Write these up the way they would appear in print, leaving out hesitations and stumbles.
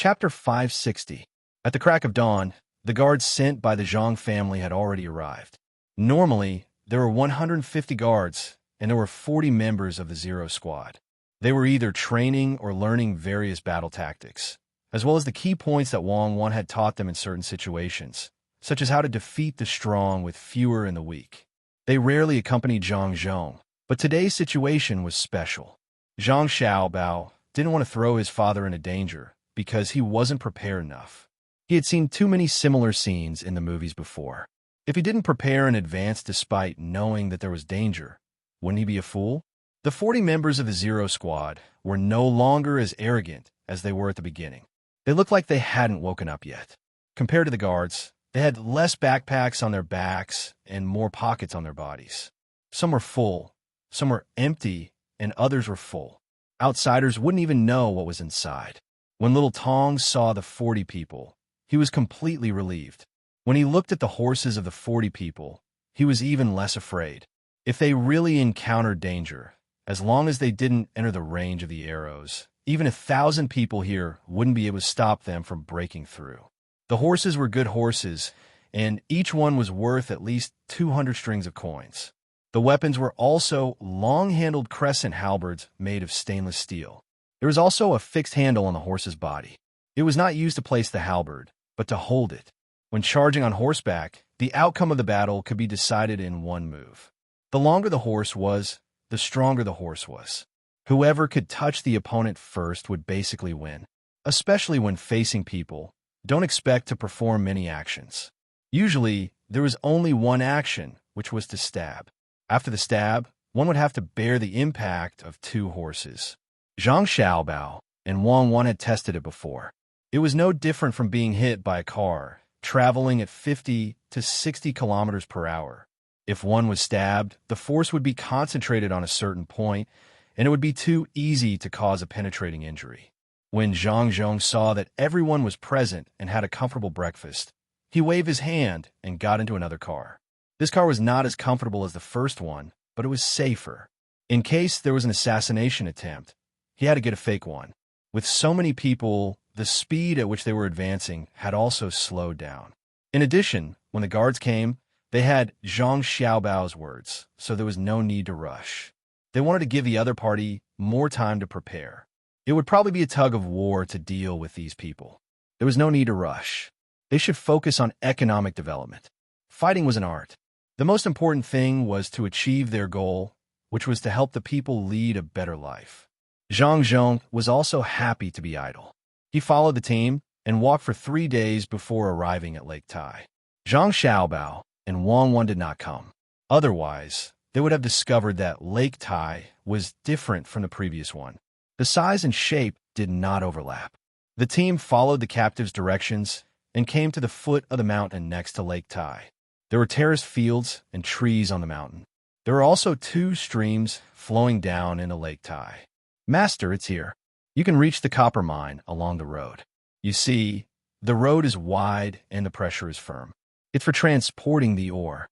Chapter 560. At the crack of dawn, the guards sent by the Zhang family had already arrived. Normally, there were 150 guards, and there were 40 members of the Zero Squad. They were either training or learning various battle tactics, as well as the key points that Wang Wan had taught them in certain situations, such as how to defeat the strong with fewer and the weak. They rarely accompanied Zhang Zhong, but today's situation was special. Zhang Xiaobao didn't want to throw his father into danger because he wasn't prepared enough. He had seen too many similar scenes in the movies before. If he didn't prepare in advance despite knowing that there was danger, wouldn't he be a fool? The 40 members of the Zero Squad were no longer as arrogant as they were at the beginning. They looked like they hadn't woken up yet. Compared to the guards, they had less backpacks on their backs and more pockets on their bodies. Some were full, some were empty, and others were full. Outsiders wouldn't even know what was inside. When little Tang saw the 40 people, he was completely relieved. When he looked at the horses of the 40 people, he was even less afraid. If they really encountered danger, as long as they didn't enter the range of the arrows, even 1,000 people here wouldn't be able to stop them from breaking through. The horses were good horses, and each one was worth at least 200 strings of coins. The weapons were also long-handled crescent halberds made of stainless steel. There was also a fixed handle on the horse's body. It was not used to place the halberd, but to hold it. When charging on horseback, the outcome of the battle could be decided in one move. The longer the horse was, the stronger the horse was. Whoever could touch the opponent first would basically win. Especially when facing people, don't expect to perform many actions. Usually, there was only one action, which was to stab. After the stab, one would have to bear the impact of 2 horses. Zhang Xiaobao and Wang Wan had tested it before. It was no different from being hit by a car, traveling at 50 to 60 kilometers per hour. If one was stabbed, the force would be concentrated on a certain point, and it would be too easy to cause a penetrating injury. When Zhang Zhong saw that everyone was present and had a comfortable breakfast, he waved his hand and got into another car. This car was not as comfortable as the first one, but it was safer. In case there was an assassination attempt, he had to get a fake one. With so many people, the speed at which they were advancing had also slowed down. In addition, when the guards came, they had Zhang Xiaobao's words, so there was no need to rush. They wanted to give the other party more time to prepare. It would probably be a tug of war to deal with these people. There was no need to rush. They should focus on economic development. Fighting was an art. The most important thing was to achieve their goal, which was to help the people lead a better life. Zhang Zhong was also happy to be idle. He followed the team and walked for 3 days before arriving at Lake Tai. Zhang Xiaobao and Wang Wan did not come. Otherwise, they would have discovered that Lake Tai was different from the previous one. The size and shape did not overlap. The team followed the captive's directions and came to the foot of the mountain next to Lake Tai. There were terraced fields and trees on the mountain. There were also 2 streams flowing down into Lake Tai. Master, it's here. You can reach the copper mine along the road. You see, the road is wide and the pressure is firm. It's for transporting the ore.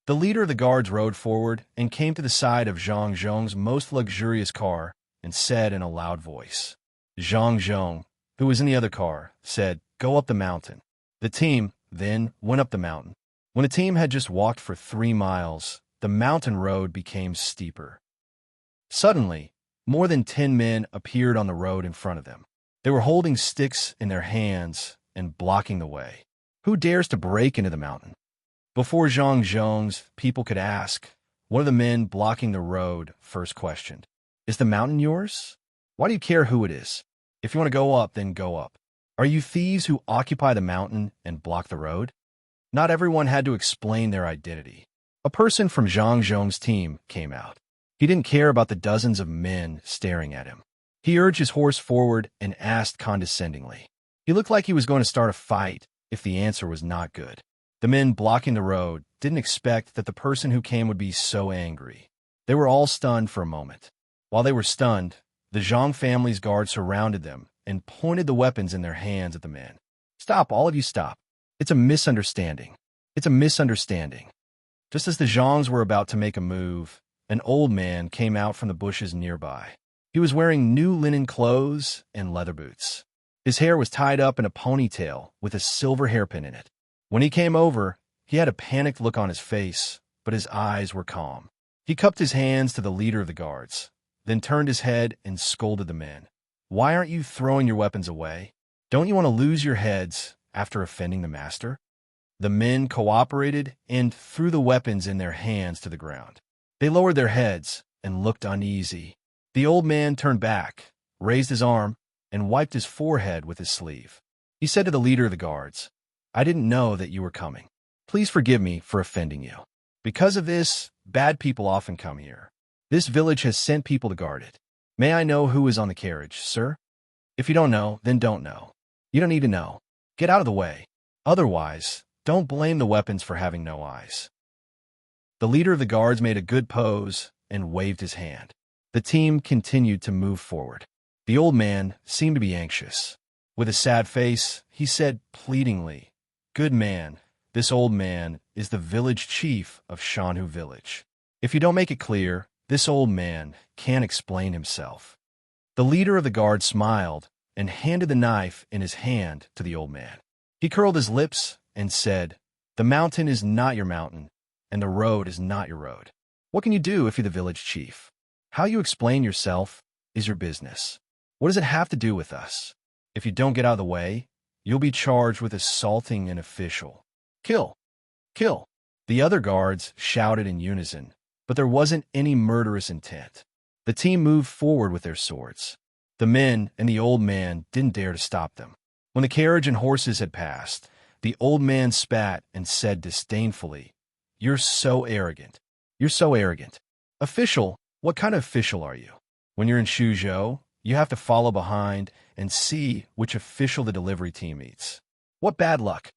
The leader of the guards rode forward and came to the side of Zhang Zhong's most luxurious car and said in a loud voice. Zhang Zhong, who was in the other car, said, "Go up the mountain." The team then went up the mountain. When the team had just walked for 3 miles, the mountain road became steeper. Suddenly, more than 10 men appeared on the road in front of them. They were holding sticks in their hands and blocking the way. Who dares to break into the mountain? Before Zhang Zhong's people could ask, one of the men blocking the road first questioned, "Is the mountain yours? Why do you care who it is? If you want to go up, then go up. Are you thieves who occupy the mountain and block the road?" Not everyone had to explain their identity. A person from Zhang Zhong's team came out. He didn't care about the dozens of men staring at him. He urged his horse forward and asked condescendingly. He looked like he was going to start a fight if the answer was not good. The men blocking the road didn't expect that the person who came would be so angry. They were all stunned for a moment. While they were stunned, the Zhang family's guards surrounded them and pointed the weapons in their hands at the men. "Stop, all of you stop. It's a misunderstanding. It's a misunderstanding." Just as the Zhangs were about to make a move, an old man came out from the bushes nearby. He was wearing new linen clothes and leather boots. His hair was tied up in a ponytail with a silver hairpin in it. When he came over, he had a panicked look on his face, but his eyes were calm. He cupped his hands to the leader of the guards, then turned his head and scolded the men. "Why aren't you throwing your weapons away? Don't you want to lose your heads after offending the master?" The men cooperated and threw the weapons in their hands to the ground. They lowered their heads and looked uneasy. The old man turned back, raised his arm, and wiped his forehead with his sleeve. He said to the leader of the guards, "I didn't know that you were coming. Please forgive me for offending you. Because of this, bad people often come here. This village has sent people to guard it. May I know who is on the carriage, sir? If you don't know, then don't know. You don't need to know. Get out of the way. Otherwise, don't blame the weapons for having no eyes." The leader of the guards made a good pose and waved his hand. The team continued to move forward. The old man seemed to be anxious. With a sad face, he said pleadingly, "Good man, this old man is the village chief of Shanhu village. If you don't make it clear, this old man can't explain himself." The leader of the guard smiled and handed the knife in his hand to the old man. He curled his lips and said, "The mountain is not your mountain, and the road is not your road. What can you do if you're the village chief? How you explain yourself is your business. What does it have to do with us? If you don't get out of the way, you'll be charged with assaulting an official. Kill! Kill!" The other guards shouted in unison, but there wasn't any murderous intent. The team moved forward with their swords. The men and the old man didn't dare to stop them. When the carriage and horses had passed, the old man spat and said disdainfully, "You're so arrogant. You're so arrogant. Official, what kind of official are you? When you're in Shuzhou, you have to follow behind and see which official the delivery team meets. What bad luck."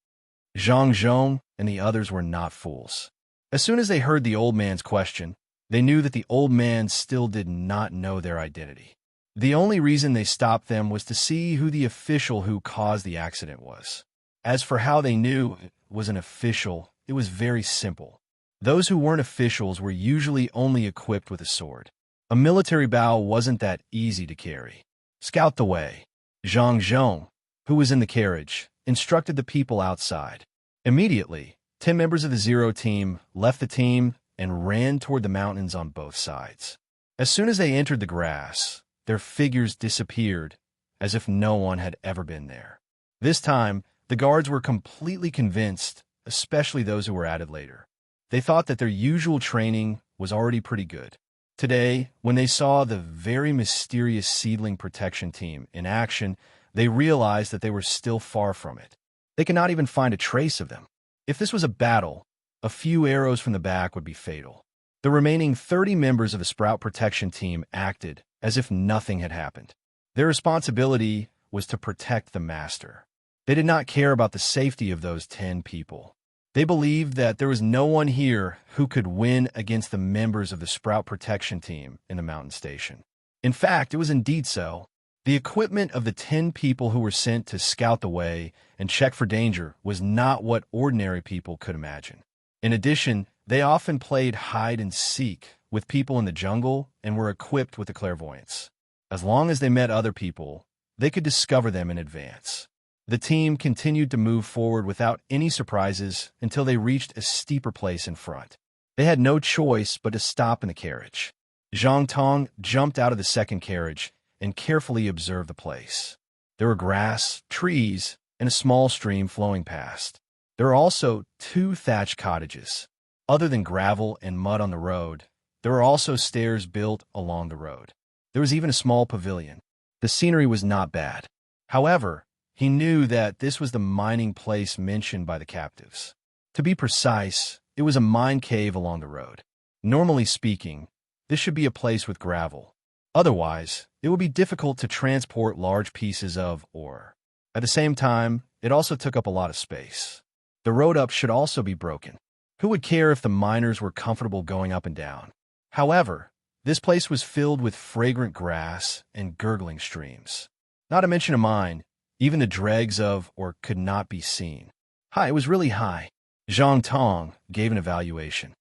Zhang Zhong and the others were not fools. As soon as they heard the old man's question, they knew that the old man still did not know their identity. The only reason they stopped them was to see who the official who caused the accident was. As for how they knew it was an official, it was very simple. Those who weren't officials were usually only equipped with a sword. A military bow wasn't that easy to carry. "Scout the way." Zhang Zhong, who was in the carriage, instructed the people outside. Immediately, 10 members of the Zero team left the team and ran toward the mountains on both sides. As soon as they entered the grass, their figures disappeared as if no one had ever been there. This time, the guards were completely convinced, especially those who were added later. They thought that their usual training was already pretty good. Today, when they saw the very mysterious seedling protection team in action, they realized that they were still far from it. They could not even find a trace of them. If this was a battle, a few arrows from the back would be fatal. The remaining 30 members of the Sprout Protection Team acted as if nothing had happened. Their responsibility was to protect the master. They did not care about the safety of those 10 people. They believed that there was no one here who could win against the members of the Sprout Protection Team in the mountain station. In fact, it was indeed so. The equipment of the 10 people who were sent to scout the way and check for danger was not what ordinary people could imagine. In addition, they often played hide and seek with people in the jungle and were equipped with a clairvoyance. As long as they met other people, they could discover them in advance. The team continued to move forward without any surprises until they reached a steeper place in front. They had no choice but to stop in the carriage. Zhang Tong jumped out of the second carriage and carefully observed the place. There were grass, trees, and a small stream flowing past. There were also 2 thatched cottages. Other than gravel and mud on the road, there were also stairs built along the road. There was even a small pavilion. The scenery was not bad. However, he knew that this was the mining place mentioned by the captives. To be precise, it was a mine cave along the road. Normally speaking, this should be a place with gravel. Otherwise, it would be difficult to transport large pieces of ore. At the same time, it also took up a lot of space. The road up should also be broken. Who would care if the miners were comfortable going up and down? However, this place was filled with fragrant grass and gurgling streams. Not to mention a mine, even the dregs of or could not be seen. It was really high. Zhang Tong gave an evaluation.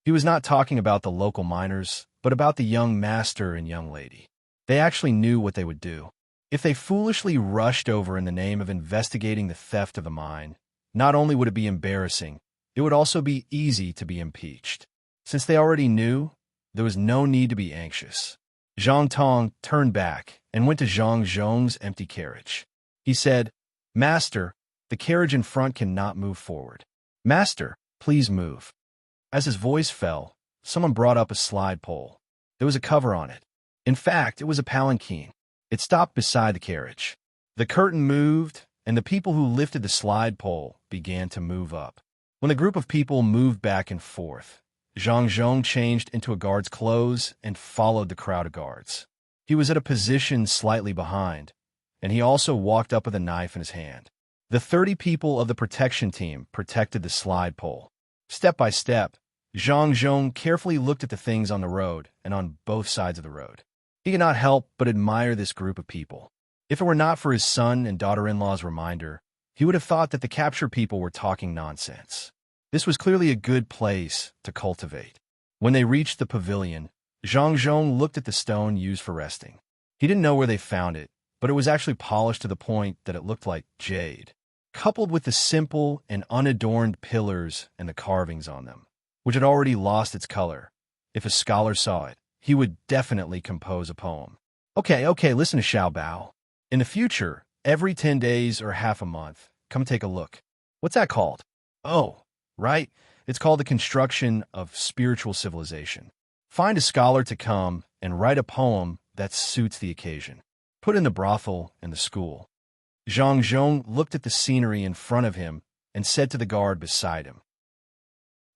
He was not talking about the local miners, but about the young master and young lady. They actually knew what they would do. If they foolishly rushed over in the name of investigating the theft of the mine, not only would it be embarrassing, it would also be easy to be impeached. Since they already knew, there was no need to be anxious. Zhang Tong turned back and went to Zhang Zhong's empty carriage. He said, "Master, the carriage in front cannot move forward. Master, please move." As his voice fell, someone brought up a slide pole. There was a cover on it. In fact, it was a palanquin. It stopped beside the carriage. The curtain moved, and the people who lifted the slide pole began to move up. When the group of people moved back and forth, Zhang Zhong changed into a guard's clothes and followed the crowd of guards. He was at a position slightly behind, and he also walked up with a knife in his hand. The 30 people of the protection team protected the slide pole. Step by step, Zhang Zhong carefully looked at the things on the road and on both sides of the road. He could not help but admire this group of people. If it were not for his son and daughter-in-law's reminder, he would have thought that the captured people were talking nonsense. This was clearly a good place to cultivate. When they reached the pavilion, Zhang Zhong looked at the stone used for resting. He didn't know where they found it, but it was actually polished to the point that it looked like jade, coupled with the simple and unadorned pillars and the carvings on them, which had already lost its color. If a scholar saw it, he would definitely compose a poem. Okay, listen to Xiao Bao. In the future, every 10 days or half a month, come take a look. What's that called? Oh, right. It's called the construction of spiritual civilization. Find a scholar to come and write a poem that suits the occasion. Put in the brothel and the school. Zhang Zhong looked at the scenery in front of him and said to the guard beside him.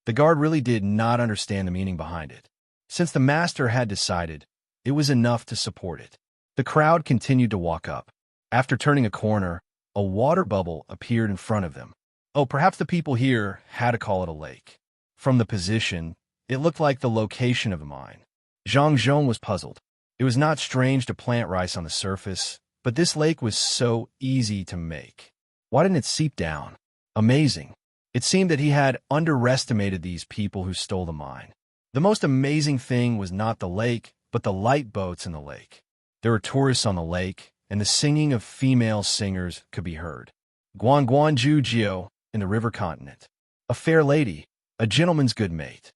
The guard really did not understand the meaning behind it. Since the master had decided, it was enough to support it. The crowd continued to walk up. After turning a corner, a water bubble appeared in front of them. Oh, perhaps the people here had to call it a lake. From the position, it looked like the location of a mine. Zhang Zhong was puzzled. It was not strange to plant rice on the surface, but this lake was so easy to make. Why didn't it seep down? Amazing. It seemed that he had underestimated these people who stole the mine. The most amazing thing was not the lake, but the light boats in the lake. There were tourists on the lake, and the singing of female singers could be heard. Guan Guan Ju Jiu in the river continent. A fair lady, a gentleman's good mate.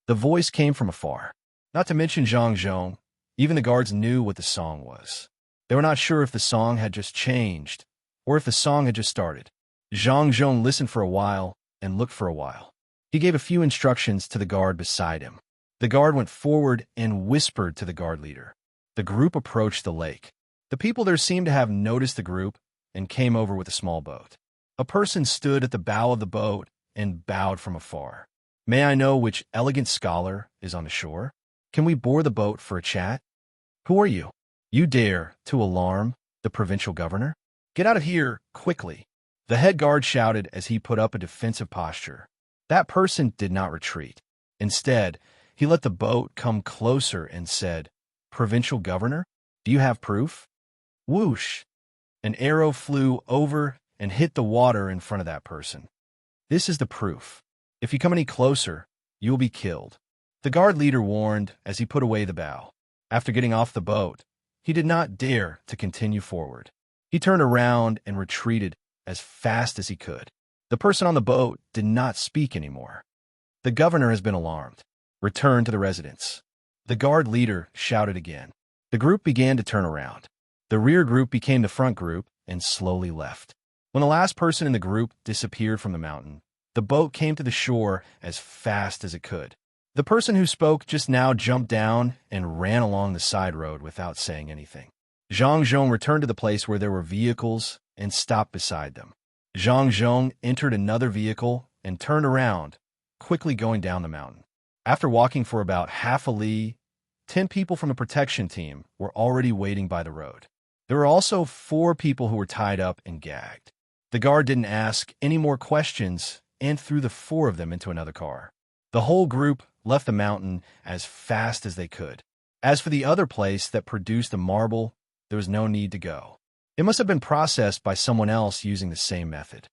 The voice came from afar. Not to mention Zhang Zhong, even the guards knew what the song was. They were not sure if the song had just changed, or if the song had just started. Zhang Zhong listened for a while and looked for a while. He gave a few instructions to the guard beside him. The guard went forward and whispered to the guard leader. The group approached the lake. The people there seemed to have noticed the group and came over with a small boat. A person stood at the bow of the boat and bowed from afar. "May I know which elegant scholar is on the shore? Can we board the boat for a chat? Who are you? You dare to alarm the provincial governor? Get out of here, quickly." The head guard shouted as he put up a defensive posture. That person did not retreat. Instead, he let the boat come closer and said, "Provincial governor, do you have proof?" Whoosh! An arrow flew over and hit the water in front of that person. "This is the proof. If you come any closer, you will be killed." The guard leader warned as he put away the bow. After getting off the boat, he did not dare to continue forward. He turned around and retreated as fast as he could. The person on the boat did not speak anymore. "The governor has been alarmed. Return to the residence." The guard leader shouted again. The group began to turn around. The rear group became the front group and slowly left. When the last person in the group disappeared from the mountain, the boat came to the shore as fast as it could. The person who spoke just now jumped down and ran along the side road without saying anything. Zhang Zhong returned to the place where there were vehicles and stopped beside them. Zhang Zhong entered another vehicle and turned around, quickly going down the mountain. After walking for about half a li, 10 people from the protection team were already waiting by the road. There were also 4 people who were tied up and gagged. The guard didn't ask any more questions and threw the 4 of them into another car. The whole group left the mountain as fast as they could. As for the other place that produced the marble, there was no need to go. It must have been processed by someone else using the same method.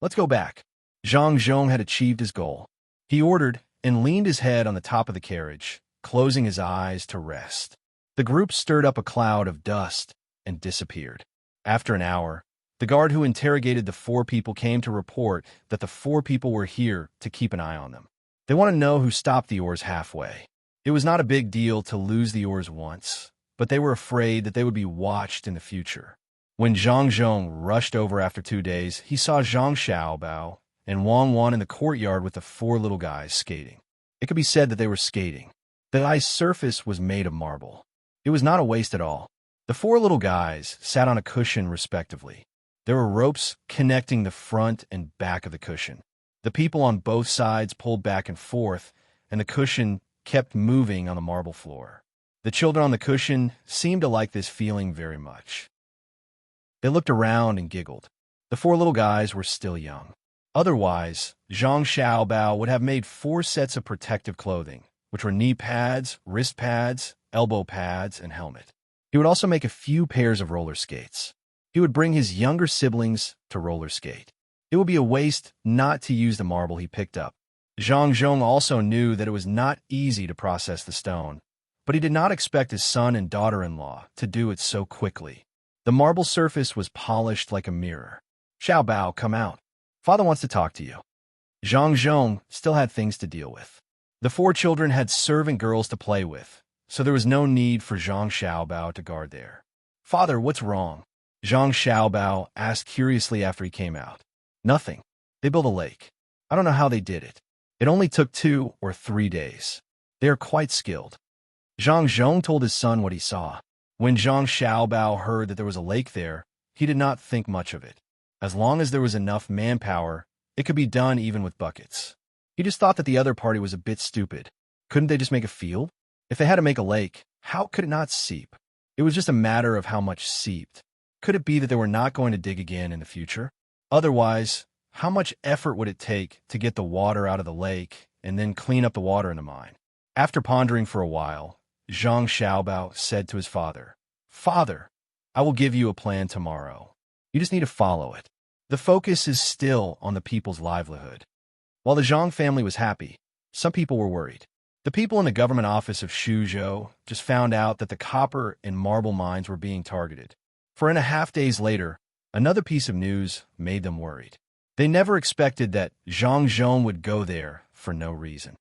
Let's go back. Zhang Zhong had achieved his goal. He ordered and leaned his head on the top of the carriage, closing his eyes to rest. The group stirred up a cloud of dust and disappeared. After an hour, the guard who interrogated the 4 people came to report that the 4 people were here to keep an eye on them. They want to know who stopped the oars halfway. It was not a big deal to lose the oars once, but they were afraid that they would be watched in the future. When Zhang Zhong rushed over after 2 days, he saw Zhang Xiaobao and Wang Wan in the courtyard with the 4 little guys skating. It could be said that they were skating. The ice surface was made of marble. It was not a waste at all. The 4 little guys sat on a cushion respectively. There were ropes connecting the front and back of the cushion. The people on both sides pulled back and forth, and the cushion kept moving on the marble floor. The children on the cushion seemed to like this feeling very much. They looked around and giggled. The 4 little guys were still young. Otherwise, Zhang Xiaobao would have made 4 sets of protective clothing, which were knee pads, wrist pads, elbow pads, and helmet. He would also make a few pairs of roller skates. He would bring his younger siblings to roller skate. It would be a waste not to use the marble he picked up. Zhang Zhong also knew that it was not easy to process the stone, but he did not expect his son and daughter-in-law to do it so quickly. The marble surface was polished like a mirror. Xiaobao, come out. Father wants to talk to you. Zhang Zhong still had things to deal with. The 4 children had servant girls to play with, so there was no need for Zhang Xiaobao to guard there. Father, what's wrong? Zhang Xiaobao asked curiously after he came out. Nothing. They built a lake. I don't know how they did it. It only took 2 or 3 days. They are quite skilled. Zhang Zhong told his son what he saw. When Zhang Xiaobao heard that there was a lake there, he did not think much of it. As long as there was enough manpower, it could be done even with buckets. He just thought that the other party was a bit stupid. Couldn't they just make a field? If they had to make a lake, how could it not seep? It was just a matter of how much seeped. Could it be that they were not going to dig again in the future? Otherwise, how much effort would it take to get the water out of the lake and then clean up the water in the mine? After pondering for a while, Zhang Xiaobao said to his father, Father, I will give you a plan tomorrow. You just need to follow it. The focus is still on the people's livelihood. While the Zhang family was happy, some people were worried. The people in the government office of Shuzhou just found out that the copper and marble mines were being targeted. 4.5 days later, another piece of news made them worried. They never expected that Zhang Zhong would go there for no reason.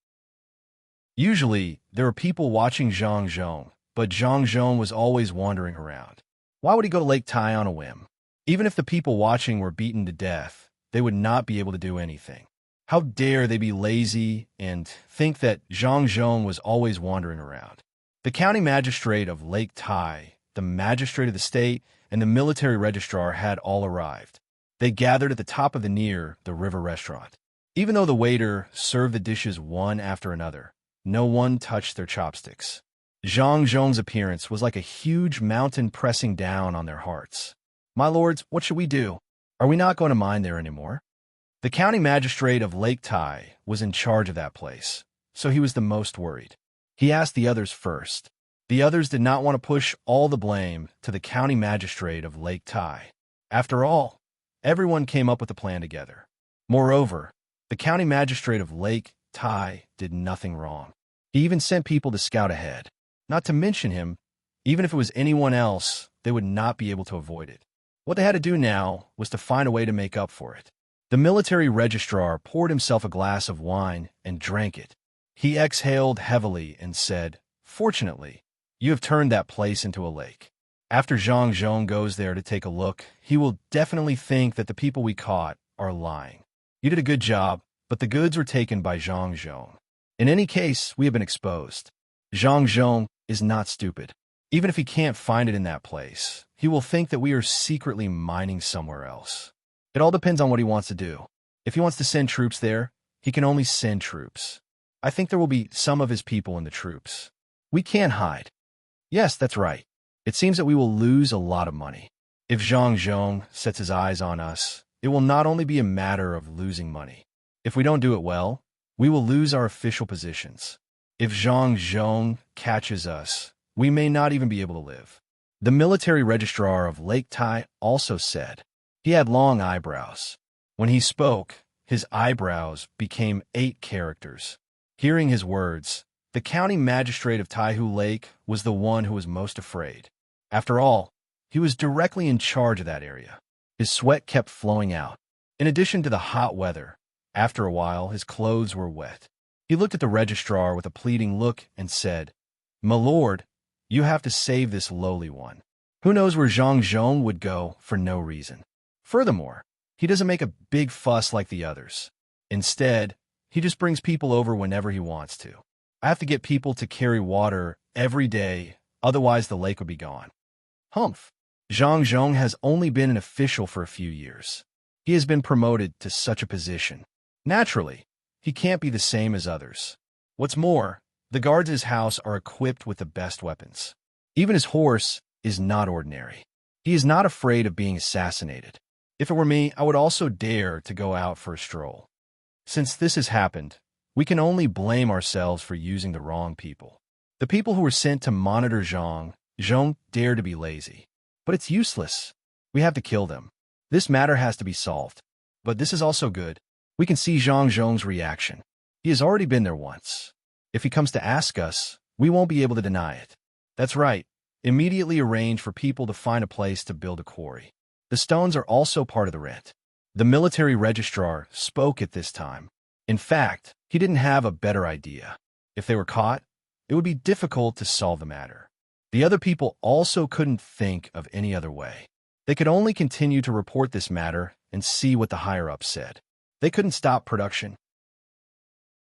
Usually, there were people watching Zhang Zhong, but Zhang Zhong was always wandering around. Why would he go to Lake Tai on a whim? Even if the people watching were beaten to death, they would not be able to do anything. How dare they be lazy and think that Zhang Zhong was always wandering around? The county magistrate of Lake Tai, the magistrate of the state, and the military registrar had all arrived. They gathered at the top of the river restaurant. Even though the waiter served the dishes one after another, no one touched their chopsticks. Zhang Zhong's appearance was like a huge mountain pressing down on their hearts. My lords, what should we do? Are we not going to mine there anymore? The county magistrate of Lake Tai was in charge of that place, so he was the most worried. He asked the others first. The others did not want to push all the blame to the county magistrate of Lake Tai. After all, everyone came up with a plan together. Moreover, the county magistrate of Lake Tai did nothing wrong. He even sent people to scout ahead. Not to mention him, even if it was anyone else, they would not be able to avoid it. What they had to do now was to find a way to make up for it. The military registrar poured himself a glass of wine and drank it. He exhaled heavily and said, Fortunately, you have turned that place into a lake. After Zhang Zhong goes there to take a look, he will definitely think that the people we caught are lying. You did a good job, but the goods were taken by Zhang Zhong. In any case, we have been exposed. Zhang Zhong is not stupid. Even if he can't find it in that place, he will think that we are secretly mining somewhere else. It all depends on what he wants to do. If he wants to send troops there, he can only send troops. I think there will be some of his people in the troops. We can't hide. Yes, that's right. It seems that we will lose a lot of money. If Zhang Zhong sets his eyes on us, it will not only be a matter of losing money. If we don't do it well, we will lose our official positions. If Zhang Zhong catches us, we may not even be able to live. The military registrar of Lake Tai also said. He had long eyebrows. When he spoke, his eyebrows became 8 characters. Hearing his words, the county magistrate of Taihu Lake was the one who was most afraid. After all, He was directly in charge of that area. His sweat kept flowing out. In addition to the hot weather, after a while, his clothes were wet. He looked at the registrar with a pleading look and said, "My lord, you have to save this lowly one. Who knows where Zhang Zhong would go for no reason. Furthermore, he doesn't make a big fuss like the others. Instead, he just brings people over whenever he wants to. I have to get people to carry water every day, otherwise the lake would be gone." Humph. Zhang Zhong has only been an official for a few years. He has been promoted to such a position. Naturally, he can't be the same as others. What's more, the guards at his house are equipped with the best weapons. Even his horse is not ordinary. He is not afraid of being assassinated. If it were me, I would also dare to go out for a stroll. Since this has happened, we can only blame ourselves for using the wrong people. The people who were sent to monitor Zhang dare to be lazy. But it's useless. We have to kill them. This matter has to be solved. But this is also good. We can see Zhang Zhong's reaction. He has already been there once. If he comes to ask us, we won't be able to deny it. That's right. Immediately arrange for people to find a place to build a quarry. The stones are also part of the rent. The military registrar spoke at this time. In fact, he didn't have a better idea. If they were caught, it would be difficult to solve the matter. The other people also couldn't think of any other way. They could only continue to report this matter and see what the higher-ups said. They couldn't stop production.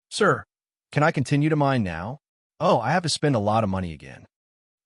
"Sir, can I continue to mine now? Oh, I have to spend a lot of money again."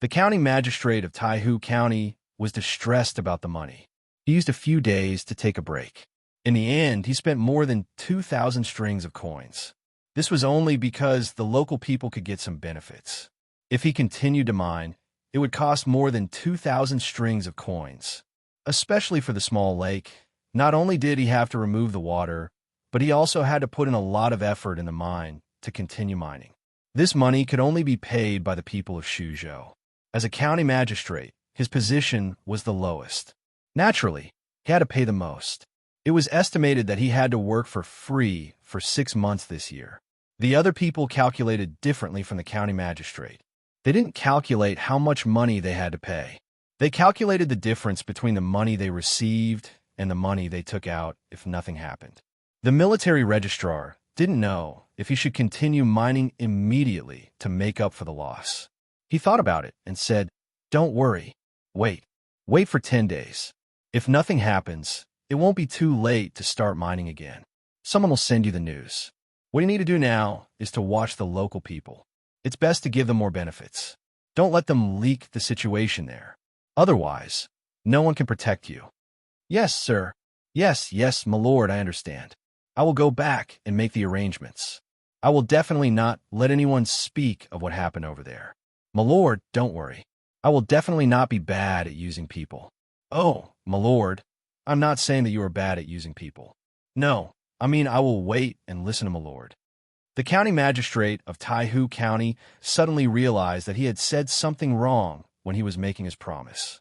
The county magistrate of Taihu County was distressed about the money. He used a few days to take a break. In the end, he spent more than 2,000 strings of coins. This was only because the local people could get some benefits. If he continued to mine, it would cost more than 2,000 strings of coins. Especially for the small lake, not only did he have to remove the water, but he also had to put in a lot of effort in the mine to continue mining. This money could only be paid by the people of Shuzhou. As a county magistrate, his position was the lowest. Naturally, he had to pay the most. It was estimated that he had to work for free for 6 months this year. The other people calculated differently from the county magistrate. They didn't calculate how much money they had to pay. They calculated the difference between the money they received and the money they took out if nothing happened. The military registrar didn't know if he should continue mining immediately to make up for the loss. He thought about it and said, "Don't worry. Wait for 10 days. If nothing happens, it won't be too late to start mining again. Someone will send you the news. What you need to do now is to watch the local people. It's best to give them more benefits. Don't let them leak the situation there. Otherwise, no one can protect you." "Yes, sir. Yes, my lord, I understand. I will go back and make the arrangements. I will definitely not let anyone speak of what happened over there. My lord, don't worry. I will definitely not be bad at using people." "Oh, my lord, I'm not saying that you are bad at using people. No, I mean I will wait and listen to my lord." The county magistrate of Taihu County suddenly realized that he had said something wrong when he was making his promise.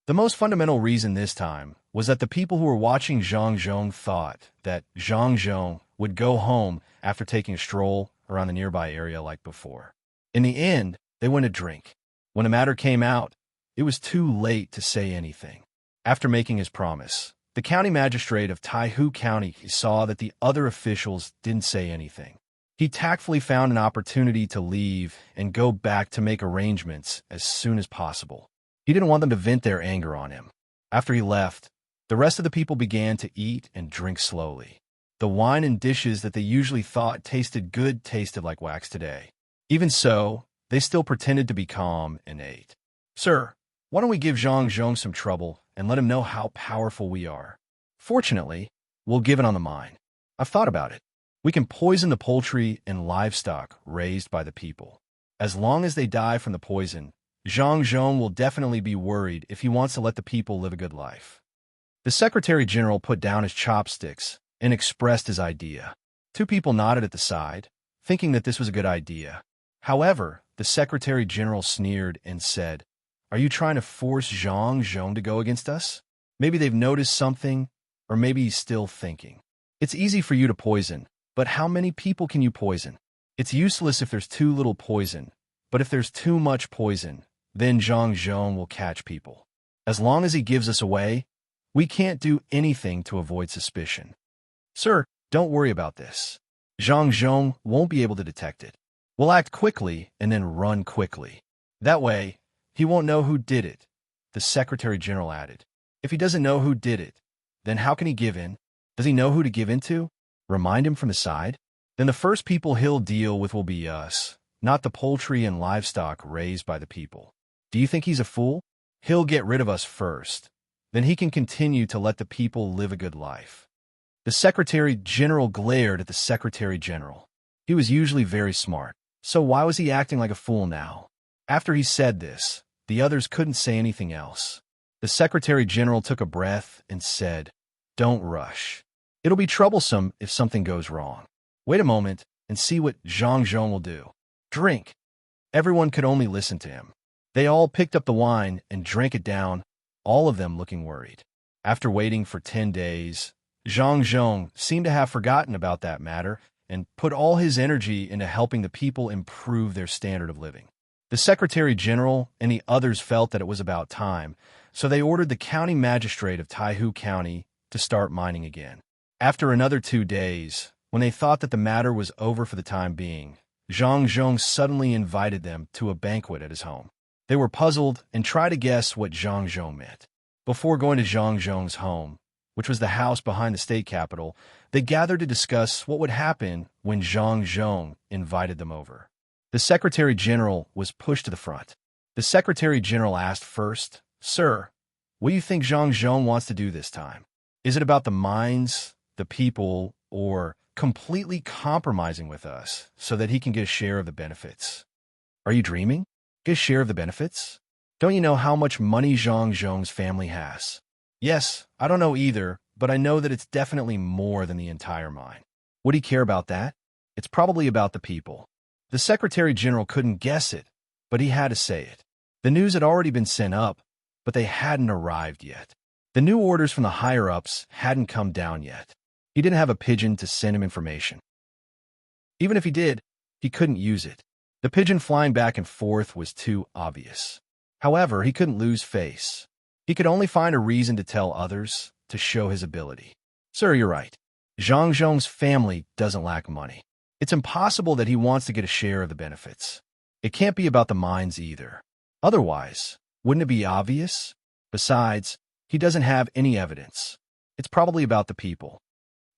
The most fundamental reason this time was that the people who were watching Zhang Zhong thought that Zhang Zhong would go home after taking a stroll around the nearby area like before. In the end, they went to drink. When the matter came out, it was too late to say anything. After making his promise, the county magistrate of Taihu County saw that the other officials didn't say anything. He tactfully found an opportunity to leave and go back to make arrangements as soon as possible. He didn't want them to vent their anger on him. After he left, the rest of the people began to eat and drink slowly. The wine and dishes that they usually thought tasted good tasted like wax today. Even so, they still pretended to be calm and ate. "Sir, why don't we give Zhang Zhong some trouble and let him know how powerful we are? Fortunately, we'll give it on the mine. I've thought about it. We can poison the poultry and livestock raised by the people. As long as they die from the poison, Zhang Zhong will definitely be worried if he wants to let the people live a good life." The Secretary General put down his chopsticks and expressed his idea. 2 people nodded at the side, thinking that this was a good idea. However, the Secretary General sneered and said, "Are you trying to force Zhang Zhong to go against us? Maybe they've noticed something, or maybe he's still thinking. It's easy for you to poison, but how many people can you poison? It's useless if there's too little poison, but if there's too much poison, then Zhang Zhong will catch people. As long as he gives us away, we can't do anything to avoid suspicion. Sir, don't worry about this. Zhang Zhong won't be able to detect it. We'll act quickly and then run quickly. That way, he won't know who did it, the Secretary General added. If he doesn't know who did it, then how can he give in? Does he know who to give in to? Remind him from the side? Then the first people he'll deal with will be us, not the poultry and livestock raised by the people. Do you think he's a fool? He'll get rid of us first. Then he can continue to let the people live a good life. The Secretary General glared at the Secretary General. He was usually very smart, so why was he acting like a fool now? After he said this, the others couldn't say anything else. The Secretary General took a breath and said, "Don't rush. It'll be troublesome if something goes wrong. Wait a moment and see what Zhang Zhong will do. Drink." Everyone could only listen to him. They all picked up the wine and drank it down, all of them looking worried. After waiting for 10 days, Zhang Zhong seemed to have forgotten about that matter and put all his energy into helping the people improve their standard of living. The Secretary General and the others felt that it was about time, so they ordered the county magistrate of Taihu County to start mining again. After another 2 days, when they thought that the matter was over for the time being, Zhang Zhong suddenly invited them to a banquet at his home. They were puzzled and tried to guess what Zhang Zhong meant. Before going to Zhang Zhong's home, which was the house behind the state capital, they gathered to discuss what would happen when Zhang Zhong invited them over. The Secretary General was pushed to the front. The Secretary General asked first, "Sir, what do you think Zhang Zhong wants to do this time? Is it about the mines, the people, or completely compromising with us so that he can get a share of the benefits?" Are you dreaming? Get a share of the benefits? Don't you know how much money Zhang Zhong's family has? Yes, I don't know either, but I know that it's definitely more than the entire mine. Would he care about that? It's probably about the people. The Secretary General couldn't guess it, but he had to say it. The news had already been sent up, but they hadn't arrived yet. The new orders from the higher-ups hadn't come down yet. He didn't have a pigeon to send him information. Even if he did, he couldn't use it. The pigeon flying back and forth was too obvious. However, he couldn't lose face. He could only find a reason to tell others, to show his ability. "Sir, you're right. Zhang Zhong's family doesn't lack money. It's impossible that he wants to get a share of the benefits. It can't be about the mines either. Otherwise, wouldn't it be obvious? Besides, he doesn't have any evidence. It's probably about the people."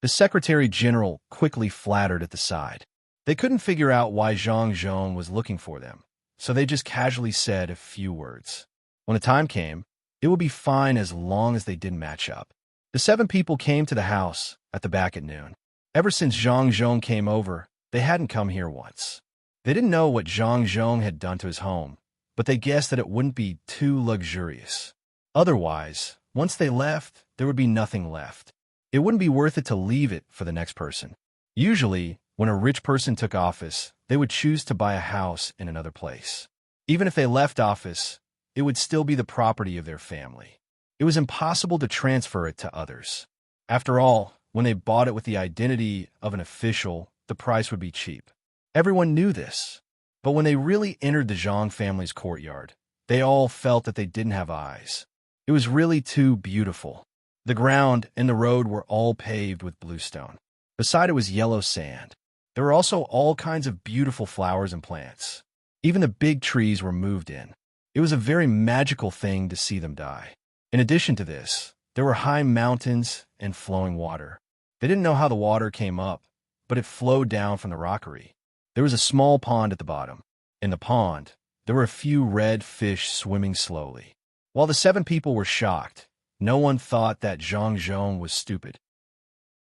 The Secretary General quickly flattered at the side. They couldn't figure out why Zhang Zhong was looking for them, so they just casually said a few words. When the time came, it would be fine as long as they didn't match up. The 7 people came to the house at the back at noon. Ever since Zhang Zhong came over, they hadn't come here once. They didn't know what Zhang Zhong had done to his home, but they guessed that it wouldn't be too luxurious. Otherwise, once they left, there would be nothing left. It wouldn't be worth it to leave it for the next person. Usually, when a rich person took office, they would choose to buy a house in another place. Even if they left office, it would still be the property of their family. It was impossible to transfer it to others. After all, when they bought it with the identity of an official, the price would be cheap. Everyone knew this. But when they really entered the Zhang family's courtyard, they all felt that they didn't have eyes. It was really too beautiful. The ground and the road were all paved with bluestone. Beside it was yellow sand. There were also all kinds of beautiful flowers and plants. Even the big trees were moved in. It was a very magical thing to see them die. In addition to this, there were high mountains and flowing water. They didn't know how the water came up, but it flowed down from the rockery. There was a small pond at the bottom. In the pond, there were a few red fish swimming slowly. While the 7 people were shocked, no one thought that Zhang Zhong was stupid.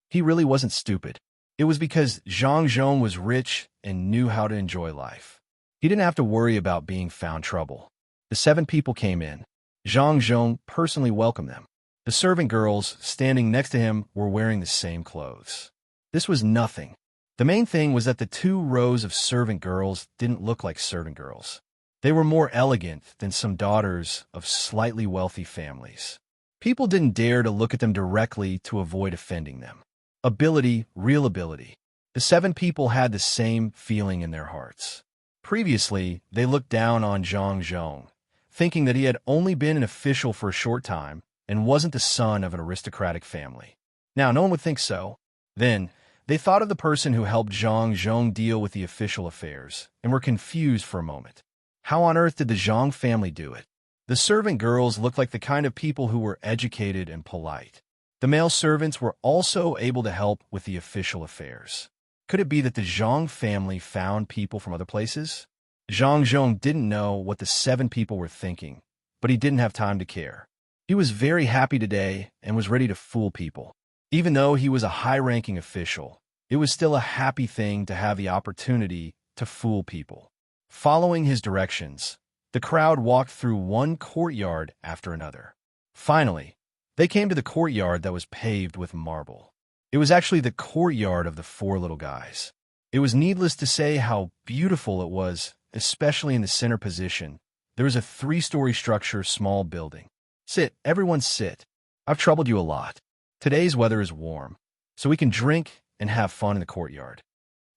He really wasn't stupid. It was because Zhang Zhong was rich and knew how to enjoy life. He didn't have to worry about being found trouble. The 7 people came in. Zhang Zhong personally welcomed them. The servant girls standing next to him were wearing the same clothes. This was nothing. The main thing was that the 2 rows of servant girls didn't look like servant girls. They were more elegant than some daughters of slightly wealthy families. People didn't dare to look at them directly to avoid offending them. Ability, real ability. The 7 people had the same feeling in their hearts. Previously, they looked down on Zhang Zhong, thinking that he had only been an official for a short time and wasn't the son of an aristocratic family. Now, no one would think so. Then, they thought of the person who helped Zhang Zhong deal with the official affairs and were confused for a moment. How on earth did the Zhang family do it? The servant girls looked like the kind of people who were educated and polite. The male servants were also able to help with the official affairs. Could it be that the Zhang family found people from other places? Zhang Zhong didn't know what the 7 people were thinking, but he didn't have time to care. He was very happy today and was ready to fool people. Even though he was a high-ranking official, it was still a happy thing to have the opportunity to fool people. Following his directions, the crowd walked through one courtyard after another. Finally, they came to the courtyard that was paved with marble. It was actually the courtyard of the 4 little guys. It was needless to say how beautiful it was, especially in the center position. There was a 3-story structure, small building. Sit, everyone sit. I've troubled you a lot. Today's weather is warm, so we can drink and have fun in the courtyard.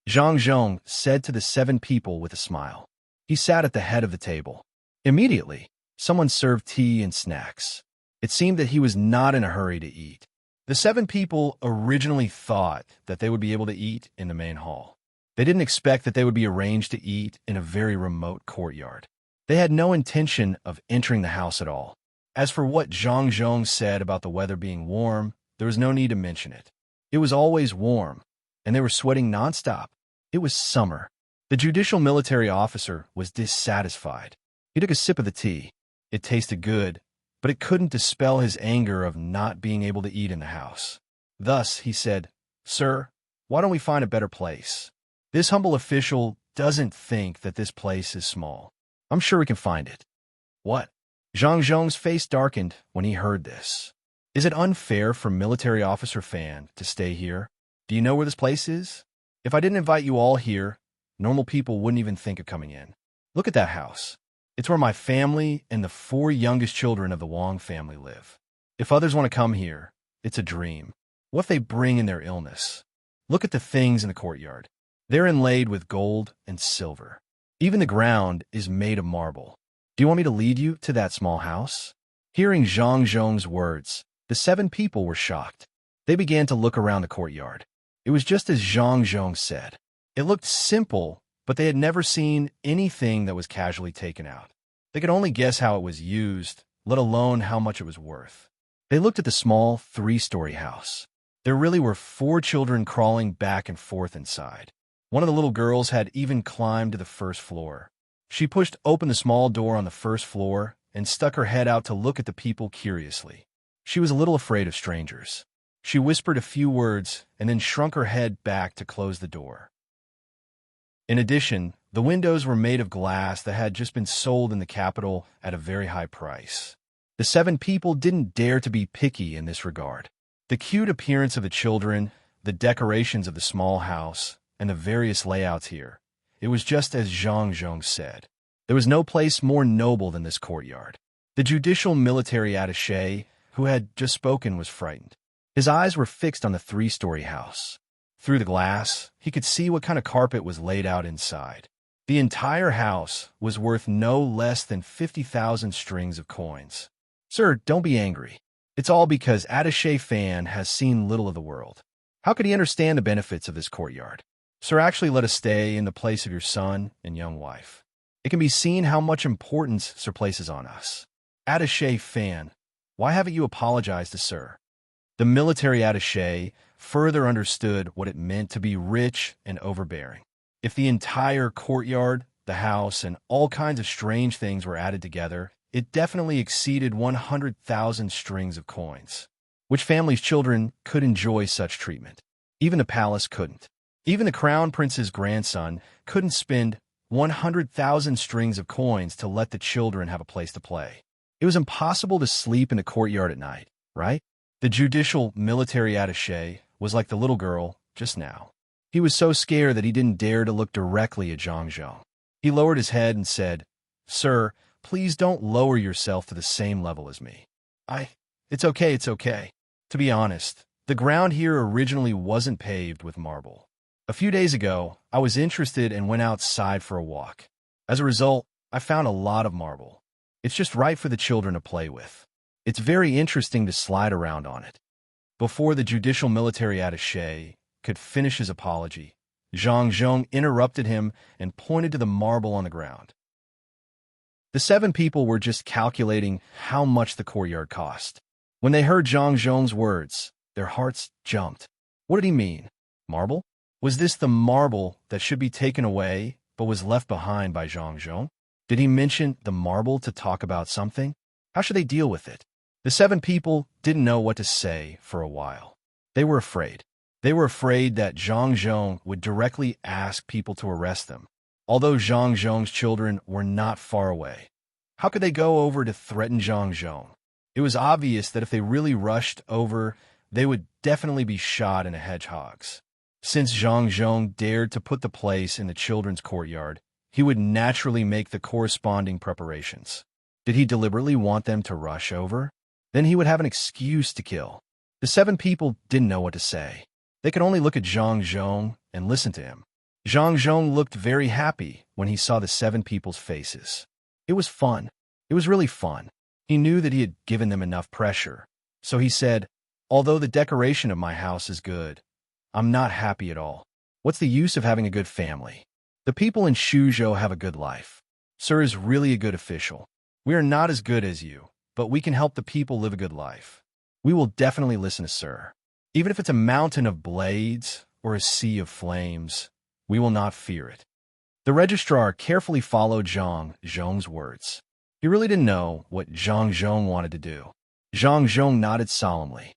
Zhang Zhong said to the 7 people with a smile. He sat at the head of the table. Immediately, someone served tea and snacks. It seemed that he was not in a hurry to eat. The 7 people originally thought that they would be able to eat in the main hall. They didn't expect that they would be arranged to eat in a very remote courtyard. They had no intention of entering the house at all. As for what Zhang Zhong said about the weather being warm, there was no need to mention it. It was always warm, and they were sweating nonstop. It was summer. The judicial military officer was dissatisfied. He took a sip of the tea. It tasted good, but it couldn't dispel his anger of not being able to eat in the house. Thus, he said, "Sir, why don't we find a better place? This humble official doesn't think that this place is small. I'm sure we can find it." What? Zhang Zhong's face darkened when he heard this. Is it unfair for military officer Fan to stay here? Do you know where this place is? If I didn't invite you all here, normal people wouldn't even think of coming in. Look at that house. It's where my family and the 4 youngest children of the Wang family live. If others want to come here, it's a dream. What if they bring in their illness? Look at the things in the courtyard. They're inlaid with gold and silver. Even the ground is made of marble. Do you want me to lead you to that small house? Hearing Zhang Zhong's words, the 7 people were shocked. They began to look around the courtyard. It was just as Zhang Zhong said. It looked simple, but they had never seen anything that was casually taken out. They could only guess how it was used, let alone how much it was worth. They looked at the small 3-story house. There really were 4 children crawling back and forth inside. One of the little girls had even climbed to the first floor. She pushed open the small door on the first floor and stuck her head out to look at the people curiously. She was a little afraid of strangers. She whispered a few words and then shrunk her head back to close the door. In addition, the windows were made of glass that had just been sold in the capital at a very high price. The 7 people didn't dare to be picky in this regard. The cute appearance of the children, the decorations of the small house, and the various layouts here, it was just as Zhang Zhong said. There was no place more noble than this courtyard. The judicial military attaché, who had just spoken, was frightened. His eyes were fixed on the 3-story house. Through the glass, he could see what kind of carpet was laid out inside. The entire house was worth no less than 50,000 strings of coins. Sir, don't be angry. It's all because Attaché Fan has seen little of the world. How could he understand the benefits of this courtyard? Sir, actually let us stay in the place of your son and young wife. It can be seen how much importance Sir places on us. Attaché Fan, why haven't you apologized to Sir? The military attaché further understood what it meant to be rich and overbearing. If the entire courtyard, the house, and all kinds of strange things were added together, it definitely exceeded 100,000 strings of coins. Which family's children could enjoy such treatment? Even the palace couldn't. Even the crown prince's grandson couldn't spend 100,000 strings of coins to let the children have a place to play. It was impossible to sleep in the courtyard at night, right? The judicial military attaché was like the little girl just now. He was so scared that he didn't dare to look directly at Zhang Zhong. He lowered his head and said, "Sir, please don't lower yourself to the same level as me. It's okay. To be honest, the ground here originally wasn't paved with marble. A few days ago, I was interested and went outside for a walk. As a result, I found a lot of marble. It's just right for the children to play with. It's very interesting to slide around on it. Before the judicial military attaché could finish his apology, Zhang Zhong interrupted him and pointed to the marble on the ground. The 7 people were just calculating how much the courtyard cost. When they heard Zhang Zhong's words, their hearts jumped. What did he mean? Marble? Was this the marble that should be taken away but was left behind by Zhang Zhong? Did he mention the marble to talk about something? How should they deal with it? The 7 people didn't know what to say for a while. They were afraid. They were afraid that Zhang Zhong would directly ask people to arrest them, although Zhang Zhong's children were not far away. How could they go over to threaten Zhang Zhong? It was obvious that if they really rushed over, they would definitely be shot in a hedgehog's. Since Zhang Zhong dared to put the place in the children's courtyard, he would naturally make the corresponding preparations. Did he deliberately want them to rush over? Then he would have an excuse to kill. The 7 people didn't know what to say. They could only look at Zhang Zhong and listen to him. Zhang Zhong looked very happy when he saw the 7 people's faces. It was fun. It was really fun. He knew that he had given them enough pressure. So he said, "Although the decoration of my house is good, I'm not happy at all. What's the use of having a good family? The people in Shuzhou have a good life. Sir is really a good official. We are not as good as you, but we can help the people live a good life. We will definitely listen to Sir. Even if it's a mountain of blades or a sea of flames, we will not fear it." The registrar carefully followed Zhang Zhong's words. He really didn't know what Zhang Zhong wanted to do. Zhang Zhong nodded solemnly.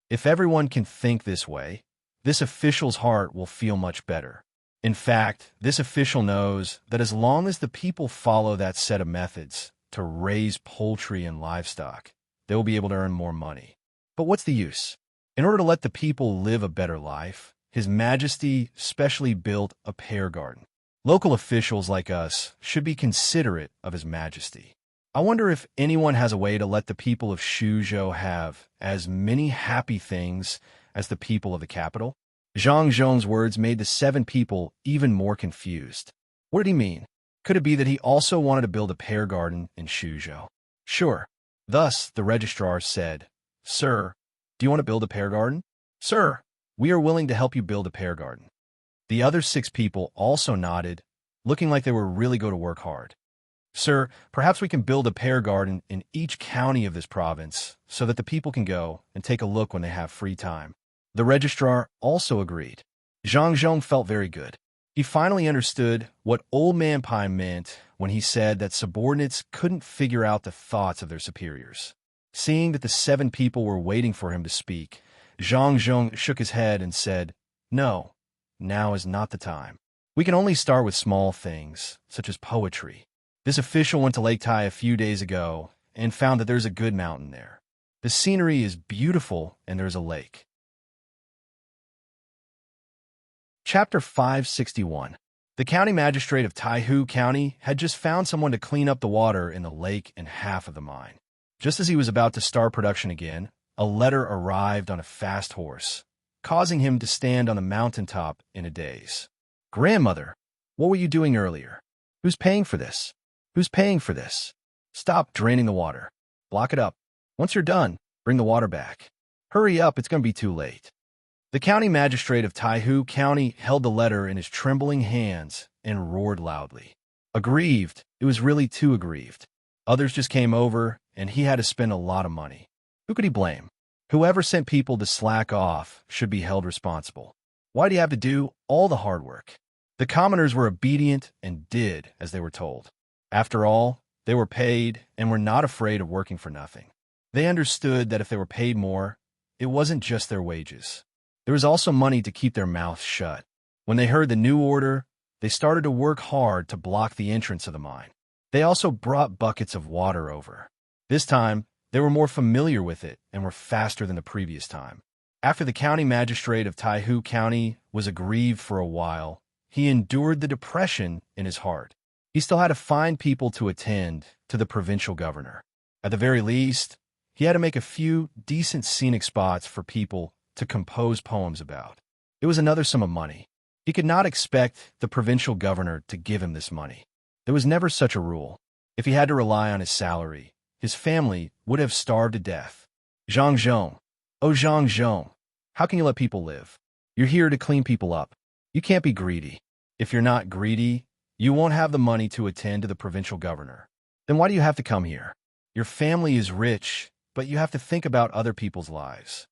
If everyone can think this way, this official's heart will feel much better. In fact, this official knows that as long as the people follow that set of methods to raise poultry and livestock, they will be able to earn more money. But what's the use? In order to let the people live a better life, His Majesty specially built a pear garden. Local officials like us should be considerate of His Majesty. I wonder if anyone has a way to let the people of Shuzhou have as many happy things as the people of the capital? Zhang Zhong's words made the 7 people even more confused. What did he mean? Could it be that he also wanted to build a pear garden in Shuzhou? Sure. Thus, the registrar said, "Sir, do you want to build a pear garden?" "Sir, we are willing to help you build a pear garden." The other 6 people also nodded, looking like they were really going to work hard. "Sir, perhaps we can build a pear garden in each county of this province so that the people can go and take a look when they have free time." The registrar also agreed. Zhang Zhong felt very good. He finally understood what Old Man Pai meant when he said that subordinates couldn't figure out the thoughts of their superiors. Seeing that the 7 people were waiting for him to speak, Zhang Zhong shook his head and said, "No, now is not the time. We can only start with small things, such as poetry. This official went to Lake Tai a few days ago and found that there's a good mountain there. The scenery is beautiful and there's a lake." Chapter 561. The county magistrate of Taihu County had just found someone to clean up the water in the lake and half of the mine. Just as he was about to start production again, a letter arrived on a fast horse, causing him to stand on the mountaintop in a daze. "Grandmother, what were you doing earlier? Who's paying for this? Who's paying for this? Stop draining the water. Block it up. Once you're done, bring the water back. Hurry up, it's going to be too late." The county magistrate of Taihu County held the letter in his trembling hands and roared loudly. Aggrieved, it was really too aggrieved. Others just came over, and he had to spend a lot of money. Who could he blame? Whoever sent people to slack off should be held responsible. Why do you have to do all the hard work? The commoners were obedient and did as they were told. After all, they were paid and were not afraid of working for nothing. They understood that if they were paid more, it wasn't just their wages. There was also money to keep their mouths shut. When they heard the new order, they started to work hard to block the entrance of the mine. They also brought buckets of water over. This time, they were more familiar with it and were faster than the previous time. After the county magistrate of Taihu County was aggrieved for a while, he endured the depression in his heart. He still had to find people to attend to the provincial governor. At the very least, he had to make a few decent scenic spots for people to compose poems about. It was another sum of money. He could not expect the provincial governor to give him this money. There was never such a rule. If he had to rely on his salary, his family would have starved to death. Zhang Zhong. Oh, Zhang Zhong. How can you let people live? You're here to clean people up. You can't be greedy. If you're not greedy, you won't have the money to attend to the provincial governor. Then why do you have to come here? Your family is rich, but you have to think about other people's lives.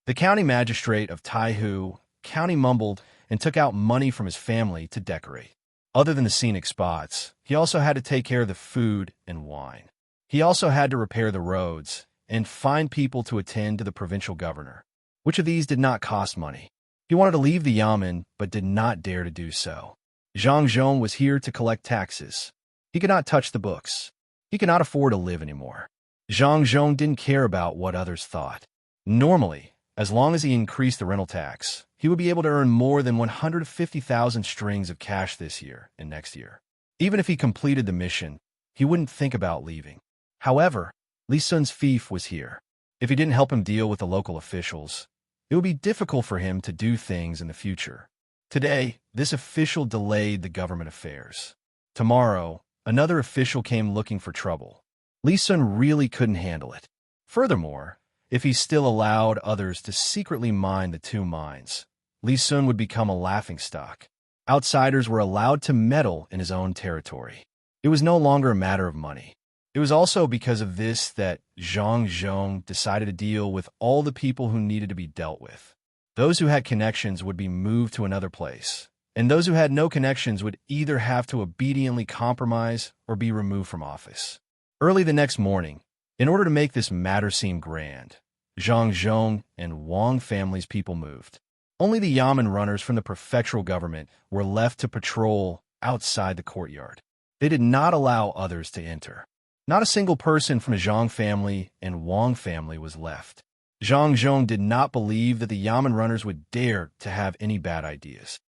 The county magistrate of Taihu County mumbled and took out money from his family to decorate. Other than the scenic spots, he also had to take care of the food and wine. He also had to repair the roads and find people to attend to the provincial governor. Which of these did not cost money? He wanted to leave the yamen, but did not dare to do so. Zhang Zhong was here to collect taxes. He could not touch the books. He could not afford to live anymore. Zhang Zhong didn't care about what others thought. Normally, as long as he increased the rental tax, he would be able to earn more than 150,000 strings of cash this year and next year. Even if he completed the mission, he wouldn't think about leaving. However, Li Sun's fief was here. If he didn't help him deal with the local officials, it would be difficult for him to do things in the future. Today, this official delayed the government affairs. Tomorrow, another official came looking for trouble. Li Sun really couldn't handle it. Furthermore, if he still allowed others to secretly mine the two mines, Li Sun would become a laughingstock. Outsiders were allowed to meddle in his own territory. It was no longer a matter of money. It was also because of this that Zhang Zhong decided to deal with all the people who needed to be dealt with. Those who had connections would be moved to another place, and those who had no connections would either have to obediently compromise or be removed from office. Early the next morning, in order to make this matter seem grand, Zhang Zhong and Wang family's people moved. Only the yamen runners from the prefectural government were left to patrol outside the courtyard. They did not allow others to enter. Not a single person from the Zhang family and Wang family was left. Zhang Zhong did not believe that the yamen runners would dare to have any bad ideas.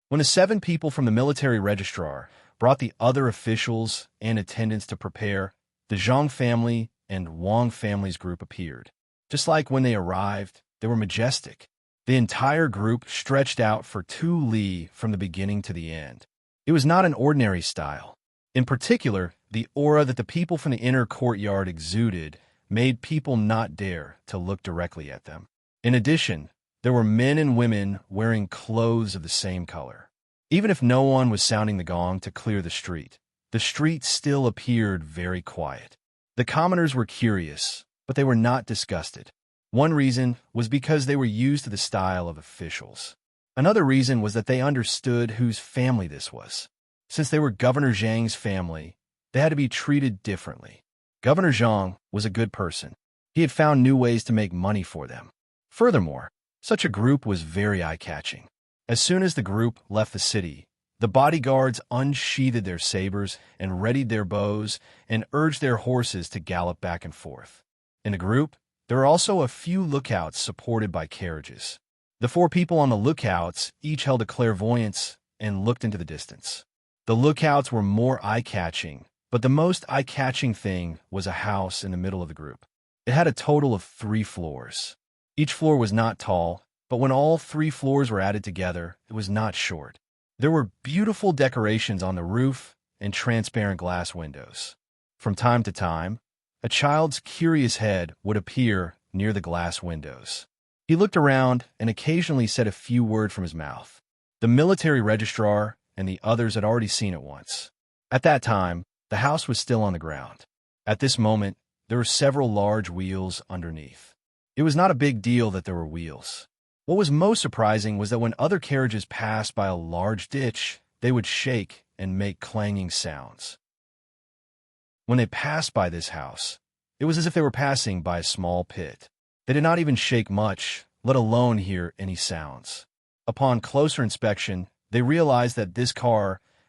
When the 7 people from the military registrar brought the other officials and attendants to prepare, the Zhang family and Wang family's group appeared. Just like when they arrived, they were majestic. The entire group stretched out for 2 li from the beginning to the end. It was not an ordinary style. In particular, the aura that the people from the inner courtyard exuded made people not dare to look directly at them. In addition, there were men and women wearing clothes of the same color. Even if no one was sounding the gong to clear the street still appeared very quiet. The commoners were curious, but they were not disgusted. One reason was because they were used to the style of officials. Another reason was that they understood whose family this was. Since they were Governor Zhang's family, they had to be treated differently. Governor Zhang was a good person. He had found new ways to make money for them. Furthermore, such a group was very eye-catching. As soon as the group left the city, the bodyguards unsheathed their sabers and readied their bows and urged their horses to gallop back and forth. In the group, there were also a few lookouts supported by carriages. The 4 people on the lookouts each held a clairvoyance and looked into the distance. The lookouts were more eye-catching, but the most eye-catching thing was a house in the middle of the group. It had a total of 3 floors. Each floor was not tall, but when all 3 floors were added together, it was not short. There were beautiful decorations on the roof and transparent glass windows. From time to time, a child's curious head would appear near the glass windows. He looked around and occasionally said a few words from his mouth. The military registrar and the others had already seen it once. At that time, the house was still on the ground. At this moment, there were several large wheels underneath. It was not a big deal that there were wheels. What was most surprising was that when other carriages passed by a large ditch, they would shake and make clanging sounds. When they passed by this house, it was as if they were passing by a small pit. They did not even shake much, let alone hear any sounds. Upon closer inspection, they realized that this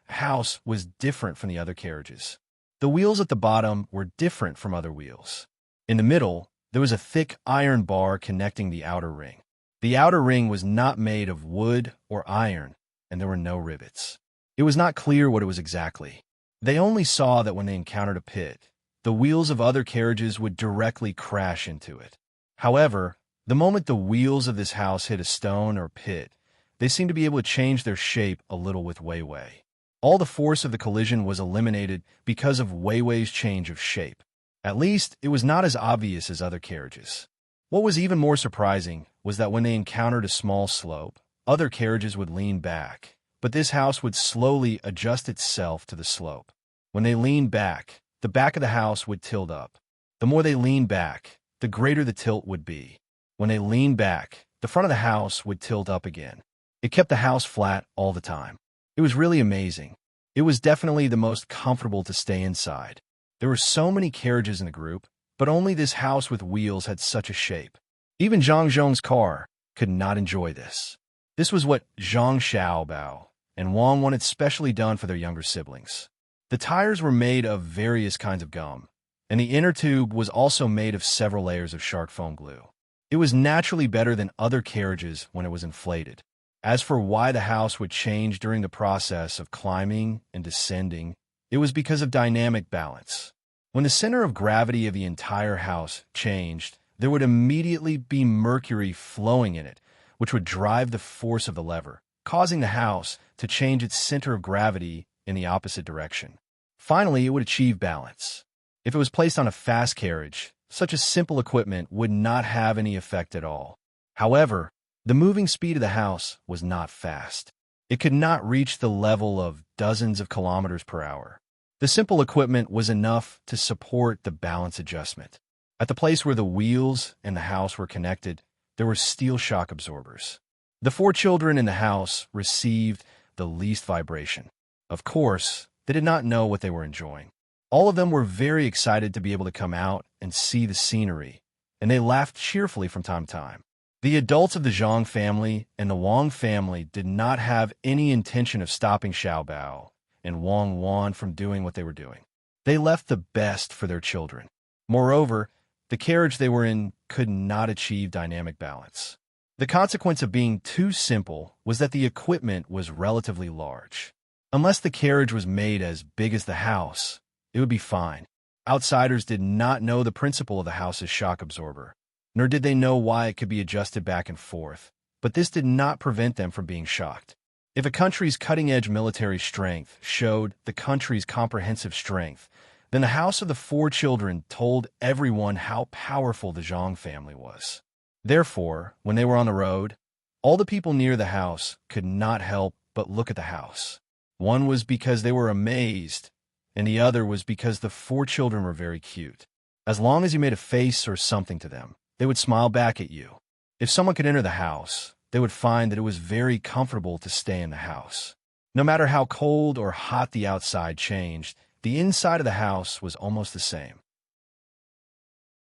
house was different from the other carriages. The wheels at the bottom were different from other wheels. In the middle, there was a thick iron bar connecting the outer ring. The outer ring was not made of wood or iron, and there were no rivets. It was not clear what it was exactly. They only saw that when they encountered a pit, the wheels of other carriages would directly crash into it. However, the moment the wheels of this house hit a stone or pit, they seemed to be able to change their shape a little with Wei Wei. All the force of the collision was eliminated because of Weiwei's change of shape. At least, it was not as obvious as other carriages. What was even more surprising was that when they encountered a small slope, other carriages would lean back, but this house would slowly adjust itself to the slope. When they leaned back, the back of the house would tilt up. The more they leaned back, the greater the tilt would be. When they leaned back, the front of the house would tilt up again. It kept the house flat all the time. It was really amazing. It was definitely the most comfortable to stay inside. There were so many carriages in the group, but only this house with wheels had such a shape. Even Zhang Zhong's car could not enjoy this. This was what Zhang Xiaobao and Wang wanted specially done for their younger siblings. The tires were made of various kinds of gum, and the inner tube was also made of several layers of shark foam glue. It was naturally better than other carriages when it was inflated. As for why the house would change during the process of climbing and descending, it was because of dynamic balance. When the center of gravity of the entire house changed, there would immediately be mercury flowing in it, which would drive the force of the lever, causing the house to change its center of gravity in the opposite direction. Finally, it would achieve balance. If it was placed on a fast carriage, such a simple equipment would not have any effect at all. However, the moving speed of the house was not fast. It could not reach the level of dozens of kilometers per hour. The simple equipment was enough to support the balance adjustment. At the place where the wheels and the house were connected, there were steel shock absorbers. The 4 children in the house received the least vibration. Of course, they did not know what they were enjoying. All of them were very excited to be able to come out and see the scenery, and they laughed cheerfully from time to time. The adults of the Zhang family and the Wang family did not have any intention of stopping Xiaobao and Wang Wan from doing what they were doing. They left the best for their children. Moreover, the carriage they were in could not achieve dynamic balance. The consequence of being too simple was that the equipment was relatively large. Unless the carriage was made as big as the house, it would be fine. Outsiders did not know the principle of the house's shock absorber, nor did they know why it could be adjusted back and forth, but this did not prevent them from being shocked. If a country's cutting-edge military strength showed the country's comprehensive strength, then the house of the 4 children told everyone how powerful the Zhang family was. Therefore, when they were on the road, all the people near the house could not help but look at the house. One was because they were amazed, and the other was because the 4 children were very cute. As long as you made a face or something to them, they would smile back at you. If someone could enter the house, they would find that it was very comfortable to stay in the house. No matter how cold or hot the outside changed, the inside of the house was almost the same.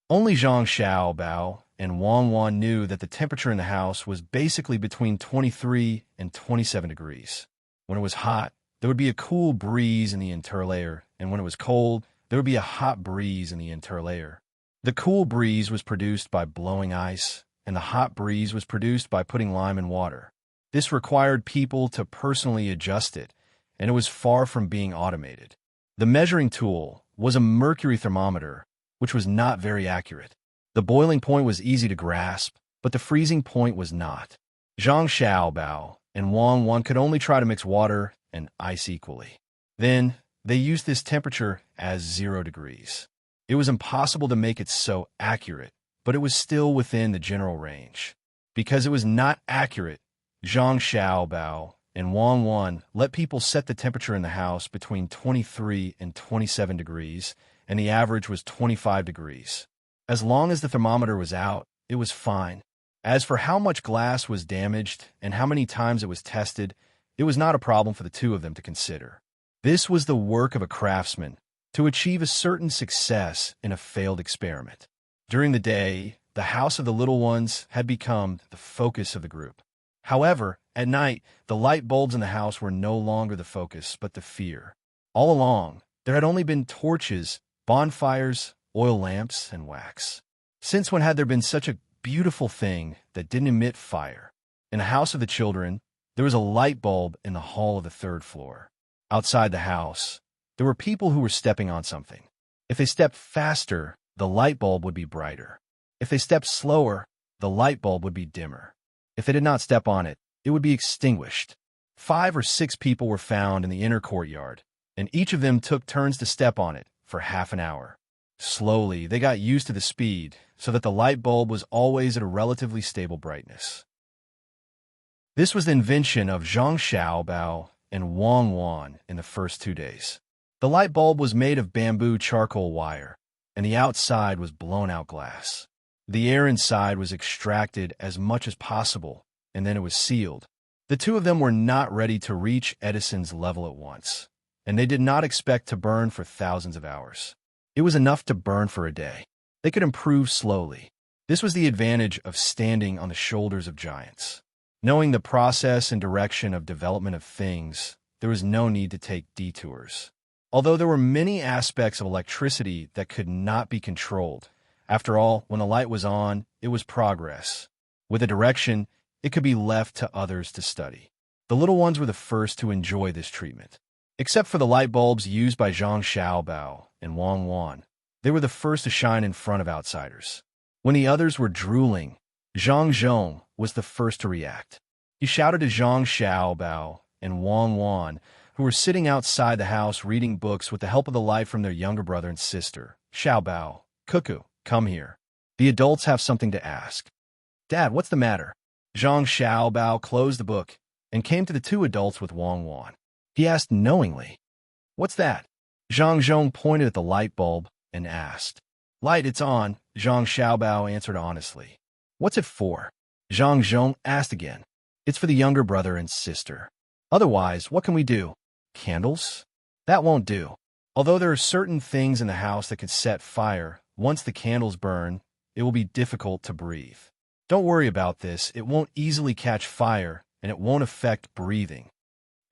Only Zhang Xiaobao and Wang Wan knew that the temperature in the house was basically between 23 and 27 degrees. When it was hot, there would be a cool breeze in the interlayer, and when it was cold, there would be a hot breeze in the interlayer. The cool breeze was produced by blowing ice, and the hot breeze was produced by putting lime in water. This required people to personally adjust it, and it was far from being automated. The measuring tool was a mercury thermometer, which was not very accurate. The boiling point was easy to grasp, but the freezing point was not. Zhang Xiaobao and Wang Wan could only try to mix water and ice equally. Then, they used this temperature as 0 degrees. It was impossible to make it so accurate, but it was still within the general range. Because it was not accurate, Zhang Xiaobao and Wang Wan let people set the temperature in the house between 23 and 27 degrees, and the average was 25 degrees. As long as the thermometer was out, it was fine. As for how much glass was damaged and how many times it was tested, it was not a problem for the 2 of them to consider. This was the work of a craftsman to achieve a certain success in a failed experiment. During the day, the house of the little ones had become the focus of the group. However, at night, the light bulbs in the house were no longer the focus, but the fear. All along, there had only been torches, bonfires, oil lamps, and wax. Since when had there been such a beautiful thing that didn't emit fire? In the house of the children, there was a light bulb in the hall of the 3rd floor. Outside the house, there were people who were stepping on something. If they stepped faster, the light bulb would be brighter. If they stepped slower, the light bulb would be dimmer. If they did not step on it, it would be extinguished. 5 or 6 people were found in the inner courtyard, and each of them took turns to step on it for half an hour. Slowly, they got used to the speed, so that the light bulb was always at a relatively stable brightness. This was the invention of Zhang Xiaobao and Wang Wan in the first 2 days. The light bulb was made of bamboo charcoal wire, and the outside was blown-out glass. The air inside was extracted as much as possible, and then it was sealed. The two of them were not ready to reach Edison's level at once, and they did not expect to burn for thousands of hours. It was enough to burn for a day. They could improve slowly. This was the advantage of standing on the shoulders of giants. Knowing the process and direction of development of things, there was no need to take detours. Although there were many aspects of electricity that could not be controlled, after all, when the light was on, it was progress. With a direction, it could be left to others to study. The little ones were the first to enjoy this treatment. Except for the light bulbs used by Zhang Xiaobao and Wang Wan, they were the first to shine in front of outsiders. When the others were drooling, Zhang Zhong was the first to react. He shouted to Zhang Xiaobao and Wang Wan, who were sitting outside the house reading books with the help of the light from their younger brother and sister. Xiaobao, Cuckoo, come here. The adults have something to ask. Dad, what's the matter? Zhang Xiaobao closed the book and came to the two adults with Wang Wan. He asked knowingly, "What's that?" Zhang Zhong pointed at the light bulb and asked. "Light, it's on," Zhang Xiaobao answered honestly. "What's it for?" Zhang Zhong asked again. "It's for the younger brother and sister. Otherwise, what can we do? Candles? That won't do. Although there are certain things in the house that could set fire, once the candles burn, it will be difficult to breathe. Don't worry about this, it won't easily catch fire, and it won't affect breathing."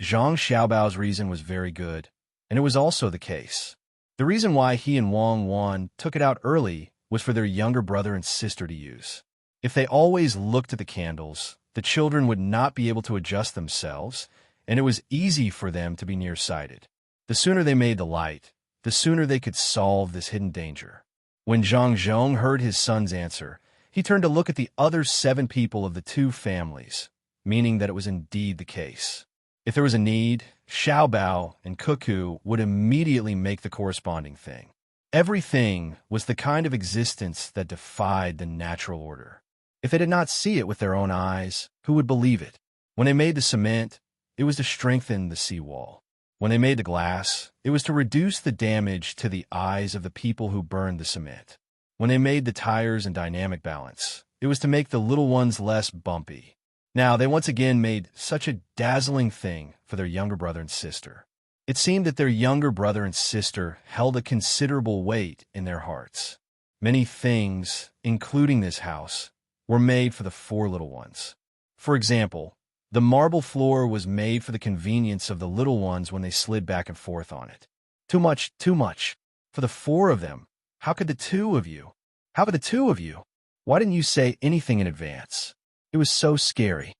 Zhang Xiaobao's reason was very good, and it was also the case. The reason why he and Wang Wan took it out early was for their younger brother and sister to use. If they always looked at the candles, the children would not be able to adjust themselves, and it was easy for them to be nearsighted. The sooner they made the light, the sooner they could solve this hidden danger. When Zhang Zhong heard his son's answer, he turned to look at the other 7 people of the 2 families, meaning that it was indeed the case. If there was a need, Xiaobao and Cuckoo would immediately make the corresponding thing. Everything was the kind of existence that defied the natural order. If they did not see it with their own eyes, who would believe it? When they made the cement, it was to strengthen the seawall. When they made the glass, it was to reduce the damage to the eyes of the people who burned the cement. When they made the tires and dynamic balance, it was to make the little ones less bumpy. Now, they once again made such a dazzling thing for their younger brother and sister. It seemed that their younger brother and sister held a considerable weight in their hearts. Many things, including this house, were made for the 4 little ones. For example, the marble floor was made for the convenience of the little ones when they slid back and forth on it. Too much, too much. For the 4 of them. How could the 2 of you? How could the 2 of you? Why didn't you say anything in advance? It was so scary.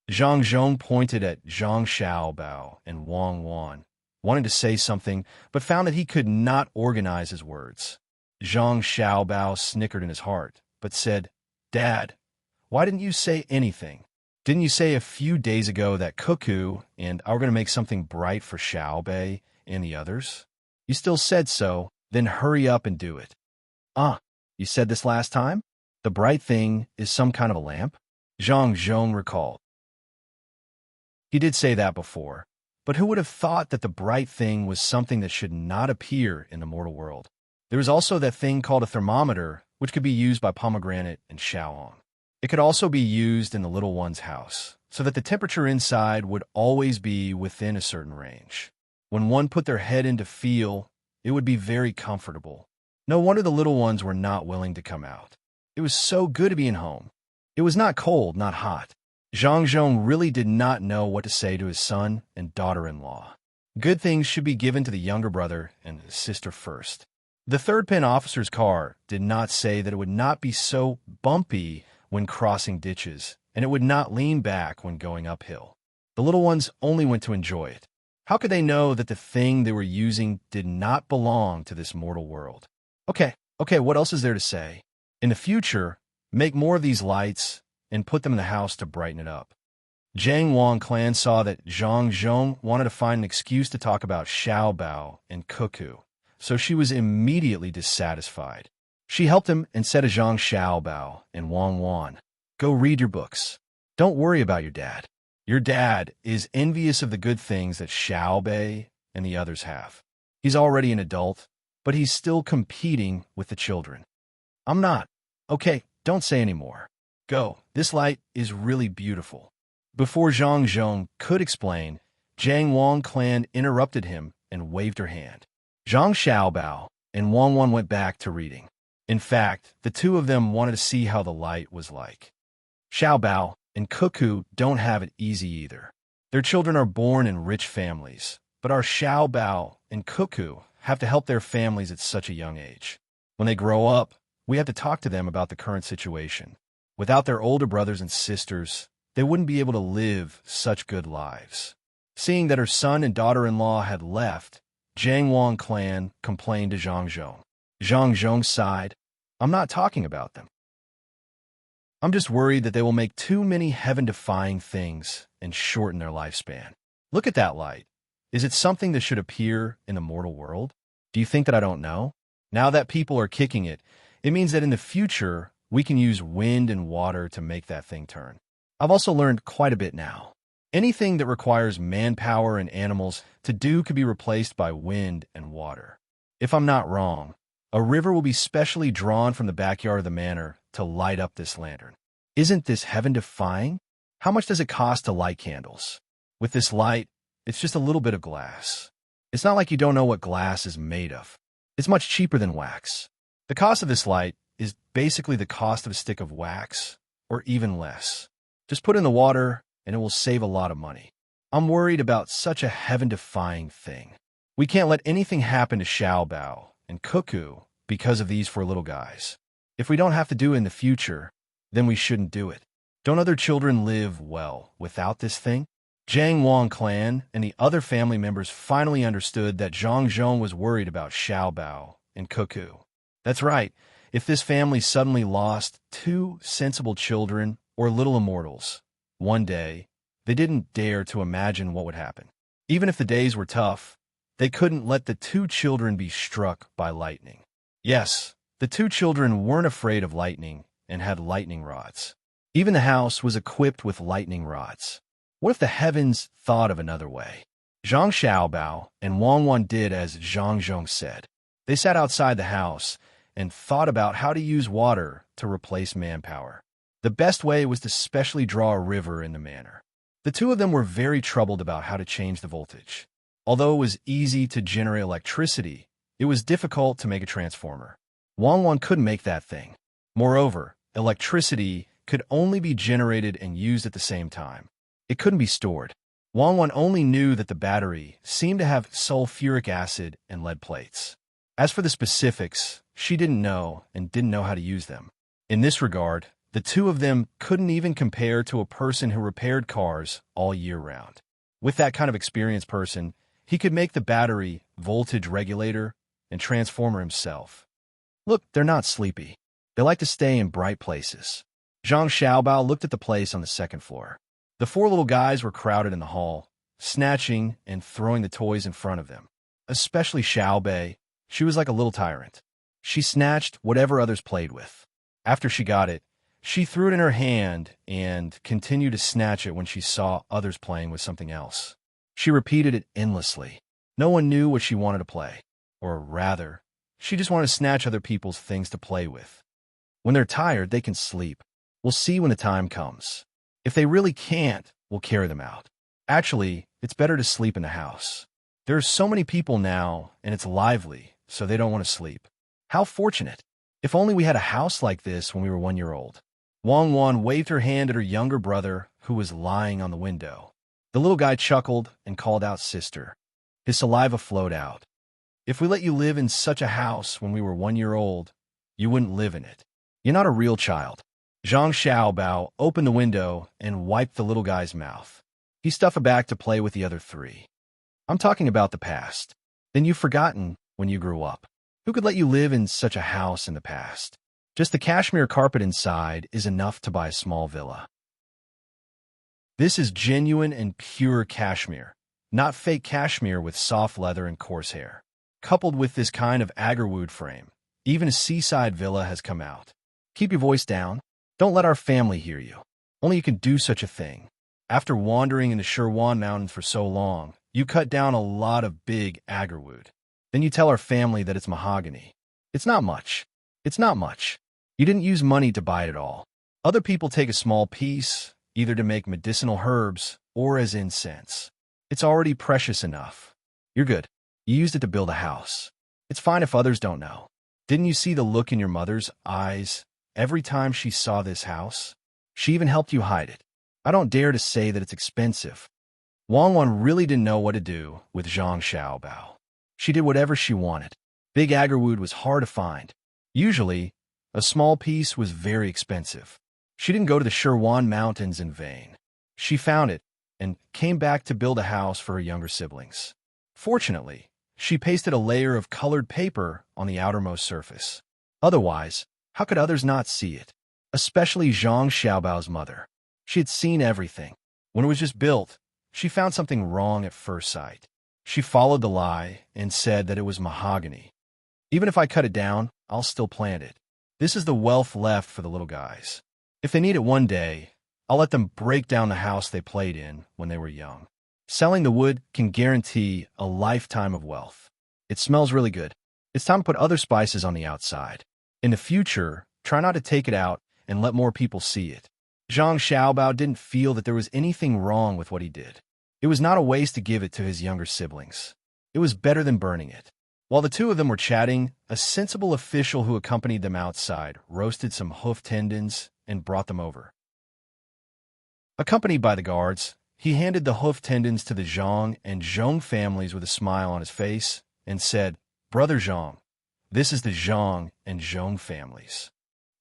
Zhang Zhong pointed at Zhang Xiaobao and Wang Wan, wanted to say something, but found that he could not organize his words. Zhang Xiaobao snickered in his heart, but said, "Dad, why didn't you say anything? Didn't you say a few days ago that Cuckoo and I were going to make something bright for Xiaobei and the others? You still said so, then hurry up and do it." You said this last time? The bright thing is some kind of a lamp? Zhang Zhong recalled. He did say that before, but who would have thought that the bright thing was something that should not appear in the mortal world? There was also that thing called a thermometer, which could be used by Pomegranate and Xiaoong. It could also be used in the little one's house, so that the temperature inside would always be within a certain range. When one put their head in to feel, it would be very comfortable. No wonder the little ones were not willing to come out. It was so good to be in home. It was not cold, not hot. Zhang Zhong really did not know what to say to his son and daughter-in-law. Good things should be given to the younger brother and his sister first. The third-pen officer's car did not say that it would not be so bumpy when crossing ditches, and it would not lean back when going uphill. The little ones only went to enjoy it. How could they know that the thing they were using did not belong to this mortal world? Okay, what else is there to say? In the future, make more of these lights and put them in the house to brighten it up. Jiang Wang clan saw that Zhang Zhong wanted to find an excuse to talk about Xiao Bao and Cuckoo, so she was immediately dissatisfied. She helped him and said to Zhang Xiao Bao and Wang Wan, "Go read your books. Don't worry about your dad. Your dad is envious of the good things that Xiao Bei and the others have. He's already an adult, but he's still competing with the children. I'm not. Okay, don't say any more. Go. This light is really beautiful." Before Zhang Zhong could explain, Jiang Wang clan interrupted him and waved her hand. Zhang Xiaobao and Wang Wan went back to reading. In fact, the two of them wanted to see how the light was like. Xiaobao and Cuckoo don't have it easy either. Their children are born in rich families, but our Xiaobao and Cuckoo have to help their families at such a young age. When they grow up, we have to talk to them about the current situation. Without their older brothers and sisters, they wouldn't be able to live such good lives. Seeing that her son and daughter-in-law had left, Jiang Wang clan complained to Zhang Zhong. Zhang Zhong sighed, "I'm not talking about them. I'm just worried that they will make too many heaven-defying things and shorten their lifespan. Look at that light. Is it something that should appear in the mortal world? Do you think that I don't know? Now that people are kicking it, it means that in the future, we can use wind and water to make that thing turn. I've also learned quite a bit now. Anything that requires manpower and animals to do could be replaced by wind and water. If I'm not wrong, a river will be specially drawn from the backyard of the manor to light up this lantern. Isn't this heaven-defying? How much does it cost to light candles? With this light, it's just a little bit of glass. It's not like you don't know what glass is made of. It's much cheaper than wax. The cost of this light is basically the cost of a stick of wax, or even less. Just put in the water, and it will save a lot of money. I'm worried about such a heaven-defying thing. We can't let anything happen to Xiao Bao and Cuckoo because of these four little guys. If we don't have to do it in the future, then we shouldn't do it. Don't other children live well without this thing?" Jiang Wang clan and the other family members finally understood that Zhang Zhong was worried about Xiao Bao and Cuckoo. That's right. If this family suddenly lost two sensible children or little immortals one day, they didn't dare to imagine what would happen. Even if the days were tough, they couldn't let the two children be struck by lightning. Yes, the two children weren't afraid of lightning and had lightning rods. Even the house was equipped with lightning rods. What if the heavens thought of another way? Zhang Xiaobao and Wang Wan did as Zhang Zhong said. They sat outside the house and thought about how to use water to replace manpower. The best way was to specially draw a river in the manor. The two of them were very troubled about how to change the voltage. Although it was easy to generate electricity, it was difficult to make a transformer. Wang Wan couldn't make that thing. Moreover, electricity could only be generated and used at the same time. It couldn't be stored. Wang Wan only knew that the battery seemed to have sulfuric acid and lead plates. As for the specifics, she didn't know and didn't know how to use them. In this regard, the two of them couldn't even compare to a person who repaired cars all year round. With that kind of experienced person, he could make the battery, voltage regulator, and transformer himself. Look, they're not sleepy. They like to stay in bright places. Zhang Xiaobao looked at the place on the second floor. The four little guys were crowded in the hall, snatching and throwing the toys in front of them. Especially Xiao Bei. She was like a little tyrant. She snatched whatever others played with. After she got it, she threw it in her hand and continued to snatch it when she saw others playing with something else. She repeated it endlessly. No one knew what she wanted to play. Or rather, she just wanted to snatch other people's things to play with. When they're tired, they can sleep. We'll see when the time comes. If they really can't, we'll carry them out. Actually, it's better to sleep in the house. There are so many people now, and it's lively, so they don't want to sleep. How fortunate. If only we had a house like this when we were 1 year old. Wang Wan waved her hand at her younger brother, who was lying on the window. The little guy chuckled and called out sister. His saliva flowed out. If we let you live in such a house when we were 1 year old, you wouldn't live in it. You're not a real child. Zhang Xiaobao opened the window and wiped the little guy's mouth. He stuffed back to play with the other three. I'm talking about the past. Then you've forgotten when you grew up. Who could let you live in such a house in the past? Just the cashmere carpet inside is enough to buy a small villa. This is genuine and pure cashmere, not fake cashmere with soft leather and coarse hair. Coupled with this kind of agarwood frame, even a seaside villa has come out. Keep your voice down. Don't let our family hear you. Only you can do such a thing. After wandering in the Sherwan Mountains for so long, you cut down a lot of big agarwood. Then you tell our family that it's mahogany. It's not much. It's not much. You didn't use money to buy it all. Other people take a small piece, either to make medicinal herbs or as incense. It's already precious enough. You're good. You used it to build a house. It's fine if others don't know. Didn't you see the look in your mother's eyes every time she saw this house? She even helped you hide it. I don't dare to say that it's expensive. Wang Wan really didn't know what to do with Zhang Xiaobao. She did whatever she wanted. Big agarwood was hard to find. Usually, a small piece was very expensive. She didn't go to the Sherwan Mountains in vain. She found it and came back to build a house for her younger siblings. Fortunately, she pasted a layer of colored paper on the outermost surface. Otherwise, how could others not see it? Especially Zhang Xiaobao's mother. She had seen everything. When it was just built, she found something wrong at first sight. She followed the lie and said that it was mahogany. Even if I cut it down, I'll still plant it. This is the wealth left for the little guys. If they need it one day, I'll let them break down the house they played in when they were young. Selling the wood can guarantee a lifetime of wealth. It smells really good. It's time to put other spices on the outside. In the future, try not to take it out and let more people see it. Zhang Xiaobao didn't feel that there was anything wrong with what he did. It was not a waste to give it to his younger siblings. It was better than burning it. While the two of them were chatting, a sensible official who accompanied them outside roasted some hoof tendons and brought them over. Accompanied by the guards, he handed the hoof tendons to the Zhang and Zhong families with a smile on his face and said, "Brother Zhang, this is the Zhang and Zhong families.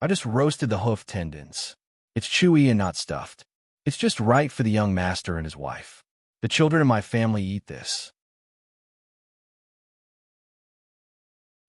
I just roasted the hoof tendons. It's chewy and not stuffed. It's just right for the young master and his wife. The children in my family eat this."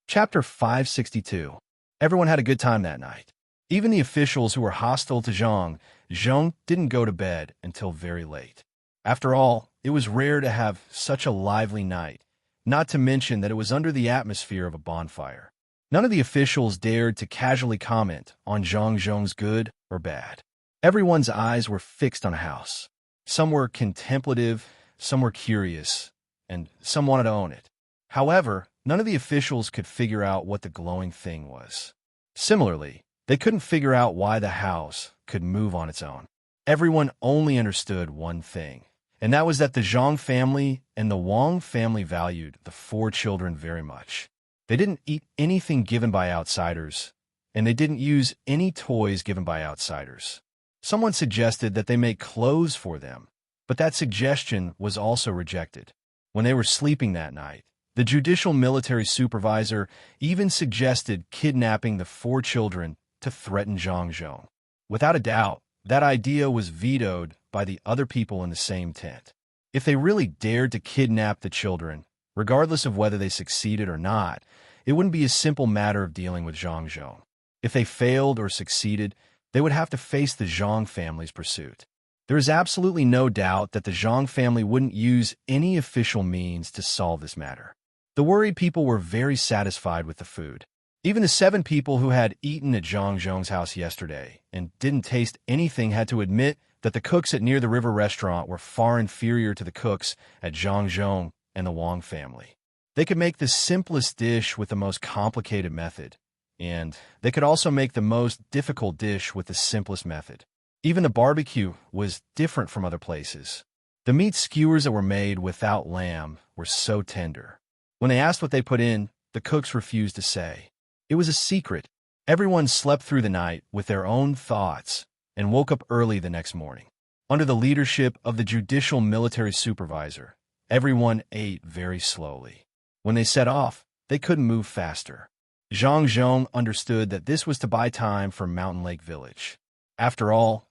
Chapter 562. Everyone had a good time that night. Even the officials who were hostile to Zhong didn't go to bed until very late. After all, it was rare to have such a lively night, not to mention that it was under the atmosphere of a bonfire. None of the officials dared to casually comment on Zhong's good or bad. Everyone's eyes were fixed on a house. Some were contemplative, some were curious, and some wanted to own it. However, none of the officials could figure out what the glowing thing was. Similarly, they couldn't figure out why the house could move on its own. Everyone only understood one thing, and that was that the Zhang family and the Wang family valued the four children very much. They didn't eat anything given by outsiders, and they didn't use any toys given by outsiders. Someone suggested that they make clothes for them, but that suggestion was also rejected. When they were sleeping that night, the judicial military supervisor even suggested kidnapping the four children to threaten Zhang. Without a doubt, that idea was vetoed by the other people in the same tent. If they really dared to kidnap the children, regardless of whether they succeeded or not, it wouldn't be a simple matter of dealing with Zhang. If they failed or succeeded, they would have to face the Zhang family's pursuit. There is absolutely no doubt that the Zhang family wouldn't use any official means to solve this matter. The worried people were very satisfied with the food. Even the 7 people who had eaten at Zhang's house yesterday and didn't taste anything had to admit that the cooks at Near the River restaurant were far inferior to the cooks at Zhang and the Wang family. They could make the simplest dish with the most complicated method, and they could also make the most difficult dish with the simplest method. Even the barbecue was different from other places. The meat skewers that were made without lamb were so tender. When they asked what they put in, the cooks refused to say. It was a secret. Everyone slept through the night with their own thoughts and woke up early the next morning. Under the leadership of the judicial military supervisor, everyone ate very slowly. When they set off, they couldn't move faster. Zhang understood that this was to buy time for Mountain Lake Village. After all,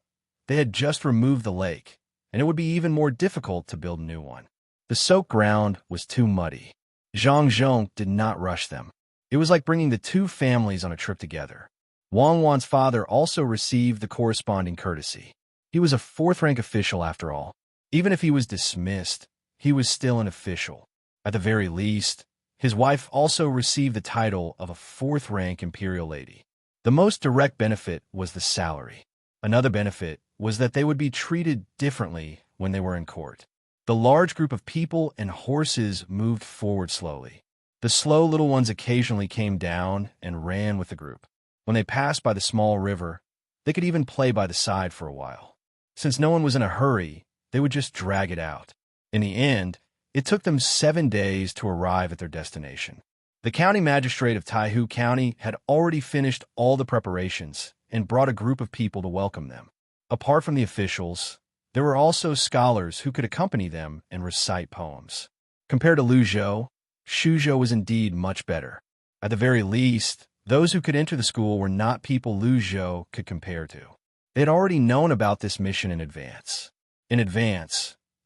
they had just removed the lake, and it would be even more difficult to build a new one. The soaked ground was too muddy. Zhang did not rush them. It was like bringing the two families on a trip together. Wang Wan's father also received the corresponding courtesy. He was a fourth-rank official after all. Even if he was dismissed, he was still an official. At the very least, his wife also received the title of a fourth-rank imperial lady. The most direct benefit was the salary. Another benefit was that they would be treated differently when they were in court. The large group of people and horses moved forward slowly. The slow little ones occasionally came down and ran with the group. When they passed by the small river, they could even play by the side for a while. Since no one was in a hurry, they would just drag it out. In the end, it took them 7 days to arrive at their destination. The county magistrate of Taihu County had already finished all the preparations and brought a group of people to welcome them. Apart from the officials, there were also scholars who could accompany them and recite poems. Compared to Luzhou, Shuzhou was indeed much better. At the very least, those who could enter the school were not people Luzhou could compare to. They had already known about this mission in advance.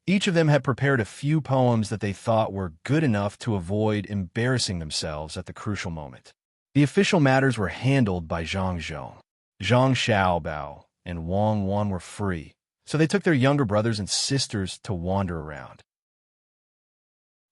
Each of them had prepared a few poems that they thought were good enough to avoid embarrassing themselves at the crucial moment. The official matters were handled by Zhang Zhong. Zhang Xiaobao and Wang Wan were free, so they took their younger brothers and sisters to wander around.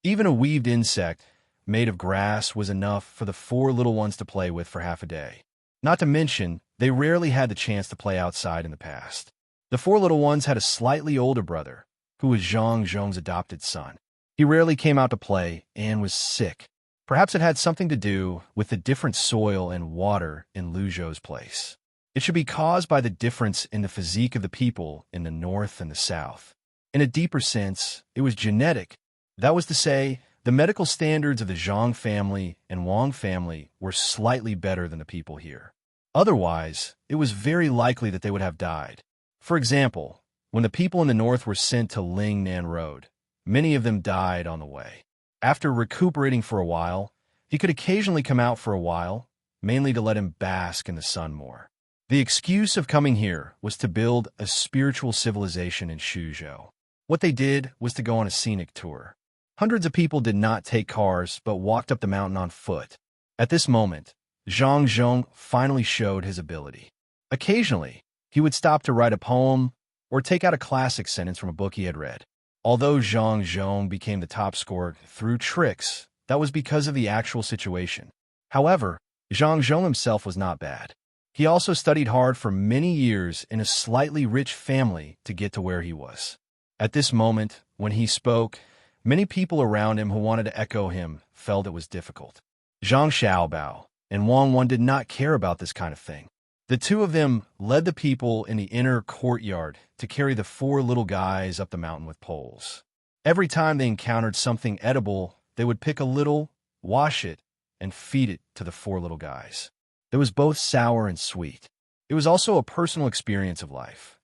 Even a weaved insect made of grass was enough for the 4 little ones to play with for half a day. Not to mention, they rarely had the chance to play outside in the past. The 4 little ones had a slightly older brother, who was Zhang Zhong's adopted son. He rarely came out to play and was sick. Perhaps it had something to do with the different soil and water in Luzhou's place. It should be caused by the difference in the physique of the people in the north and the south. In a deeper sense, it was genetic. That was to say, the medical standards of the Zhang family and Wang family were slightly better than the people here. Otherwise, it was very likely that they would have died. For example, when the people in the north were sent to Lingnan Road, many of them died on the way. After recuperating for a while, he could occasionally come out for a while, mainly to let him bask in the sun more. The excuse of coming here was to build a spiritual civilization in Shuzhou. What they did was to go on a scenic tour. Hundreds of people did not take cars but walked up the mountain on foot. At this moment, Zhang Zhong finally showed his ability. Occasionally, he would stop to write a poem or take out a classic sentence from a book he had read. Although Zhang Zhong became the top scorer through tricks, that was because of the actual situation. However, Zhang Zhong himself was not bad. He also studied hard for many years in a slightly rich family to get to where he was. At this moment, when he spoke, many people around him who wanted to echo him felt it was difficult. Zhang Xiaobao and Wang Wan did not care about this kind of thing. The two of them led the people in the inner courtyard to carry the 4 little guys up the mountain with poles. Every time they encountered something edible, they would pick a little, wash it, and feed it to the 4 little guys. It was both sour and sweet. It was also a personal experience of life.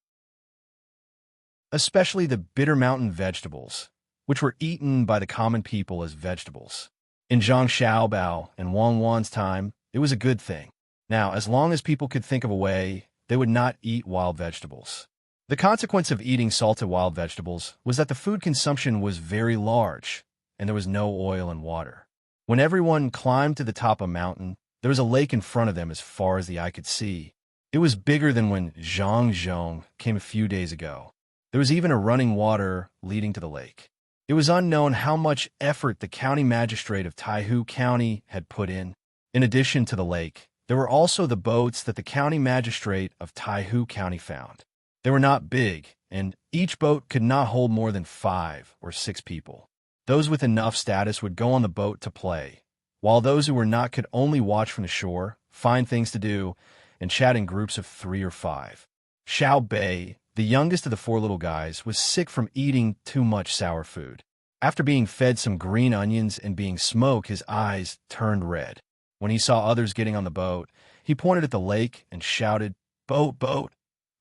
Especially the bitter mountain vegetables, which were eaten by the common people as vegetables. In Zhang Xiaobao and Wang Wan's time, it was a good thing. Now, as long as people could think of a way, they would not eat wild vegetables. The consequence of eating salted wild vegetables was that the food consumption was very large, and there was no oil and water. When everyone climbed to the top of a mountain, there was a lake in front of them as far as the eye could see. It was bigger than when Zhang Zhong came a few days ago. There was even a running water leading to the lake. It was unknown how much effort the county magistrate of Taihu County had put in. In addition to the lake, there were also the boats that the county magistrate of Taihu County found. They were not big, and each boat could not hold more than 5 or 6 people. Those with enough status would go on the boat to play, while those who were not could only watch from the shore, find things to do, and chat in groups of 3 or 5. Xiao Bei, the youngest of the 4 little guys, was sick from eating too much sour food. After being fed some green onions and being smoked, his eyes turned red. When he saw others getting on the boat, he pointed at the lake and shouted, "Boat, boat,"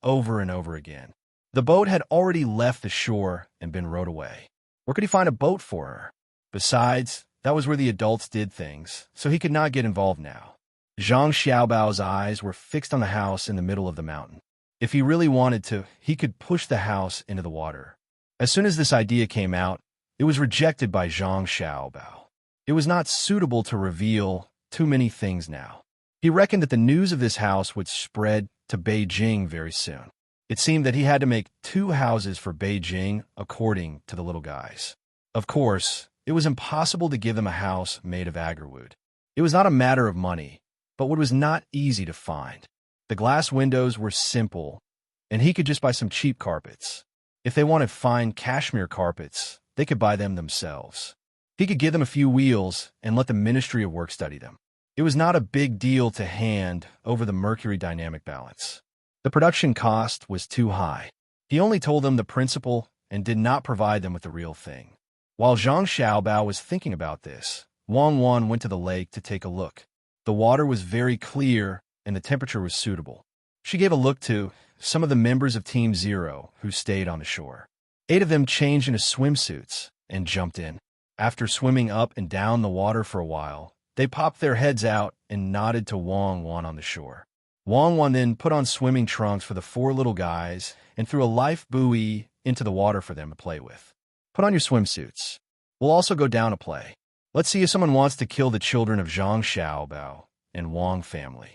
over and over again. The boat had already left the shore and been rowed away. Where could he find a boat for her? Besides, that was where the adults did things, so he could not get involved now. Zhang Xiaobao's eyes were fixed on the house in the middle of the mountain. If he really wanted to, he could push the house into the water. As soon as this idea came out, it was rejected by Zhang Xiaobao. It was not suitable to reveal too many things now. He reckoned that the news of this house would spread to Beijing very soon. It seemed that he had to make 2 houses for Beijing, according to the little guys. Of course, it was impossible to give them a house made of agarwood. It was not a matter of money, but what was not easy to find. The glass windows were simple, and he could just buy some cheap carpets. If they wanted fine cashmere carpets, they could buy them themselves. He could give them a few wheels and let the Ministry of Work study them. It was not a big deal to hand over the mercury dynamic balance. The production cost was too high. He only told them the principle and did not provide them with the real thing. While Zhang Xiaobao was thinking about this, Wang Wan went to the lake to take a look. The water was very clear and the temperature was suitable. She gave a look to some of the members of Team Zero who stayed on the shore. 8 of them changed into swimsuits and jumped in. After swimming up and down the water for a while, they popped their heads out and nodded to Wang Wan on the shore. Wang Wan then put on swimming trunks for the 4 little guys and threw a life buoy into the water for them to play with. Put on your swimsuits. We'll also go down to play. Let's see if someone wants to kill the children of Zhang Xiaobao and Wang family.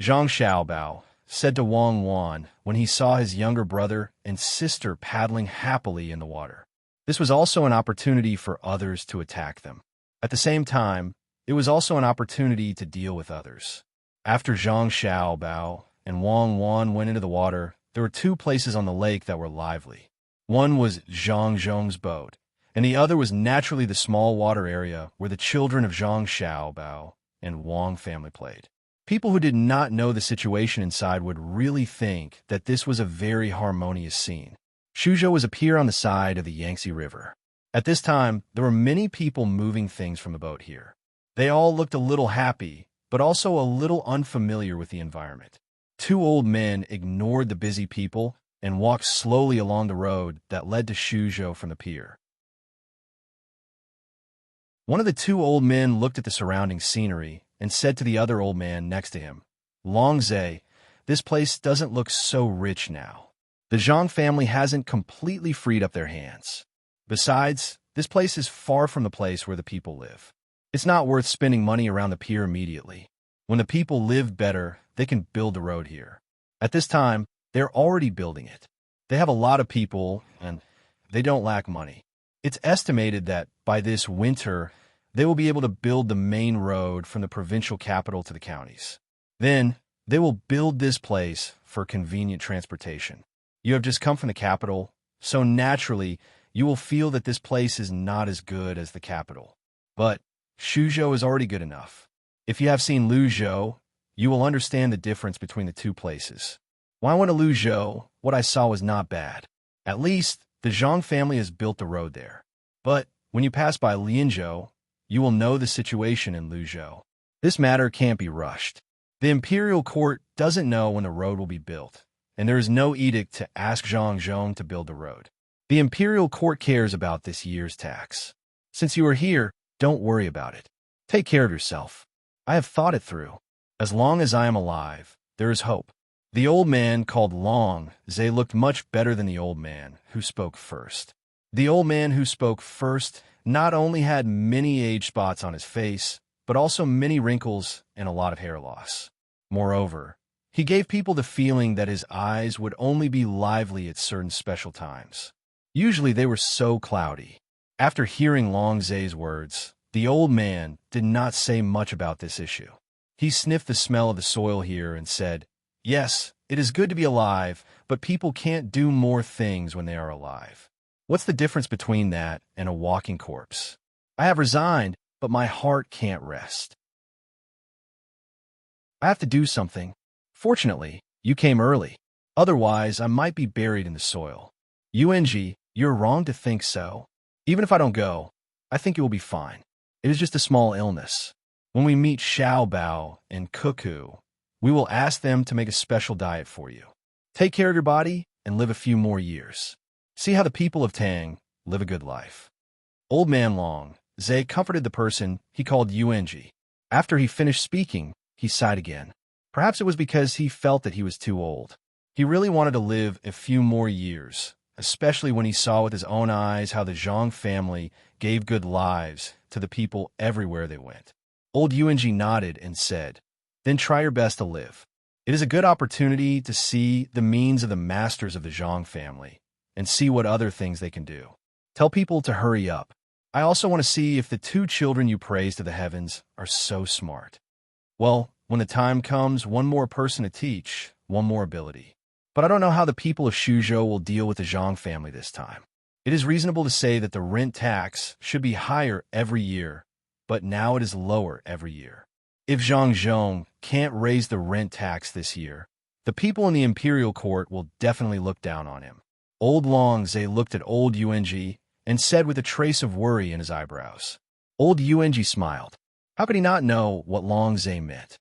Zhang Xiaobao said to Wang Wan when he saw his younger brother and sister paddling happily in the water. This was also an opportunity for others to attack them. At the same time, it was also an opportunity to deal with others. After Zhang Xiaobao and Wang Wan went into the water, there were 2 places on the lake that were lively. One was Zhang Zhong's boat, and the other was naturally the small water area where the children of Zhang Xiaobao and Wang family played. People who did not know the situation inside would really think that this was a very harmonious scene. Shuzhou was a pier on the side of the Yangtze River. At this time, there were many people moving things from the boat here. They all looked a little happy, but also a little unfamiliar with the environment. 2 old men ignored the busy people and walked slowly along the road that led to Shuzhou from the pier. One of the 2 old men looked at the surrounding scenery and said to the other old man next to him, "Longzhe, this place doesn't look so rich now. The Zhang family hasn't completely freed up their hands. Besides, this place is far from the place where the people live. It's not worth spending money around the pier immediately. When the people live better, they can build the road here. At this time, they're already building it. They have a lot of people, and they don't lack money. It's estimated that by this winter, they will be able to build the main road from the provincial capital to the counties. Then, they will build this place for convenient transportation. You have just come from the capital, so naturally, you will feel that this place is not as good as the capital. But Shuzhou is already good enough. If you have seen Luzhou, you will understand the difference between the 2 places. When I went to Luzhou, what I saw was not bad. At least, the Zhang family has built the road there. But when you pass by Lianzhou, you will know the situation in Luzhou. This matter can't be rushed. The imperial court doesn't know when the road will be built, and there is no edict to ask Zhang Zhong to build the road. The imperial court cares about this year's tax. Since you are here, don't worry about it. Take care of yourself. I have thought it through. As long as I am alive, there is hope." The old man called Long Zhe looked much better than the old man who spoke first. The old man who spoke first not only had many age spots on his face, but also many wrinkles and a lot of hair loss. Moreover, he gave people the feeling that his eyes would only be lively at certain special times. Usually they were so cloudy. After hearing Long Zhe's words, the old man did not say much about this issue. He sniffed the smell of the soil here and said, "Yes, it is good to be alive, but people can't do more things when they are alive. What's the difference between that and a walking corpse? I have resigned, but my heart can't rest. I have to do something. Fortunately, you came early. Otherwise, I might be buried in the soil. UNG, you're wrong to think so. Even if I don't go, I think you will be fine. It is just a small illness. When we meet Xiao Bao and Cuckoo, we will ask them to make a special diet for you. Take care of your body and live a few more years. See how the people of Tang live a good life." Old Man Long Zhe comforted the person he called UNG. After he finished speaking, he sighed again. Perhaps it was because he felt that he was too old. He really wanted to live a few more years, especially when he saw with his own eyes how the Zhang family gave good lives to the people everywhere they went. Old UNG nodded and said, "Then try your best to live. It is a good opportunity to see the means of the masters of the Zhang family and see what other things they can do. Tell people to hurry up. I also want to see if the two children you praise to the heavens are so smart. Well, when the time comes, one more person to teach, one more ability. But I don't know how the people of Shuzhou will deal with the Zhang family this time. It is reasonable to say that the rent tax should be higher every year, but now it is lower every year. If Zhang Zhong can't raise the rent tax this year, the people in the imperial court will definitely look down on him. Old Long Zhe looked at old Yuanji and said with a trace of worry in his eyebrows. Old Yuanji smiled. How could he not know what Long Zhe meant?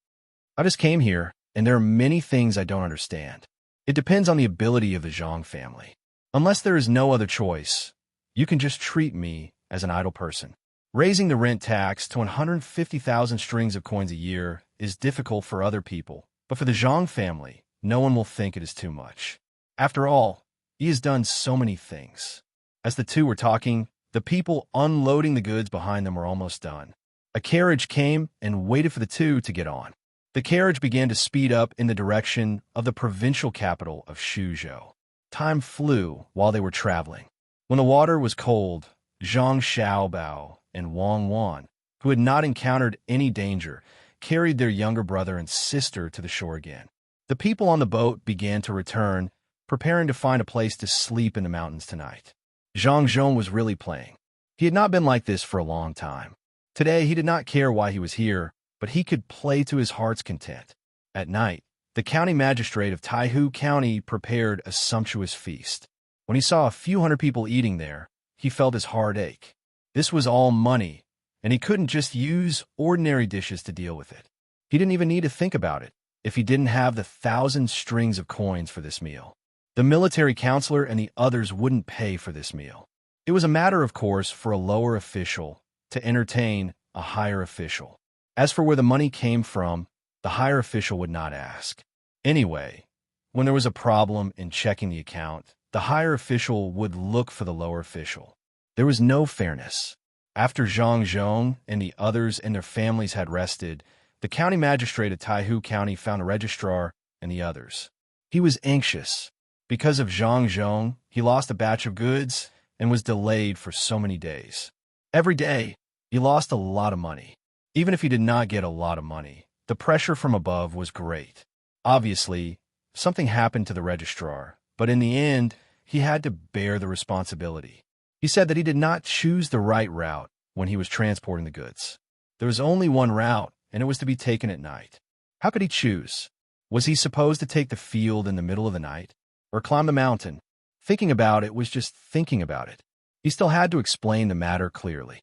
I just came here, and there are many things I don't understand. It depends on the ability of the Zhang family. Unless there is no other choice, you can just treat me as an idle person. Raising the rent tax to 150,000 strings of coins a year is difficult for other people, but for the Zhang family, no one will think it is too much. After all, he has done so many things. As the two were talking, the people unloading the goods behind them were almost done. A carriage came and waited for the two to get on. The carriage began to speed up in the direction of the provincial capital of Shuzhou. Time flew while they were traveling. When the water was cold, Zhang Xiaobao and Wang Wan, who had not encountered any danger, carried their younger brother and sister to the shore again. The people on the boat began to return, preparing to find a place to sleep in the mountains tonight. Zhang Zhong was really playing. He had not been like this for a long time. Today, he did not care why he was here, but he could play to his heart's content. At night, the county magistrate of Taihu County prepared a sumptuous feast. When he saw a few hundred people eating there, he felt his heart ache. This was all money, and he couldn't just use ordinary dishes to deal with it. He didn't even need to think about it if he didn't have the 1,000 strings of coins for this meal. The military counselor and the others wouldn't pay for this meal. It was a matter, of course, for a lower official to entertain a higher official. As for where the money came from, the higher official would not ask. Anyway, when there was a problem in checking the account, the higher official would look for the lower official. There was no fairness. After Zhang Zhong and the others and their families had rested, the county magistrate of Taihu County found a registrar and the others. He was anxious. Because of Zhang Zhong, he lost a batch of goods and was delayed for so many days. Every day, he lost a lot of money. Even if he did not get a lot of money, the pressure from above was great. Obviously, something happened to the registrar, but in the end, he had to bear the responsibility. He said that he did not choose the right route when he was transporting the goods. There was only one route, and it was to be taken at night. How could he choose? Was he supposed to take the field in the middle of the night, or climb the mountain? Thinking about it was just thinking about it. He still had to explain the matter clearly.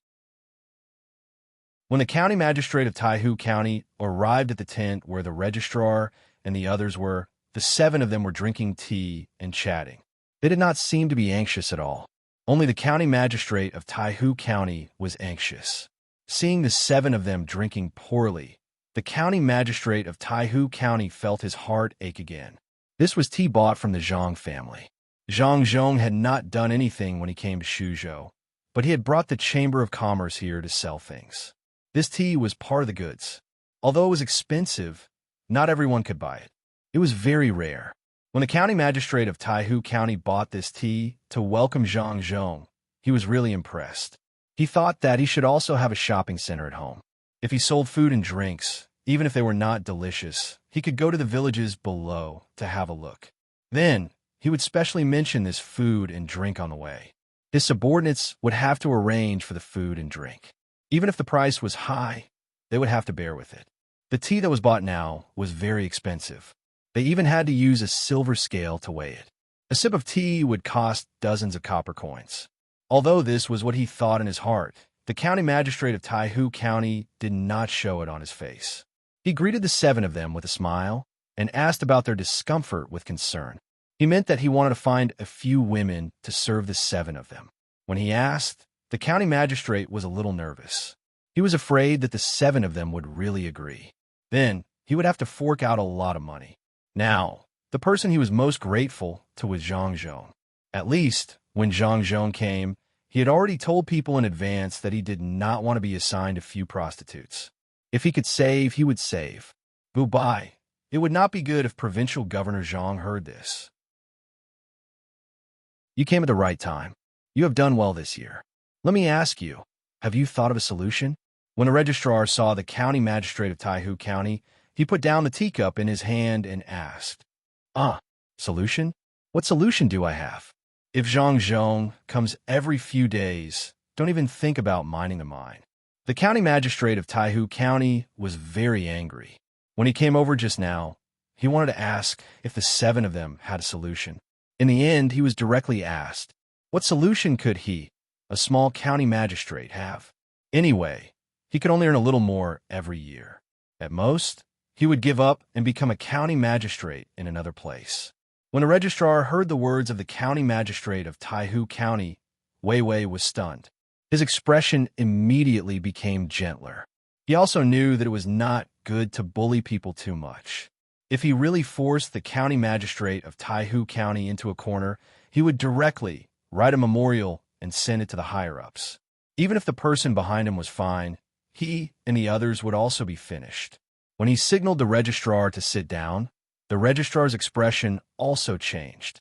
When the county magistrate of Taihu County arrived at the tent where the registrar and the others were, the 7 of them were drinking tea and chatting. They did not seem to be anxious at all. Only the county magistrate of Taihu County was anxious. Seeing the 7 of them drinking poorly, the county magistrate of Taihu County felt his heart ache again. This was tea bought from the Zhang family. Zhang Zhong had not done anything when he came to Shuzhou, but he had brought the Chamber of Commerce here to sell things. This tea was part of the goods. Although it was expensive, not everyone could buy it. It was very rare. When the county magistrate of Taihu County bought this tea to welcome Zhang Zhong, he was really impressed. He thought that he should also have a shopping center at home. If he sold food and drinks, even if they were not delicious, he could go to the villages below to have a look. Then, he would specially mention this food and drink on the way. His subordinates would have to arrange for the food and drink. Even if the price was high, they would have to bear with it. The tea that was bought now was very expensive. They even had to use a silver scale to weigh it. A sip of tea would cost dozens of copper coins. Although this was what he thought in his heart, the county magistrate of Taihu County did not show it on his face. He greeted the 7 of them with a smile and asked about their discomfort with concern. He meant that he wanted to find a few women to serve the 7 of them. When he asked, the county magistrate was a little nervous. He was afraid that the 7 of them would really agree. Then, he would have to fork out a lot of money. Now, the person he was most grateful to was Zhang Zhong. At least, when Zhang Zhong came, he had already told people in advance that he did not want to be assigned a few prostitutes. If he could save, he would save. Goodbye, It would not be good if Provincial Governor Zhang heard this. You came at the right time. You have done well this year. Let me ask you, have you thought of a solution? When the registrar saw the county magistrate of Taihu County, he put down the teacup in his hand and asked, Solution? What solution do I have? If Zhang Zhong comes every few days, don't even think about minding the mine. The county magistrate of Taihu County was very angry. When he came over just now, he wanted to ask if the 7 of them had a solution. In the end, he was directly asked, what solution could he, a small county magistrate, have? Anyway, he could only earn a little more every year. At most, he would give up and become a county magistrate in another place. When the registrar heard the words of the county magistrate of Taihu County, Wei Wei was stunned. His expression immediately became gentler. He also knew that it was not good to bully people too much. If he really forced the county magistrate of Taihu County into a corner, he would directly write a memorial and send it to the higher-ups. Even if the person behind him was fine, he and the others would also be finished. When he signaled the registrar to sit down, the registrar's expression also changed.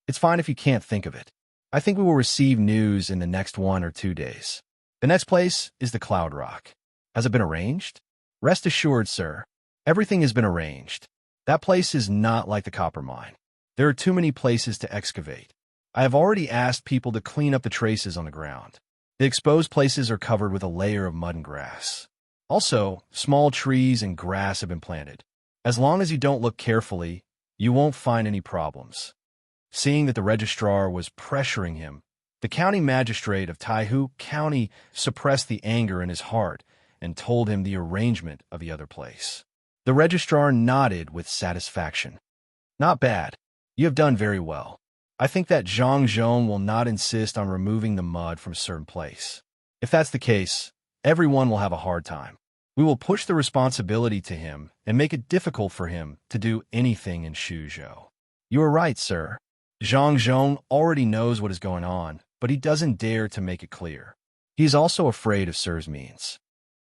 It's fine if you can't think of it. I think we will receive news in the next 1 or 2 days. The next place is the Cloud Rock. Has it been arranged? Rest assured, sir, everything has been arranged. That place is not like the copper mine. There are too many places to excavate. I have already asked people to clean up the traces on the ground. The exposed places are covered with a layer of mud and grass. Also, small trees and grass have been planted. As long as you don't look carefully, you won't find any problems. Seeing that the registrar was pressuring him, the county magistrate of Taihu County suppressed the anger in his heart and told him the arrangement of the other place. The registrar nodded with satisfaction. Not bad. You have done very well. I think that Zhang Zhong will not insist on removing the mud from a certain place. If that's the case, everyone will have a hard time. We will push the responsibility to him and make it difficult for him to do anything in Shuzhou. You are right, sir. Zhang Zhong already knows what is going on, but he doesn't dare to make it clear. He is also afraid of sir's means.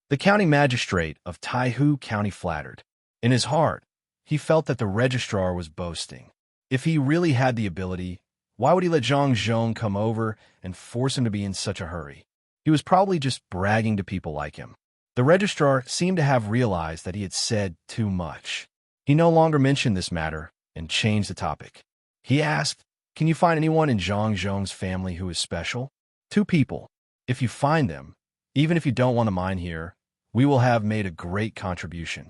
The county magistrate of Taihu County flattered. In his heart, he felt that the registrar was boasting. If he really had the ability, why would he let Zhang Zhong come over and force him to be in such a hurry? He was probably just bragging to people like him. The registrar seemed to have realized that he had said too much. He no longer mentioned this matter and changed the topic. He asked, can you find anyone in Zhang Zhong's family who is special? 2 people. If you find them, even if you don't want to mine here, we will have made a great contribution.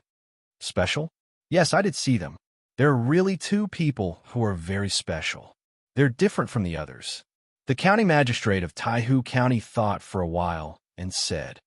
Special? Yes, I did see them. There are really 2 people who are very special. They're different from the others. The county magistrate of Taihu County thought for a while and said,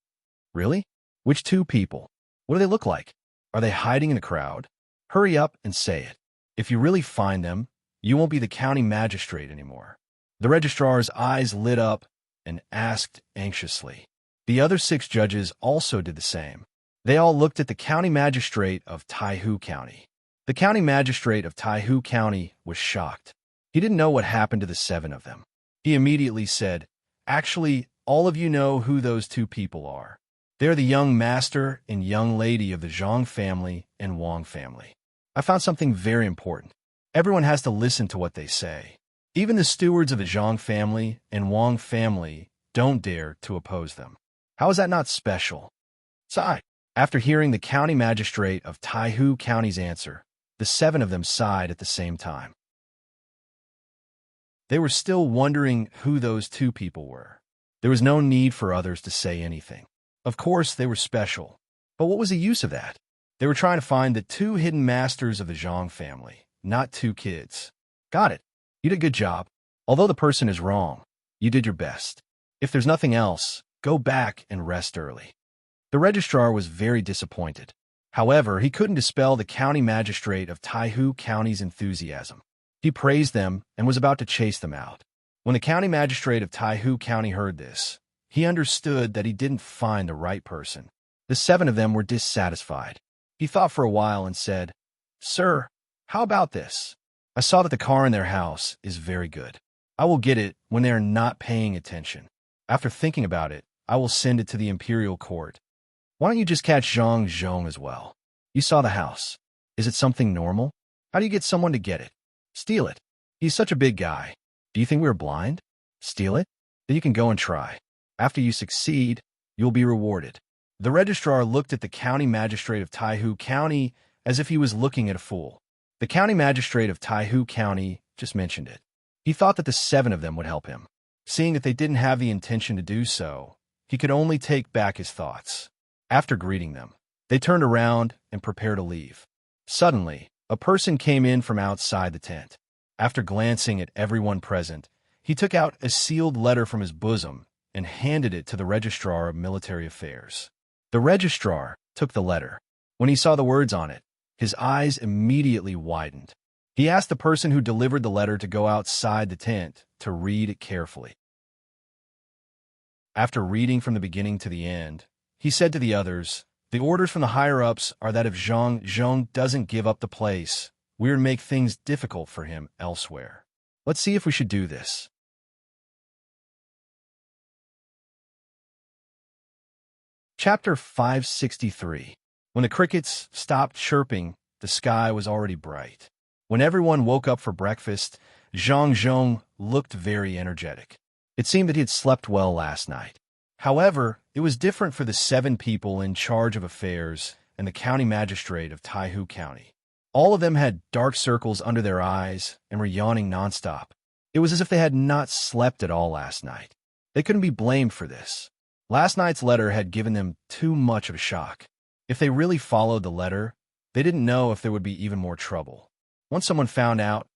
really? Which 2 people? What do they look like? Are they hiding in the crowd? Hurry up and say it. If you really find them, you won't be the county magistrate anymore. The registrar's eyes lit up and asked anxiously. The other 6 judges also did the same. They all looked at the county magistrate of Taihu County. The county magistrate of Taihu County was shocked. He didn't know what happened to the 7 of them. He immediately said, actually, all of you know who those 2 people are. They're the young master and young lady of the Zhang family and Wang family. I found something very important. Everyone has to listen to what they say. Even the stewards of the Zhang family and Wang family don't dare to oppose them. How is that not special? Sigh. After hearing the county magistrate of Taihu County's answer, the 7 of them sighed at the same time. They were still wondering who those 2 people were. There was no need for others to say anything. Of course, they were special. But what was the use of that? They were trying to find the 2 hidden masters of the Zhang family, not 2 kids. Got it. You did a good job. Although the person is wrong, you did your best. If there's nothing else, go back and rest early. The registrar was very disappointed. However, he couldn't dispel the county magistrate of Taihu County's enthusiasm. He praised them and was about to chase them out. When the county magistrate of Taihu County heard this, he understood that he didn't find the right person. The 7 of them were dissatisfied. He thought for a while and said, Sir, how about this? I saw that the car in their house is very good. I will get it when they are not paying attention. After thinking about it, I will send it to the imperial court. Why don't you just catch Zhang Zhong as well? You saw the house. Is it something normal? How do you get someone to get it? Steal it. He's such a big guy. Do you think we were blind? Steal it? Then you can go and try. After you succeed, you'll be rewarded. The registrar looked at the county magistrate of Taihu County as if he was looking at a fool. The county magistrate of Taihu County just mentioned it. He thought that the 7 of them would help him. Seeing that they didn't have the intention to do so, he could only take back his thoughts. After greeting them, they turned around and prepared to leave. Suddenly, a person came in from outside the tent. After glancing at everyone present, he took out a sealed letter from his bosom and handed it to the registrar of military affairs. The registrar took the letter. When he saw the words on it, his eyes immediately widened. He asked the person who delivered the letter to go outside the tent to read it carefully. After reading from the beginning to the end, he said to the others, "The orders from the higher-ups are that if Zhang doesn't give up the place, we would make things difficult for him elsewhere. Let's see if we should do this." Chapter 563. When the crickets stopped chirping, the sky was already bright. When everyone woke up for breakfast, Zhang looked very energetic. It seemed that he had slept well last night. However, it was different for the 7 people in charge of affairs and the county magistrate of Taihu County. All of them had dark circles under their eyes and were yawning nonstop. It was as if they had not slept at all last night. They couldn't be blamed for this. Last night's letter had given them too much of a shock. If they really followed the letter, they didn't know if there would be even more trouble. Once someone found out,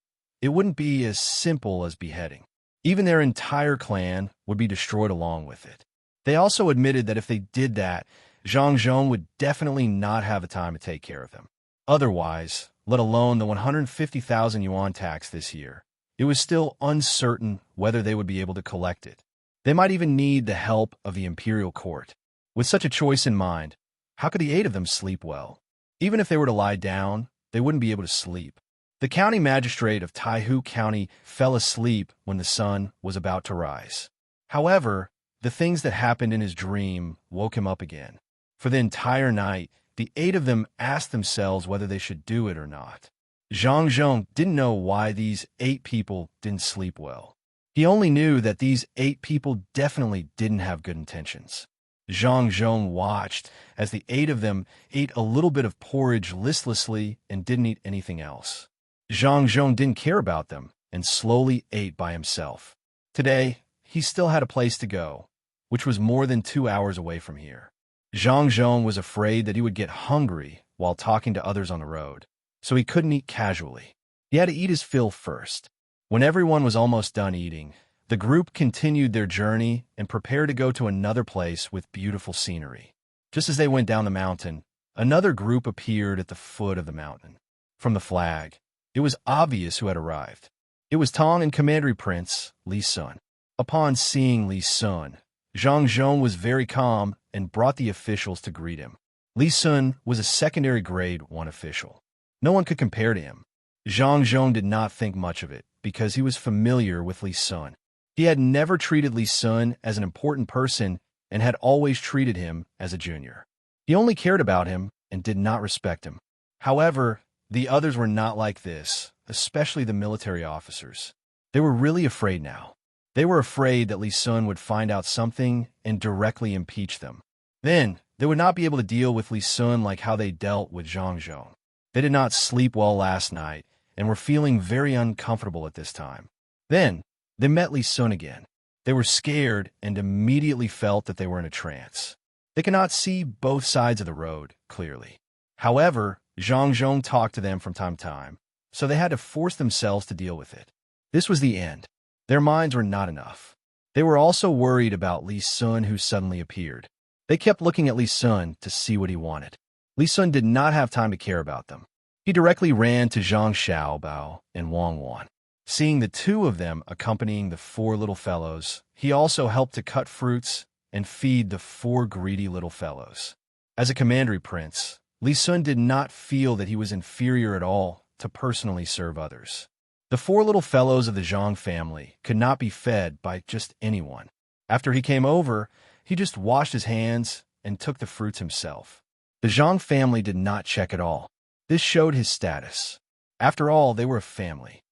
it wouldn't be as simple as beheading. Even their entire clan would be destroyed along with it. They also admitted that if they did that, Zhang would definitely not have the time to take care of them. Otherwise, let alone the 150,000 yuan tax this year, it was still uncertain whether they would be able to collect it. They might even need the help of the imperial court. With such a choice in mind, how could the 8 of them sleep well? Even if they were to lie down, they wouldn't be able to sleep. The county magistrate of Taihu County fell asleep when the sun was about to rise. However, the things that happened in his dream woke him up again. For the entire night, the 8 of them asked themselves whether they should do it or not. Zhang didn't know why these 8 people didn't sleep well. He only knew that these 8 people definitely didn't have good intentions. Zhang watched as the 8 of them ate a little bit of porridge listlessly and didn't eat anything else. Zhang didn't care about them and slowly ate by himself. Today, he still had a place to go, which was more than 2 hours away from here. Zhang was afraid that he would get hungry while talking to others on the road, so he couldn't eat casually. He had to eat his fill first. When everyone was almost done eating, the group continued their journey and prepared to go to another place with beautiful scenery. Just as they went down the mountain, another group appeared at the foot of the mountain. From the flag, it was obvious who had arrived. It was Tang and Commandery Prince Li Sun. Upon seeing Li Sun, Zhang was very calm and brought the officials to greet him. Li Sun was a secondary grade 1 official. No one could compare to him. Zhang did not think much of it because he was familiar with Li Sun. He had never treated Li Sun as an important person and had always treated him as a junior. He only cared about him and did not respect him. However, the others were not like this, especially the military officers. They were really afraid now. They were afraid that Li Sun would find out something and directly impeach them. Then, they would not be able to deal with Li Sun like how they dealt with Zhang. They did not sleep well last night and were feeling very uncomfortable at this time. Then, they met Li Sun again. They were scared and immediately felt that they were in a trance. They could not see both sides of the road clearly. However, Zhang talked to them from time to time, so they had to force themselves to deal with it. This was the end. Their minds were not enough. They were also worried about Li Sun, who suddenly appeared. They kept looking at Li Sun to see what he wanted. Li Sun did not have time to care about them. He directly ran to Zhang Xiaobao and Wang Wan. Seeing the 2 of them accompanying the 4 little fellows, he also helped to cut fruits and feed the 4 greedy little fellows. As a commandery prince, Li Sun did not feel that he was inferior at all to personally serve others. The 4 little fellows of the Zhang family could not be fed by just anyone. After he came over, he just washed his hands and took the fruits himself. The Zhang family did not check at all. This showed his status. After all, they were a family.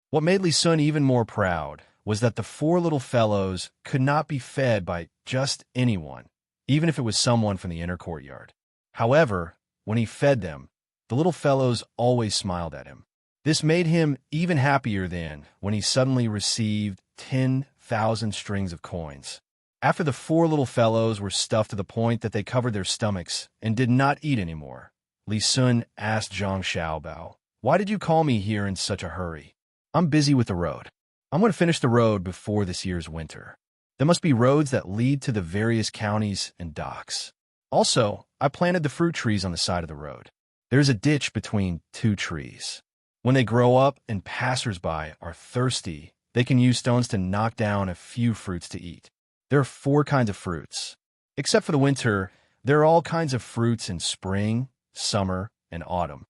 What made Li Sun even more proud was that the four little fellows could not be fed by just anyone, even if it was someone from the inner courtyard. However, when he fed them, the little fellows always smiled at him. This made him even happier than when he suddenly received 10,000 strings of coins. After the four little fellows were stuffed to the point that they covered their stomachs and did not eat anymore, Li Sun asked Zhang Xiaobao, "Why did you call me here in such a hurry?" "I'm busy with the road. I'm going to finish the road before this year's winter. There must be roads that lead to the various counties and docks. Also, I planted the fruit trees on the side of the road. There's a ditch between two trees. When they grow up and passers-by are thirsty, they can use stones to knock down a few fruits to eat. There are 4 kinds of fruits. Except for the winter, there are all kinds of fruits in spring, summer, and autumn."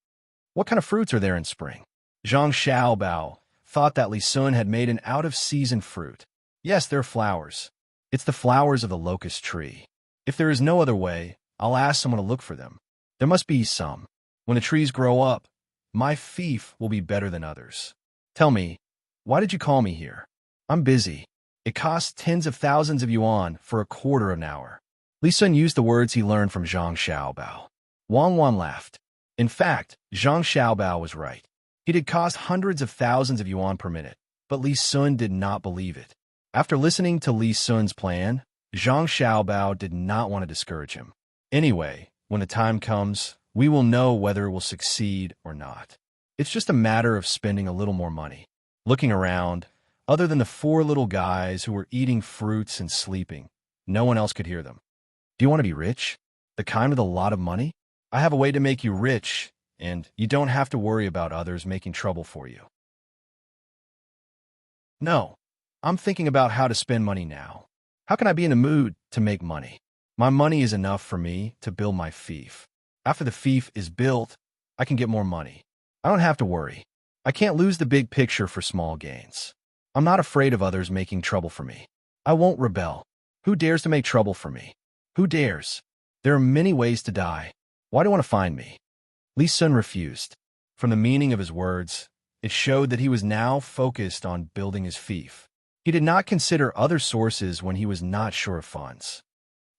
"What kind of fruits are there in spring?" Zhang Xiaobao thought that Li Sun had made an out-of-season fruit. "Yes, they're flowers. It's the flowers of the locust tree. If there is no other way, I'll ask someone to look for them. There must be some. When the trees grow up, my fief will be better than others. Tell me, why did you call me here?" "I'm busy. It costs tens of thousands of yuan for a quarter of an hour." Li Sun used the words he learned from Zhang Xiaobao. Wang Wan laughed. In fact, Zhang Xiaobao was right. It had cost hundreds of thousands of yuan per minute, but Li Sun did not believe it. After listening to Li Sun's plan, Zhang Xiaobao did not want to discourage him. "Anyway, when the time comes, we will know whether it will succeed or not. It's just a matter of spending a little more money." Looking around, other than the 4 little guys who were eating fruits and sleeping, no one else could hear them. "Do you want to be rich? The kind with a lot of money? I have a way to make you rich, and you don't have to worry about others making trouble for you." "No, I'm thinking about how to spend money now. How can I be in the mood to make money? My money is enough for me to build my fief. After the fief is built, I can get more money. I don't have to worry. I can't lose the big picture for small gains. I'm not afraid of others making trouble for me. I won't rebel. Who dares to make trouble for me? Who dares? There are many ways to die. Why do you want to find me?" Li Sun refused. From the meaning of his words, it showed that he was now focused on building his fief. He did not consider other sources when he was not sure of funds.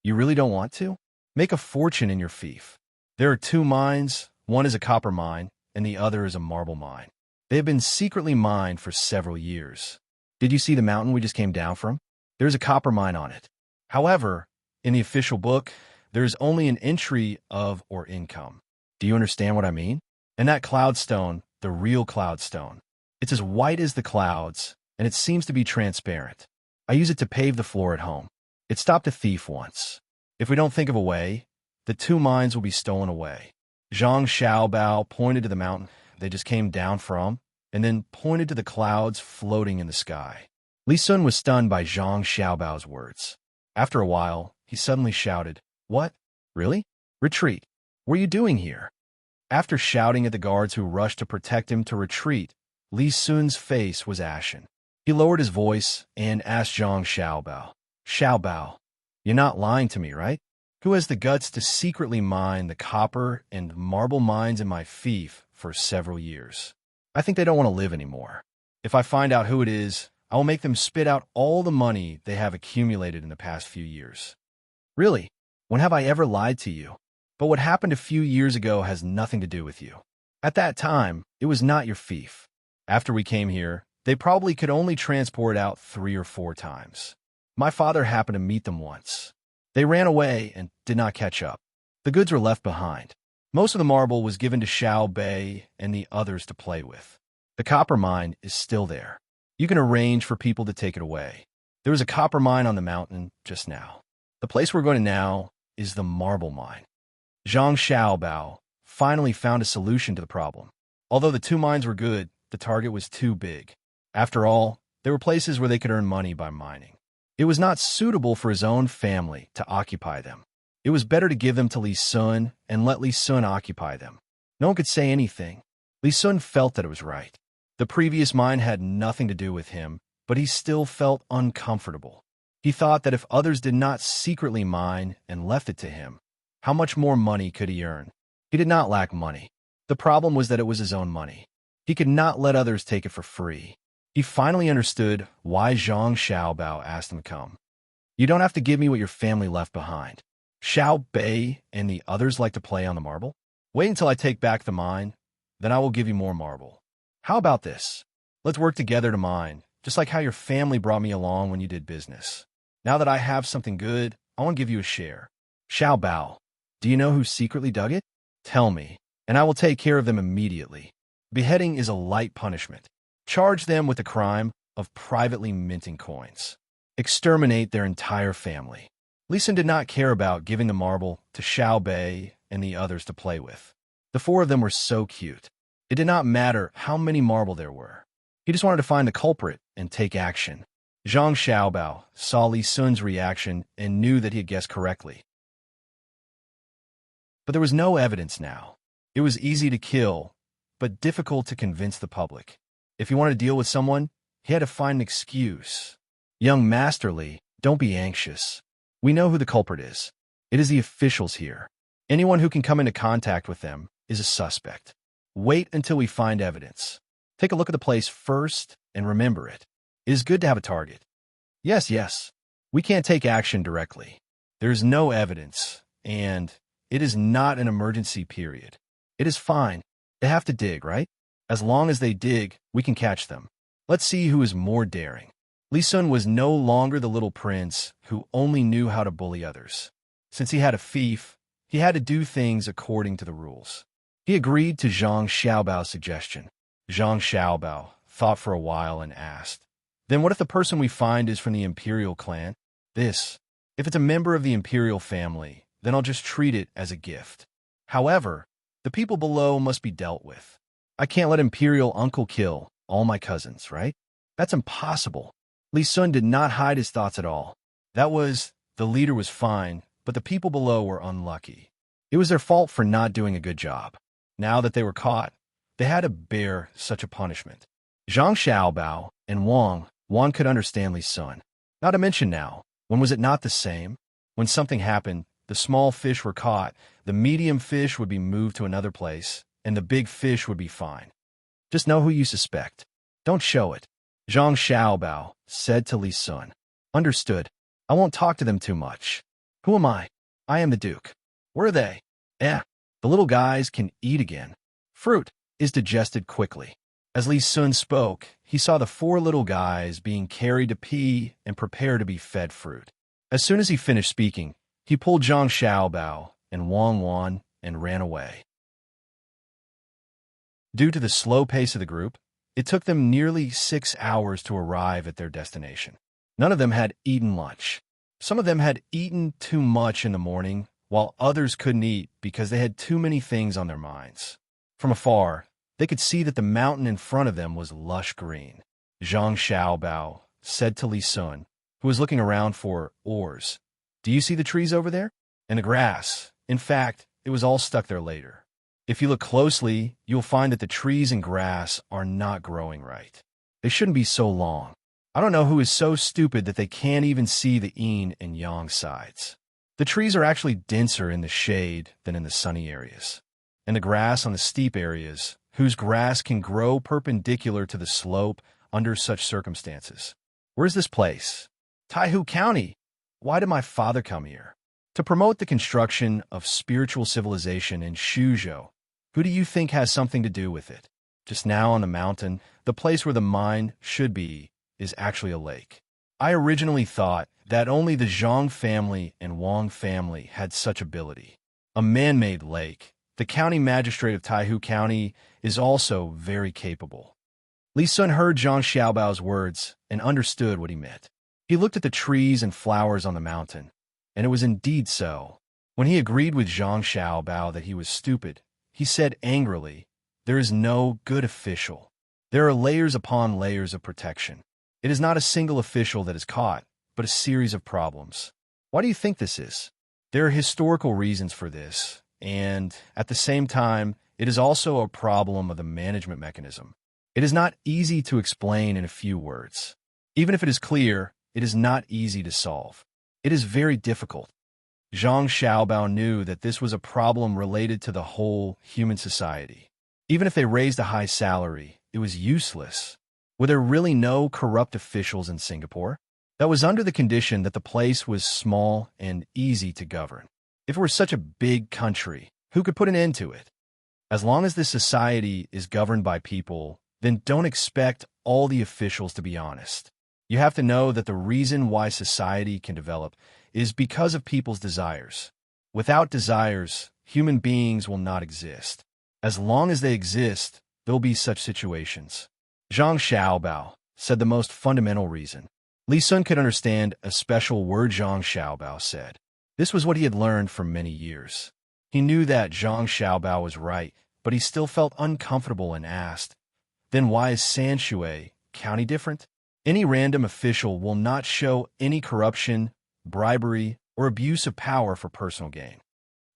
"You really don't want to? Make a fortune in your fief. There are 2 mines, one is a copper mine, and the other is a marble mine. They have been secretly mined for several years. Did you see the mountain we just came down from? There is a copper mine on it. However, in the official book, there is only an entry of or income. Do you understand what I mean? And that cloudstone, the real cloudstone, it's as white as the clouds, and it seems to be transparent. I use it to pave the floor at home. It stopped a thief once. If we don't think of a way, the 2 mines will be stolen away." Zhang Xiaobao pointed to the mountain they just came down from, and then pointed to the clouds floating in the sky. Li Sun was stunned by Zhang Xiaobao's words. After a while, he suddenly shouted, "What? Really? Retreat. What are you doing here?" After shouting at the guards who rushed to protect him to retreat, Li Sun's face was ashen. He lowered his voice and asked Zhang Xiaobao, "Xiaobao, you're not lying to me, right? Who has the guts to secretly mine the copper and marble mines in my fief for several years? I think they don't want to live anymore. If I find out who it is, I will make them spit out all the money they have accumulated in the past few years." "Really? When have I ever lied to you? But what happened a few years ago has nothing to do with you. At that time, it was not your fief. After we came here, they probably could only transport out 3 or 4 times. My father happened to meet them once. They ran away and did not catch up. The goods were left behind. Most of the marble was given to Xiao Bei and the others to play with. The copper mine is still there. You can arrange for people to take it away. There was a copper mine on the mountain just now. The place we're going to now is the marble mine." Zhang Xiaobao finally found a solution to the problem. Although the 2 mines were good, the target was too big. After all, there were places where they could earn money by mining. It was not suitable for his own family to occupy them. It was better to give them to Li Sun and let Li Sun occupy them. No one could say anything. Li Sun felt that it was right. The previous mine had nothing to do with him, but he still felt uncomfortable. He thought that if others did not secretly mine and left it to him, how much more money could he earn? He did not lack money. The problem was that it was his own money. He could not let others take it for free. He finally understood why Zhang Xiaobao asked him to come. You don't have to give me what your family left behind. Xiao Bei and the others like to play on the marble? Wait until I take back the mine, then I will give you more marble. How about this? Let's work together to mine, just like how your family brought me along when you did business. Now that I have something good, I want to give you a share. Xiao Bao, do you know who secretly dug it? Tell me, and I will take care of them immediately. Beheading is a light punishment. Charge them with the crime of privately minting coins. Exterminate their entire family. Li Sun did not care about giving the marble to Xiao Bei and the others to play with. The four of them were so cute. It did not matter how many marble there were. He just wanted to find the culprit and take action. Zhang Xiaobao saw Li Sun's reaction and knew that he had guessed correctly. But there was no evidence now. It was easy to kill, but difficult to convince the public. If he wanted to deal with someone, he had to find an excuse. Young Master Li, don't be anxious. We know who the culprit is. It is the officials here. Anyone who can come into contact with them is a suspect. Wait until we find evidence. Take a look at the place first and remember it. It is good to have a target. Yes. We can't take action directly. There is no evidence, and it is not an emergency period. It is fine. They have to dig, right? As long as they dig, we can catch them. Let's see who is more daring. Li Sun was no longer the little prince who only knew how to bully others. Since he had a fief, he had to do things according to the rules. He agreed to Zhang Xiaobao's suggestion. Zhang Xiaobao thought for a while and asked, then what if the person we find is from the imperial clan? If it's a member of the imperial family, then I'll just treat it as a gift. However, the people below must be dealt with. I can't let imperial uncle kill all my cousins, right? That's impossible. Li Sun did not hide his thoughts at all. The leader was fine, but the people below were unlucky. It was their fault for not doing a good job. Now that they were caught, they had to bear such a punishment. Zhang Xiaobao and Wang could understand Li Sun. Not to mention now, when was it not the same? When something happened, the small fish were caught, the medium fish would be moved to another place, and the big fish would be fine. Just know who you suspect. Don't show it. Zhang Xiaobao said to Li Sun. Understood. I won't talk to them too much. Who am I? I am the Duke. Where are they? The little guys can eat again. Fruit is digested quickly. As Li Sun spoke, he saw the four little guys being carried to pee and prepare to be fed fruit. As soon as he finished speaking, he pulled Zhang Xiaobao and Wang and ran away. Due to the slow pace of the group, it took them nearly 6 hours to arrive at their destination. None of them had eaten lunch. Some of them had eaten too much in the morning, while others couldn't eat because they had too many things on their minds. From afar, they could see that the mountain in front of them was lush green. Zhang Xiaobao said to Li Sun, who was looking around for oars, do you see the trees over there? And the grass. In fact, it was all stuck there later. If you look closely, you'll find that the trees and grass are not growing right. They shouldn't be so long. I don't know who is so stupid that they can't even see the yin and yang sides. The trees are actually denser in the shade than in the sunny areas. And the grass on the steep areas, whose grass can grow perpendicular to the slope under such circumstances. Where's this place? Taihu County. Why did my father come here? To promote the construction of spiritual civilization in Shuzhou. Who do you think has something to do with it? Just now on the mountain, the place where the mine should be, is actually a lake. I originally thought that only the Zhang family and Wang family had such ability. A man-made lake. The county magistrate of Taihu County is also very capable. Li Sun heard Zhang Xiaobao's words and understood what he meant. He looked at the trees and flowers on the mountain, and it was indeed so. When he agreed with Zhang Xiaobao that he was stupid, he said angrily, there is no good official. There are layers upon layers of protection. It is not a single official that is caught, but a series of problems. Why do you think this is? There are historical reasons for this, and at the same time, it is also a problem of the management mechanism. It is not easy to explain in a few words. Even if it is clear, it is not easy to solve. It is very difficult. Zhang Xiaobao knew that this was a problem related to the whole human society. Even if they raised a high salary, it was useless. Were there really no corrupt officials in Singapore? That was under the condition that the place was small and easy to govern. If it were such a big country, who could put an end to it? As long as this society is governed by people, then don't expect all the officials to be honest. You have to know that the reason why society can develop is because of people's desires. Without desires, human beings will not exist. As long as they exist, there will be such situations. Zhang Xiaobao said the most fundamental reason. Li Sun could understand a special word Zhang Xiaobao said. This was what he had learned for many years. He knew that Zhang Xiaobao was right, but he still felt uncomfortable and asked, then why is Sanshui County different? Any random official will not show any corruption, bribery, or abuse of power for personal gain.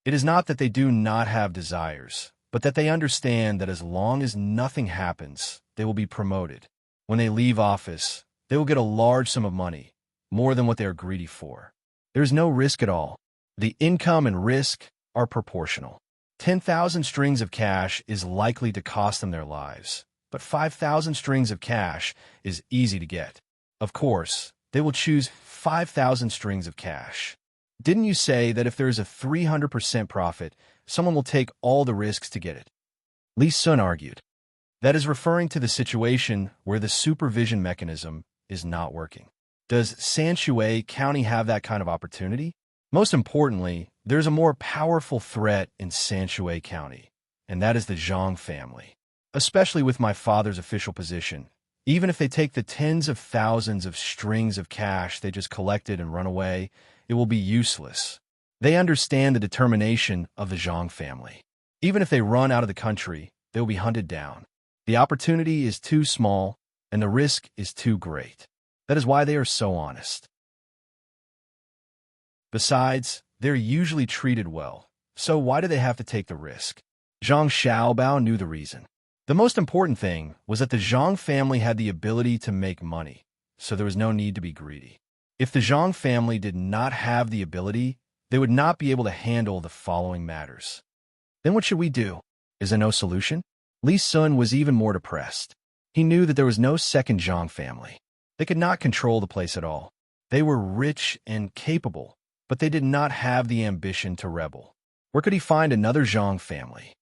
It is not that they do not have desires, but that they understand that as long as nothing happens, they will be promoted. When they leave office, they will get a large sum of money, more than what they are greedy for. There is no risk at all. The income and risk are proportional. 10,000 strings of cash is likely to cost them their lives, but 5,000 strings of cash is easy to get. Of course, they will choose 5,000 strings of cash. Didn't you say that if there is a 300% profit, someone will take all the risks to get it? Li Sun argued. That is referring to the situation where the supervision mechanism is not working. Does Sanshui County have that kind of opportunity? Most importantly, there's a more powerful threat in Sanshui County, and that is the Zhang family. Especially with my father's official position, even if they take the tens of thousands of strings of cash they just collected and run away, it will be useless. They understand the determination of the Zhang family. Even if they run out of the country, they will be hunted down. The opportunity is too small, and the risk is too great. That is why they are so honest. Besides, they're usually treated well, so why do they have to take the risk? Zhang Xiaobao knew the reason. The most important thing was that the Zhang family had the ability to make money, so there was no need to be greedy. If the Zhang family did not have the ability, they would not be able to handle the following matters. Then what should we do? Is there no solution? Li Sun was even more depressed. He knew that there was no second Zhang family. They could not control the place at all. They were rich and capable, but they did not have the ambition to rebel. Where could he find another Zhang family?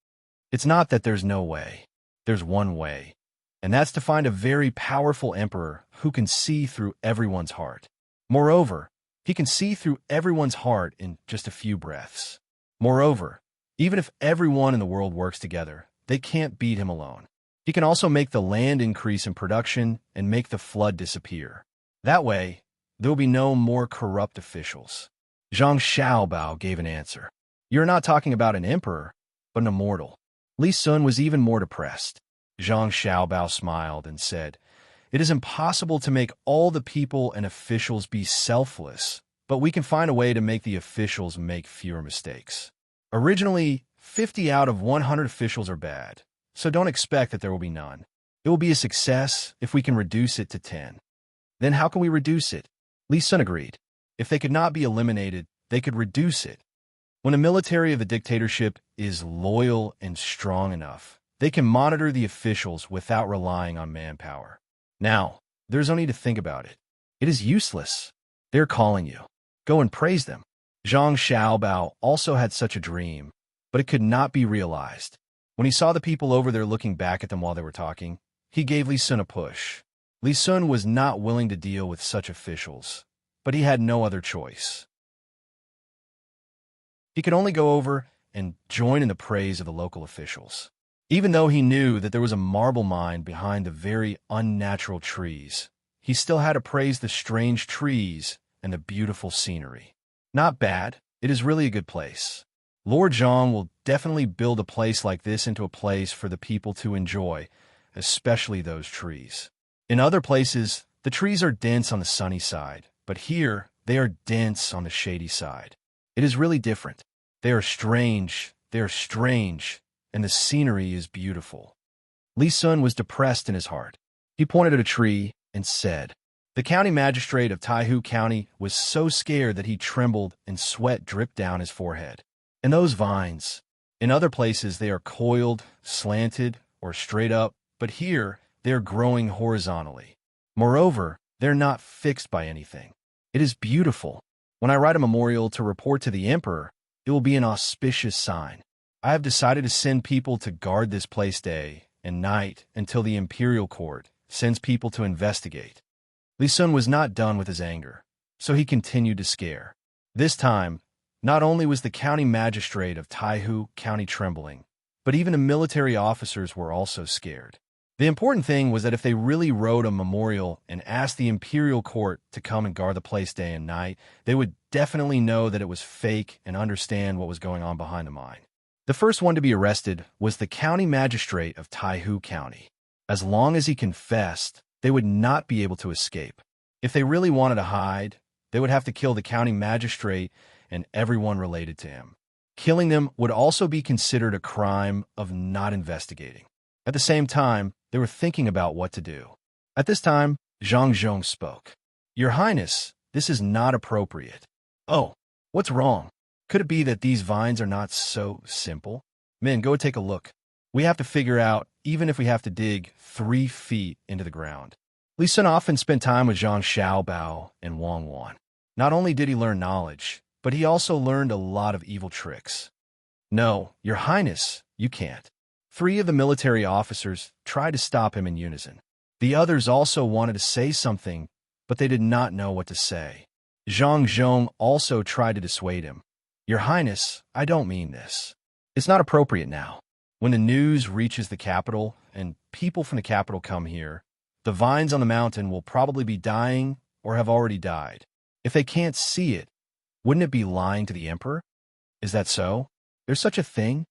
It's not that there's no way. There's one way, and that's to find a very powerful emperor who can see through everyone's heart. Moreover, he can see through everyone's heart in just a few breaths. Moreover, even if everyone in the world works together, they can't beat him alone. He can also make the land increase in production and make the flood disappear. That way, there will be no more corrupt officials. Zhang Xiaobao gave an answer. You're not talking about an emperor, but an immortal. Li Sun was even more depressed. Zhang Xiaobao smiled and said, it is impossible to make all the people and officials be selfless, but we can find a way to make the officials make fewer mistakes. Originally, 50 out of 100 officials are bad, so don't expect that there will be none. It will be a success if we can reduce it to 10. Then how can we reduce it? Li Sun agreed. If they could not be eliminated, they could reduce it. When the military of a dictatorship is loyal and strong enough, they can monitor the officials without relying on manpower. Now, there's no need to think about it. It is useless. They're calling you. Go and praise them. Zhang Xiaobao also had such a dream, but it could not be realized. When he saw the people over there looking back at them while they were talking, he gave Li Sun a push. Li Sun was not willing to deal with such officials, but he had no other choice. He could only go over and join in the praise of the local officials. Even though he knew that there was a marble mine behind the very unnatural trees, he still had to praise the strange trees and the beautiful scenery. Not bad. It is really a good place. Lord Zhang will definitely build a place like this into a place for the people to enjoy, especially those trees. In other places, the trees are dense on the sunny side, but here they are dense on the shady side. It is really different. They are strange, and the scenery is beautiful. Li Sun was depressed in his heart. He pointed at a tree and said, The county magistrate of Taihu County was so scared that he trembled and sweat dripped down his forehead. And those vines, in other places they are coiled, slanted, or straight up, but here they are growing horizontally. Moreover, they're not fixed by anything. It is beautiful. When I write a memorial to report to the emperor, it will be an auspicious sign. I have decided to send people to guard this place day and night until the imperial court sends people to investigate. Li Sun was not done with his anger, so he continued to scare. This time, not only was the county magistrate of Taihu County trembling, but even the military officers were also scared. The important thing was that if they really wrote a memorial and asked the imperial court to come and guard the place day and night, they would definitely know that it was fake and understand what was going on behind the mine. The first one to be arrested was the county magistrate of Taihu County. As long as he confessed, they would not be able to escape. If they really wanted to hide, they would have to kill the county magistrate and everyone related to him. Killing them would also be considered a crime of not investigating. At the same time, they were thinking about what to do. At this time, Zhang Zhong spoke. "Your Highness, this is not appropriate." "Oh, what's wrong? Could it be that these vines are not so simple?" "Men, go take a look. We have to figure out, even if we have to dig 3 feet into the ground." Li Sun often spent time with Zhang Xiaobao and Wang Wan. Not only did he learn knowledge, but he also learned a lot of evil tricks. "No, Your Highness, you can't." 3 of the military officers tried to stop him in unison. The others also wanted to say something, but they did not know what to say. Zhang Zhong also tried to dissuade him. "Your Highness, I don't mean this. It's not appropriate now. When the news reaches the capital and people from the capital come here, the vines on the mountain will probably be dying or have already died. If they can't see it, wouldn't it be lying to the emperor? Is that so? There's such a thing?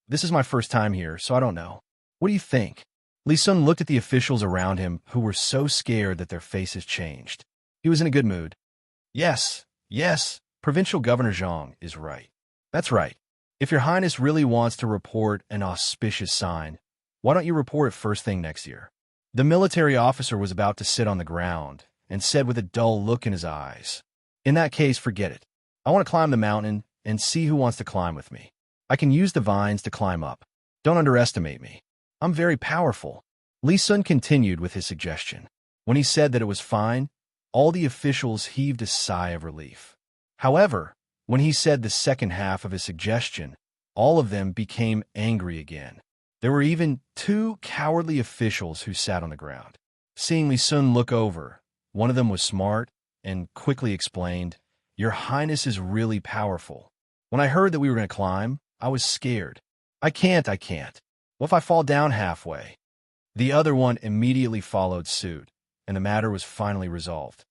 This is my first time here, so I don't know. What do you think?" Li Sun looked at the officials around him who were so scared that their faces changed. He was in a good mood. Yes, Provincial Governor Zhang is right. That's right. If Your Highness really wants to report an auspicious sign, why don't you report it first thing next year?" The military officer was about to sit on the ground and said with a dull look in his eyes, "In that case, forget it. I want to climb the mountain and see who wants to climb with me. I can use the vines to climb up. Don't underestimate me. I'm very powerful." Li Sun continued with his suggestion. When he said that it was fine, all the officials heaved a sigh of relief. However, when he said the second half of his suggestion, all of them became angry again. There were even 2 cowardly officials who sat on the ground. Seeing Li Sun look over, one of them was smart and quickly explained, "Your Highness is really powerful. When I heard that we were going to climb, I was scared. I can't. What if I fall down halfway?" The other one immediately followed suit, and the matter was finally resolved.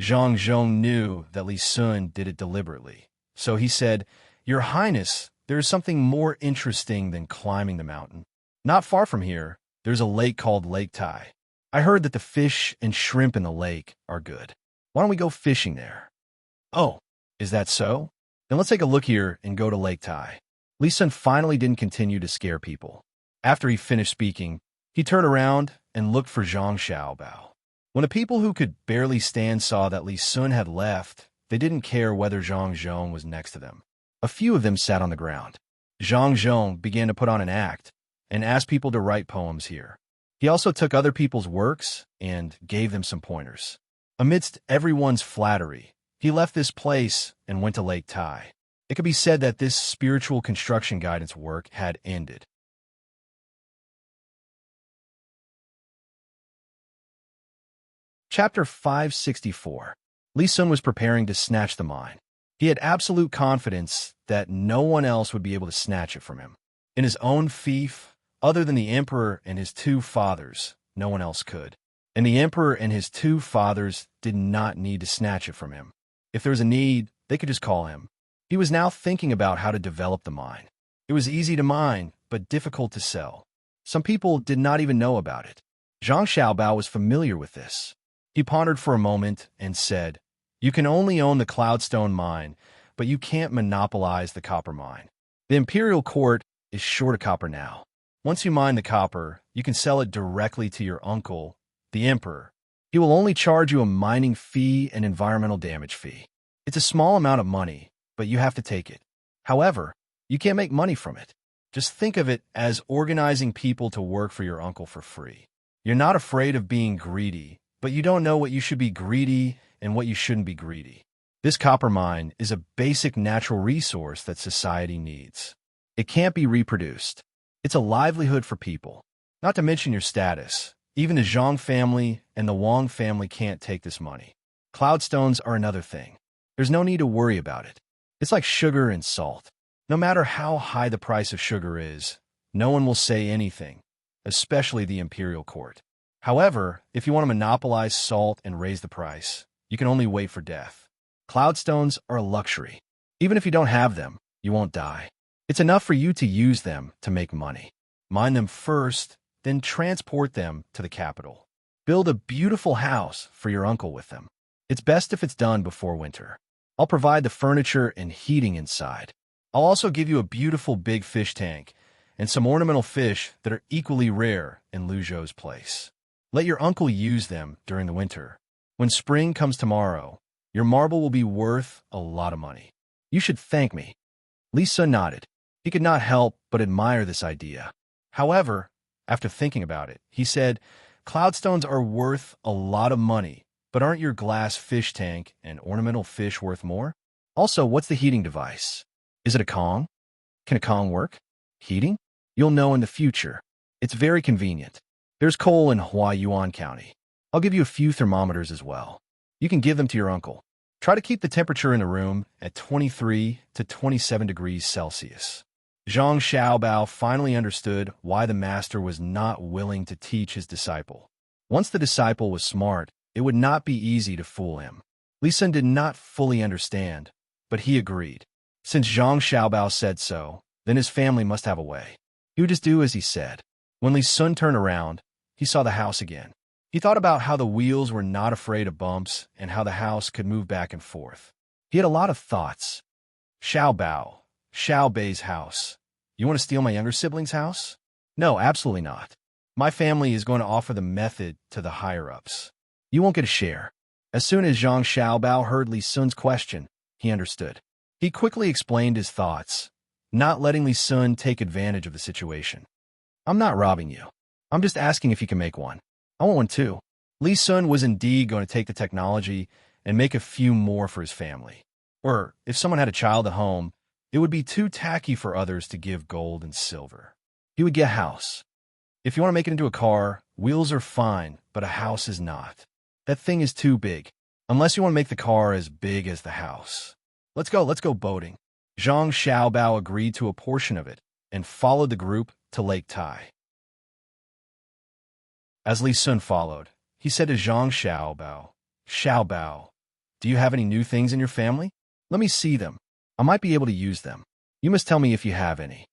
Zhang Zhong knew that Li Sun did it deliberately, so he said, "Your Highness, there is something more interesting than climbing the mountain. Not far from here, there's a lake called Lake Tai. I heard that the fish and shrimp in the lake are good. Why don't we go fishing there?" "Oh, is that so? Then let's take a look here and go to Lake Tai." Li Sun finally didn't continue to scare people. After he finished speaking, he turned around and looked for Zhang Xiaobao. When the people who could barely stand saw that Li Sun had left, they didn't care whether Zhang Zhong was next to them. A few of them sat on the ground. Zhang Zhong began to put on an act and asked people to write poems here. He also took other people's works and gave them some pointers. Amidst everyone's flattery, he left this place and went to Lake Tai. It could be said that this spiritual construction guidance work had ended. Chapter 564. Li Sun was preparing to snatch the mine. He had absolute confidence that no one else would be able to snatch it from him. In his own fief, other than the emperor and his 2 fathers, no one else could. And the emperor and his 2 fathers did not need to snatch it from him. If there was a need, they could just call him. He was now thinking about how to develop the mine. It was easy to mine, but difficult to sell. Some people did not even know about it. Zhang Xiaobao was familiar with this. He pondered for a moment and said, "You can only own the Cloudstone mine, but you can't monopolize the copper mine. The imperial court is short of copper now. Once you mine the copper, you can sell it directly to your uncle the emperor. He will only charge you a mining fee and environmental damage fee. It's a small amount of money, but you have to take it. However, you can't make money from it. Just think of it as organizing people to work for your uncle for free. You're not afraid of being greedy, but you don't know what you should be greedy and what you shouldn't be greedy. This copper mine is a basic natural resource that society needs. It can't be reproduced. It's a livelihood for people. Not to mention your status. Even the Zhang family and the Wang family can't take this money. Cloudstones are another thing. There's no need to worry about it. It's like sugar and salt. No matter how high the price of sugar is, no one will say anything, especially the imperial court. However, if you want to monopolize salt and raise the price, you can only wait for death. Cloudstones are a luxury. Even if you don't have them, you won't die. It's enough for you to use them to make money. Mine them first, then transport them to the capital. Build a beautiful house for your uncle with them. It's best if it's done before winter. I'll provide the furniture and heating inside. I'll also give you a beautiful big fish tank and some ornamental fish that are equally rare in Luzhou's place. Let your uncle use them during the winter. When spring comes tomorrow, your marble will be worth a lot of money. You should thank me. Li Sun nodded. He could not help but admire this idea. However, after thinking about it, he said, Cloudstones are worth a lot of money, but aren't your glass fish tank and ornamental fish worth more? Also, what's the heating device? Is it a Kong? Can a Kong work? Heating? You'll know in the future. It's very convenient. There's coal in Huayuan County. I'll give you a few thermometers as well. You can give them to your uncle. Try to keep the temperature in the room at 23 to 27 degrees Celsius. Zhang Xiaobao finally understood why the master was not willing to teach his disciple. Once the disciple was smart, it would not be easy to fool him. Li Sun did not fully understand, but he agreed. Since Zhang Xiaobao said so, then his family must have a way. He would just do as he said. When Li Sun turned around, he saw the house again. He thought about how the wheels were not afraid of bumps and how the house could move back and forth. He had a lot of thoughts. Xiao Bei's house. You want to steal my younger sibling's house? No, absolutely not. My family is going to offer the method to the higher-ups. You won't get a share. As soon as Zhang Xiaobao heard Li Sun's question, he understood. He quickly explained his thoughts, not letting Li Sun take advantage of the situation. I'm not robbing you. I'm just asking if you can make one. I want one too. Li Sun was indeed going to take the technology and make a few more for his family. Or, if someone had a child at home, it would be too tacky for others to give gold and silver. He would get a house. If you want to make it into a car, wheels are fine, but a house is not. That thing is too big, unless you want to make the car as big as the house. Let's go boating. Zhang Xiaobao agreed to a portion of it and followed the group to Lake Tai. As Li Sun followed, he said to Zhang Xiaobao, do you have any new things in your family? Let me see them. I might be able to use them. You must tell me if you have any.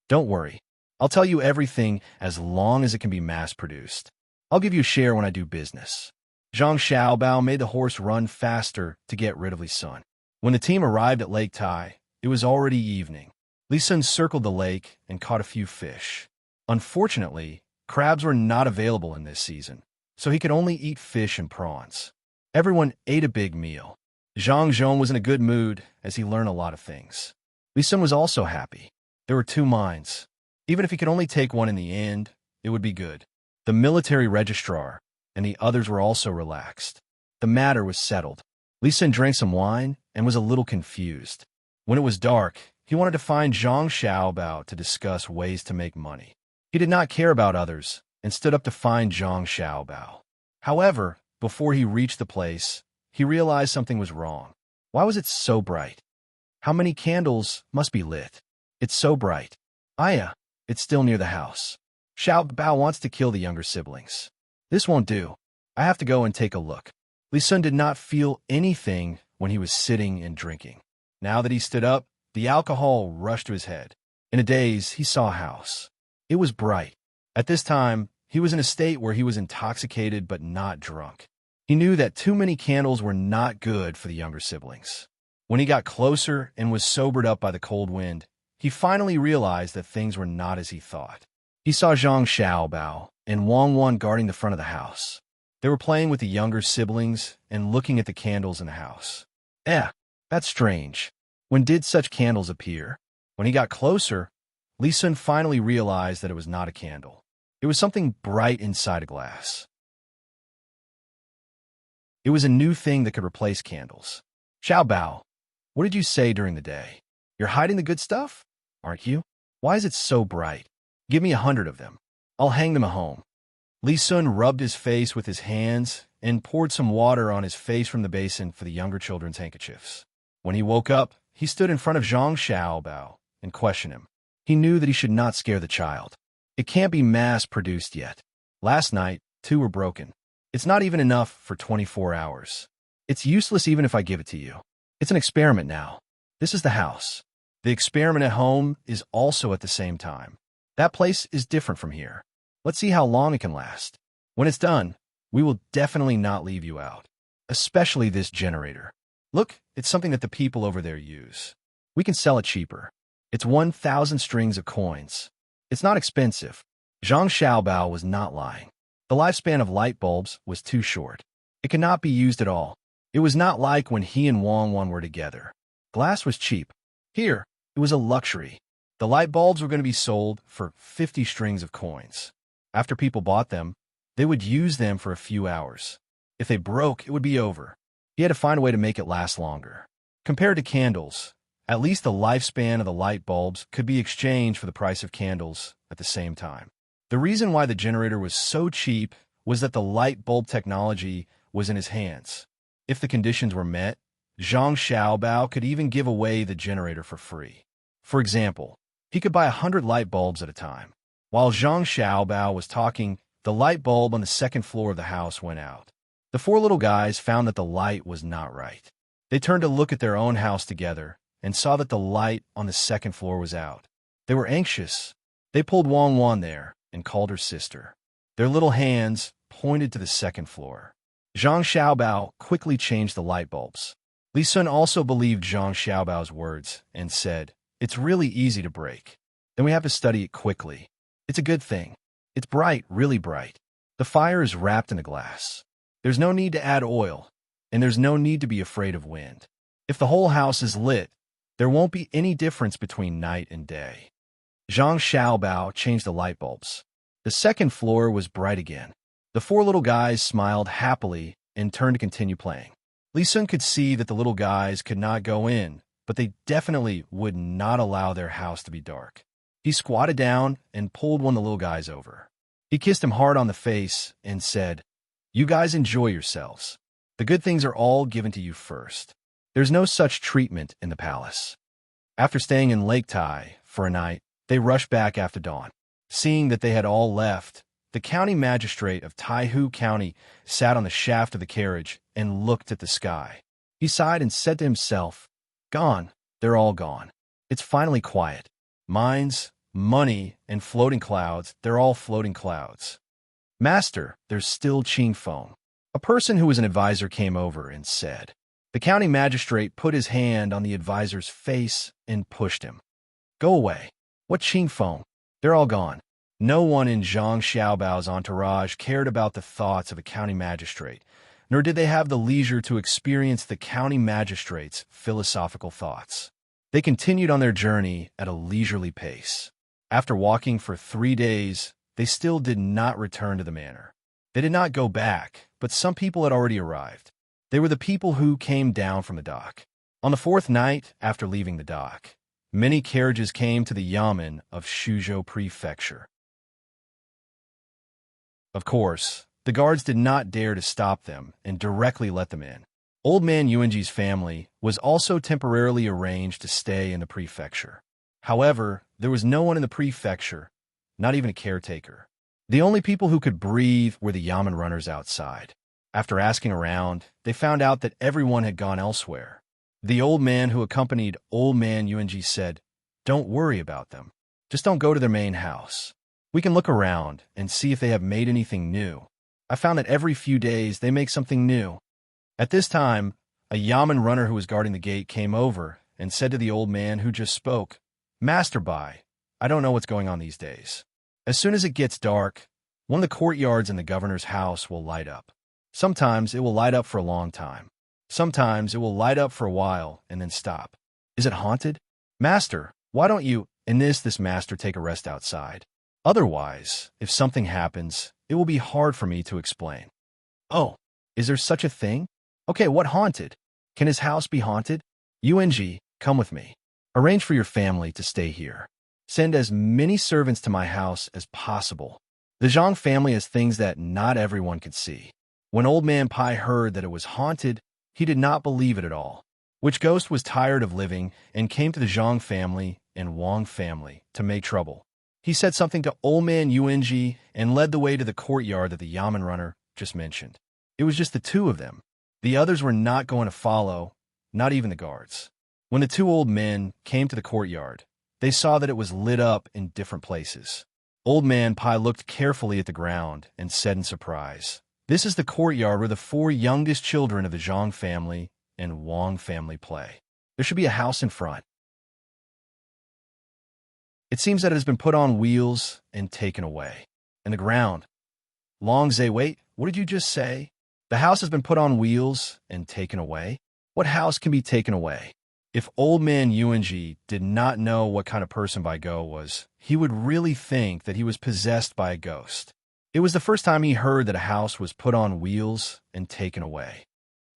Don't worry. I'll tell you everything as long as it can be mass-produced. I'll give you a share when I do business. Zhang Xiaobao made the horse run faster to get rid of Li Sun. When the team arrived at Lake Tai, it was already evening. Li Sun circled the lake and caught a few fish. Unfortunately, crabs were not available in this season, so he could only eat fish and prawns. Everyone ate a big meal. Zhang Zhong was in a good mood as he learned a lot of things. Li Sun was also happy. There were 2 mines. Even if he could only take one in the end, it would be good. The military registrar and the others were also relaxed. The matter was settled. Li Sun drank some wine and was a little confused. When it was dark, he wanted to find Zhang Xiaobao to discuss ways to make money. He did not care about others and stood up to find Zhang Xiaobao. However, before he reached the place, he realized something was wrong. Why was it so bright? How many candles must be lit? It's so bright. It's still near the house. Xiaobao wants to kill the younger siblings. This won't do. I have to go and take a look. Li Sun did not feel anything when he was sitting and drinking. Now that he stood up, the alcohol rushed to his head. In a daze, he saw a house. It was bright. At this time, he was in a state where he was intoxicated but not drunk. He knew that too many candles were not good for the younger siblings. When he got closer and was sobered up by the cold wind, he finally realized that things were not as he thought. He saw Zhang Xiaobao and Wang Wan guarding the front of the house. They were playing with the younger siblings and looking at the candles in the house. Eh, that's strange. When did such candles appear? When he got closer, Li Sun finally realized that it was not a candle. It was something bright inside a glass. It was a new thing that could replace candles. Xiao Bao, what did you say during the day? You're hiding the good stuff? Aren't you? Why is it so bright? Give me 100 of them. I'll hang them at home. Li Sun rubbed his face with his hands and poured some water on his face from the basin for the younger children's handkerchiefs. When he woke up, he stood in front of Zhang Xiaobao and questioned him. He knew that he should not scare the child. It can't be mass-produced yet. Last night, 2 were broken. It's not even enough for 24 hours. It's useless even if I give it to you. It's an experiment now. This is the house. The experiment at home is also at the same time. That place is different from here. Let's see how long it can last. When it's done, we will definitely not leave you out. Especially this generator. Look, it's something that the people over there use. We can sell it cheaper. It's 1,000 strings of coins. It's not expensive. Zhang Xiaobao was not lying. The lifespan of light bulbs was too short. It could not be used at all. It was not like when he and Wang Wan were together. Glass was cheap. Here, it was a luxury. The light bulbs were going to be sold for 50 strings of coins. After people bought them, they would use them for a few hours. If they broke, it would be over. He had to find a way to make it last longer. Compared to candles, at least the lifespan of the light bulbs could be exchanged for the price of candles at the same time. The reason why the generator was so cheap was that the light bulb technology was in his hands. If the conditions were met, Zhang Xiaobao could even give away the generator for free. For example, he could buy 100 light bulbs at a time. While Zhang Xiaobao was talking, the light bulb on the second floor of the house went out. The 4 little guys found that the light was not right. They turned to look at their own house together and saw that the light on the second floor was out. They were anxious. They pulled Wang Wan there and called her sister. Their little hands pointed to the second floor. Zhang Xiaobao quickly changed the light bulbs. Li Sun also believed Zhang Xiaobao's words and said, "It's really easy to break. Then we have to study it quickly. It's a good thing. It's bright, really bright. The fire is wrapped in the glass. There's no need to add oil, and there's no need to be afraid of wind. If the whole house is lit, there won't be any difference between night and day." Zhang Xiaobao changed the light bulbs. The second floor was bright again. The 4 little guys smiled happily and turned to continue playing. Li Sun could see that the little guys could not go in, but they definitely would not allow their house to be dark. He squatted down and pulled one of the little guys over. He kissed him hard on the face and said, "You guys enjoy yourselves. The good things are all given to you first. There's no such treatment in the palace." After staying in Lake Tai for a night, they rushed back after dawn. Seeing that they had all left, the county magistrate of Taihu County sat on the shaft of the carriage and looked at the sky. He sighed and said to himself, "Gone. They're all gone. It's finally quiet. Mines, money, and floating clouds, they're all floating clouds. Master, there's still Qing Feng." A person who was an advisor came over and said. The county magistrate put his hand on the advisor's face and pushed him. "Go away. What Qing Feng? They're all gone." No one in Zhang Xiaobao's entourage cared about the thoughts of a county magistrate, nor did they have the leisure to experience the county magistrate's philosophical thoughts. They continued on their journey at a leisurely pace. After walking for 3 days, they still did not return to the manor. They did not go back, but some people had already arrived. They were the people who came down from the dock. On the 4th night after leaving the dock, many carriages came to the yamen of Shuzhou Prefecture. Of course, the guards did not dare to stop them and directly let them in. Old man Yuanji's family was also temporarily arranged to stay in the prefecture. However, there was no one in the prefecture, not even a caretaker. The only people who could breathe were the yamen runners outside. After asking around, they found out that everyone had gone elsewhere. The old man who accompanied old man Yuanji said, "Don't worry about them. Just don't go to their main house. We can look around and see if they have made anything new. I found that every few days they make something new." At this time, a yamen runner who was guarding the gate came over and said to the old man who just spoke, "Master Bai, I don't know what's going on these days. As soon as it gets dark, one of the courtyards in the governor's house will light up. Sometimes it will light up for a long time. Sometimes it will light up for a while and then stop. Is it haunted? Master, why don't you, this master take a rest outside? Otherwise, if something happens, it will be hard for me to explain. Oh, is there such a thing? Okay, what haunted? Can his house be haunted? Come with me. Arrange for your family to stay here. Send as many servants to my house as possible. The Zhang family has things that not everyone could see. When Old Man Pai heard that it was haunted, he did not believe it at all. Which ghost was tired of living and came to the Zhang family and Wang family to make trouble. He said something to Old Man Yuanji and led the way to the courtyard that the Yamen runner just mentioned. It was just the two of them. The others were not going to follow, not even the guards. When the two old men came to the courtyard, they saw that it was lit up in different places. Old Man Pai looked carefully at the ground and said in surprise, "This is the courtyard where the four youngest children of the Zhang family and Wang family play. There should be a house in front. It seems that it has been put on wheels and taken away. And the ground." Long Zhe, wait, what did you just say? The house has been put on wheels and taken away? What house can be taken away? If Old Man Yuanji did not know what kind of person Bai Go was, he would really think that he was possessed by a ghost. It was the first time he heard that a house was put on wheels and taken away.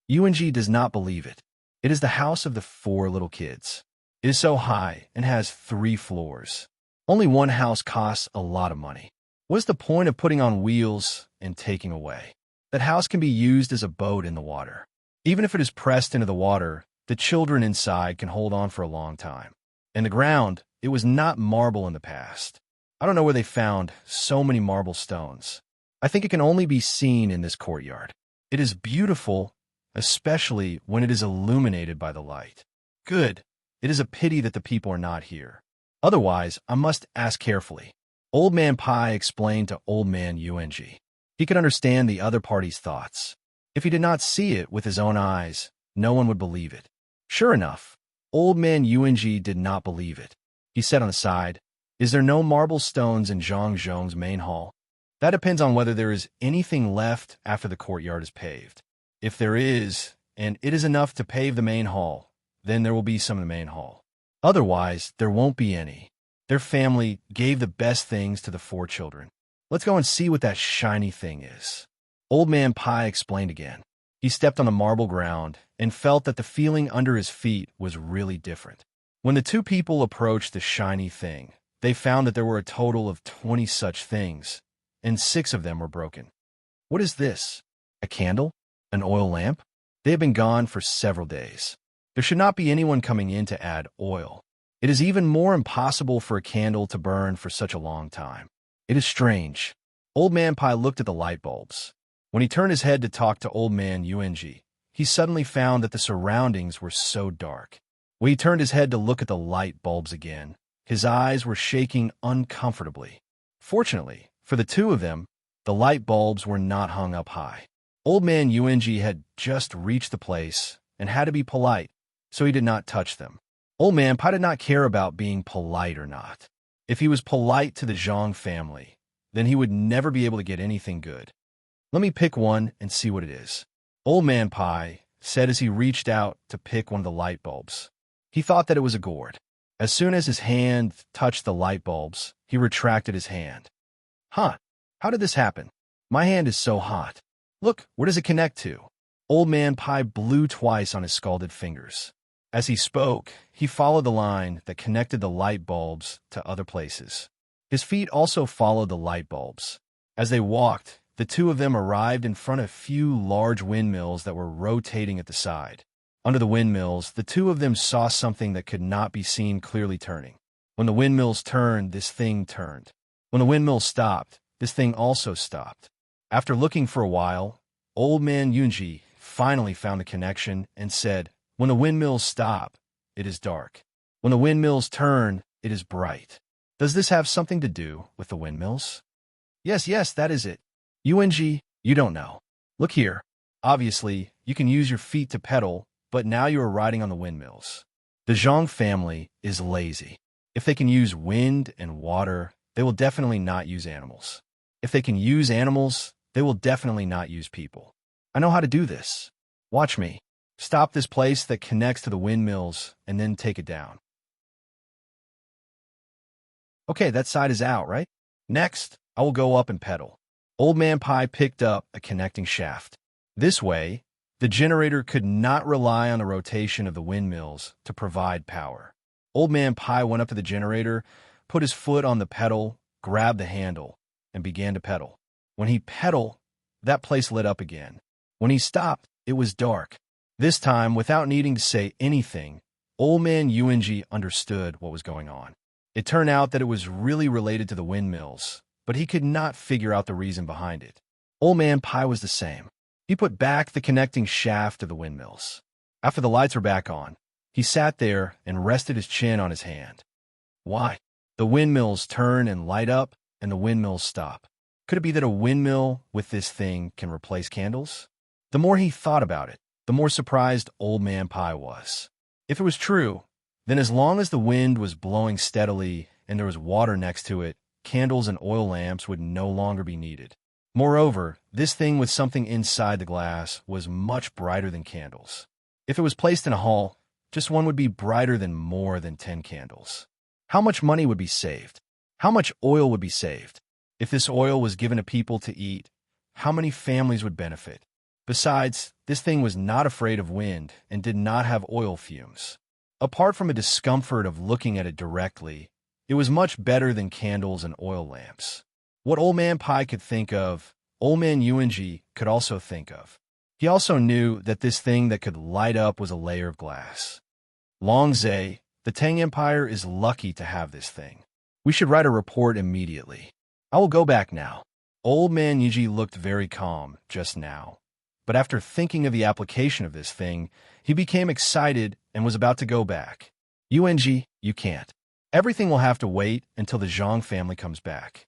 Yuanji does not believe it. It is the house of the four little kids. It is so high and has 3 floors. Only one house costs a lot of money. What is the point of putting on wheels and taking away? That house can be used as a boat in the water. Even if it is pressed into the water, the children inside can hold on for a long time. And the ground, it was not marble in the past. I don't know where they found so many marble stones. I think it can only be seen in this courtyard. It is beautiful, especially when it is illuminated by the light. Good. It is a pity that the people are not here. Otherwise, I must ask carefully. Old Man Pai explained to Old Man Yuanji. He could understand the other party's thoughts. If he did not see it with his own eyes, no one would believe it. Sure enough, Old Man Yuanji did not believe it. He said on the side, "Is there no marble stones in Zhang Zhong's main hall? That depends on whether there is anything left after the courtyard is paved. If there is, and it is enough to pave the main hall, then there will be some in the main hall. Otherwise, there won't be any. Their family gave the best things to the 4 children. Let's go and see what that shiny thing is." Old Man Pai explained again. He stepped on the marble ground and felt that the feeling under his feet was really different. When the 2 people approached the shiny thing, they found that there were a total of 20 such things, and 6 of them were broken. What is this? A candle? An oil lamp? They have been gone for several days. There should not be anyone coming in to add oil. It is even more impossible for a candle to burn for such a long time. It is strange. Old Man Pai looked at the light bulbs. When he turned his head to talk to Old Man Yuanji, he suddenly found that the surroundings were so dark. When he turned his head to look at the light bulbs again, his eyes were shaking uncomfortably. Fortunately, for the 2 of them, the light bulbs were not hung up high. Old Man Yuanji had just reached the place and had to be polite, so he did not touch them. Old Man Pai did not care about being polite or not. If he was polite to the Zhang family, then he would never be able to get anything good. Let me pick one and see what it is. Old Man Pai said as he reached out to pick one of the light bulbs. He thought that it was a gourd. As soon as his hand touched the light bulbs, he retracted his hand. Huh, how did this happen? My hand is so hot. Look, where does it connect to? Old Man Pai blew twice on his scalded fingers. As he spoke, he followed the line that connected the light bulbs to other places. His feet also followed the light bulbs. As they walked, the 2 of them arrived in front of a few large windmills that were rotating at the side. Under the windmills, the 2 of them saw something that could not be seen clearly turning. When the windmills turned, this thing turned. When the windmills stopped, this thing also stopped. After looking for a while, Old Man Yunji finally found the connection and said, "When the windmills stop, it is dark. When the windmills turn, it is bright. Does this have something to do with the windmills?" Yes, that is it. Yuanji, you don't know. Look here. Obviously, you can use your feet to pedal, but now you are riding on the windmills. The Zhang family is lazy. If they can use wind and water, they will definitely not use animals. If they can use animals, they will definitely not use people. I know how to do this. Watch me. Stop this place that connects to the windmills and then take it down. Okay, that side is out, right? Next, I will go up and pedal. Old Man Pi picked up a connecting shaft. This way, the generator could not rely on the rotation of the windmills to provide power. Old Man Pi went up to the generator, put his foot on the pedal, grabbed the handle, and began to pedal. When he pedaled, that place lit up again. When he stopped, it was dark. This time, without needing to say anything, Old Man Yuanji understood what was going on. It turned out that it was really related to the windmills, but he could not figure out the reason behind it. Old Man Pi was the same. He put back the connecting shaft to the windmills. After the lights were back on, he sat there and rested his chin on his hand. Why? The windmills turn and light up, and the windmills stop. Could it be that a windmill with this thing can replace candles? The more he thought about it, the more surprised Old Man Pi was. If it was true, then as long as the wind was blowing steadily and there was water next to it, candles and oil lamps would no longer be needed. Moreover, this thing with something inside the glass was much brighter than candles. If it was placed in a hall, just one would be brighter than more than 10 candles. How much money would be saved? How much oil would be saved? If this oil was given to people to eat, how many families would benefit? Besides, this thing was not afraid of wind and did not have oil fumes. Apart from a discomfort of looking at it directly, it was much better than candles and oil lamps. What Old Man Pi could think of, Old Man Yuanji could also think of. He also knew that this thing that could light up was a layer of glass. Longzhe, the Tang Empire is lucky to have this thing. We should write a report immediately. I will go back now. Old Man Yuanji looked very calm just now. But after thinking of the application of this thing, he became excited and was about to go back. Yuanji, you can't. Everything will have to wait until the Zhang family comes back.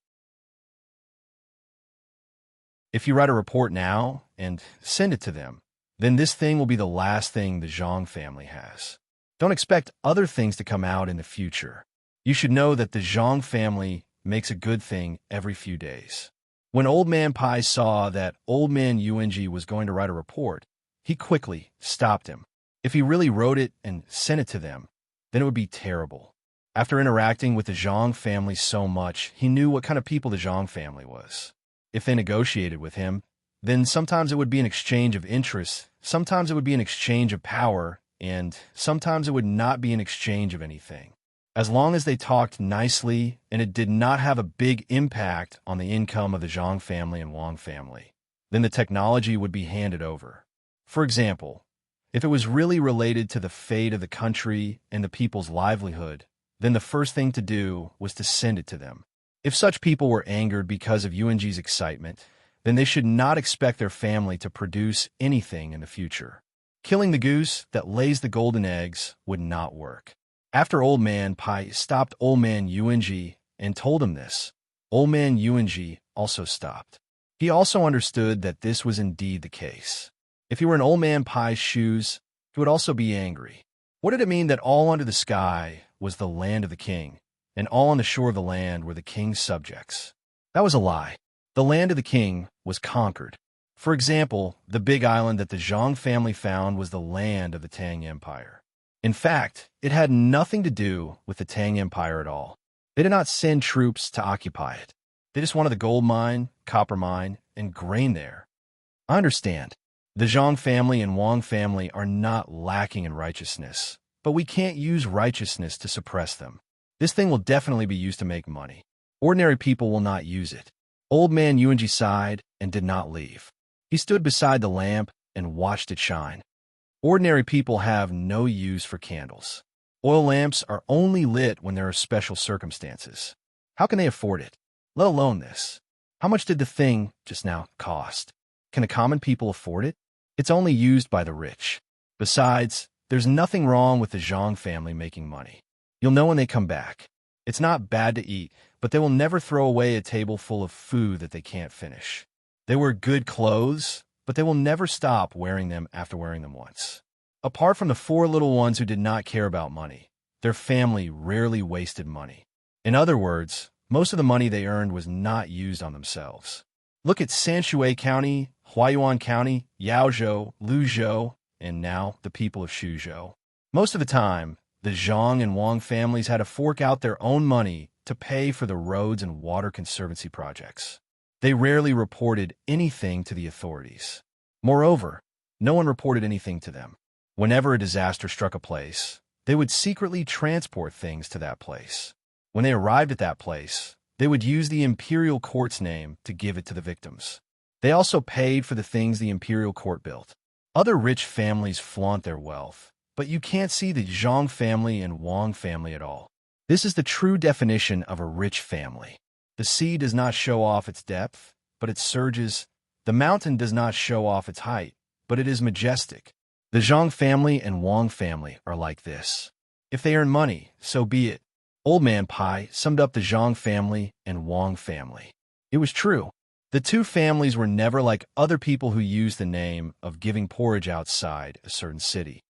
If you write a report now and send it to them, then this thing will be the last thing the Zhang family has. Don't expect other things to come out in the future. You should know that the Zhang family makes a good thing every few days. When Old Man Pi saw that Old Man Yuanji was going to write a report, he quickly stopped him. If he really wrote it and sent it to them, then it would be terrible. After interacting with the Zhang family so much, he knew what kind of people the Zhang family was. If they negotiated with him, then sometimes it would be an exchange of interests, sometimes it would be an exchange of power, and sometimes it would not be an exchange of anything. As long as they talked nicely and it did not have a big impact on the income of the Zhang family and Wang family, then the technology would be handed over. For example, if it was really related to the fate of the country and the people's livelihood, then the first thing to do was to send it to them. If such people were angered because of Yuanji's excitement, then they should not expect their family to produce anything in the future. Killing the goose that lays the golden eggs would not work. After Old Man Pi stopped Old Man Yuanji and told him this, Old Man Yuanji also stopped. He also understood that this was indeed the case. If he were in Old Man Pi's shoes, he would also be angry. What did it mean that all under the sky was the land of the king, and all on the shore of the land were the king's subjects? That was a lie. The land of the king was conquered. For example, the big island that the Zhang family found was the land of the Tang Empire. In fact, it had nothing to do with the Tang Empire at all. They did not send troops to occupy it. They just wanted the gold mine, copper mine, and grain there. I understand. The Zhang family and Wang family are not lacking in righteousness, but we can't use righteousness to suppress them. This thing will definitely be used to make money. Ordinary people will not use it. Old Man Yuanji sighed and did not leave. He stood beside the lamp and watched it shine. Ordinary people have no use for candles. Oil lamps are only lit when there are special circumstances. How can they afford it? Let alone this. How much did the thing just now cost? Can the common people afford it? It's only used by the rich. Besides, there's nothing wrong with the Zhang family making money. You'll know when they come back. It's not bad to eat, but they will never throw away a table full of food that they can't finish. They wear good clothes, but they will never stop wearing them after wearing them once. Apart from the 4 little ones who did not care about money, their family rarely wasted money. In other words, most of the money they earned was not used on themselves. Look at Sanshui County, Huayuan County, Yaozhou, Luzhou, and now the people of Shuzhou. Most of the time, the Zhang and Wang families had to fork out their own money to pay for the roads and water conservancy projects. They rarely reported anything to the authorities. Moreover, no one reported anything to them. Whenever a disaster struck a place, they would secretly transport things to that place. When they arrived at that place, they would use the imperial court's name to give it to the victims. They also paid for the things the imperial court built. Other rich families flaunt their wealth, but you can't see the Zhang family and Wang family at all. This is the true definition of a rich family. The sea does not show off its depth, but it surges. The mountain does not show off its height, but it is majestic. The Zhang family and Wang family are like this. If they earn money, so be it. Old Man Pai summed up the Zhang family and Wang family. It was true. The two families were never like other people who used the name of giving porridge outside a certain city.